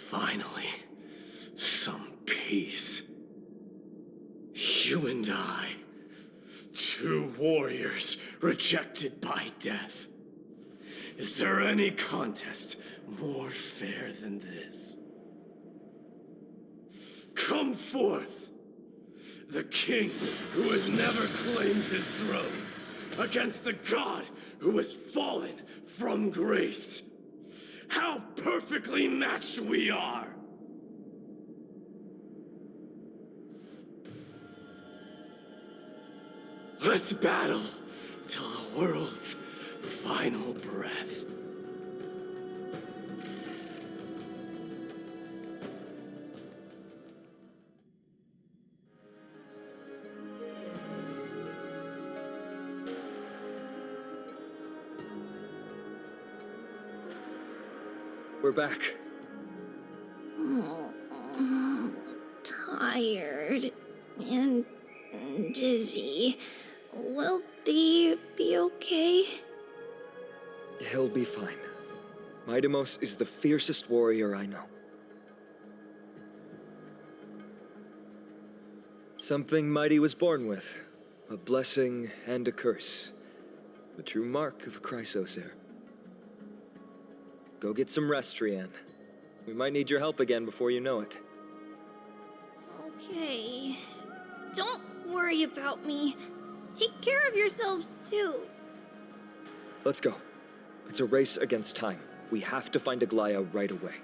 Finally, some peace. You and I, two warriors rejected by death. Is there any contest more fair than this? Come forth, the king who has never claimed his throne, against the god who has fallen from grace. How perfectly matched we are! Let's battle till the world's final breath. We're back. Tired and dizzy. Will they be okay? He'll be fine. Midamos is the fiercest warrior I know. Something Mighty was born with. A blessing and a curse. The true mark of a Chrysos heir. Go get some rest, Rianne. We might need your help again before you know it. Okay. Don't worry about me. Take care of yourselves, too. Let's go. It's a race against time. We have to find Aglaya right away.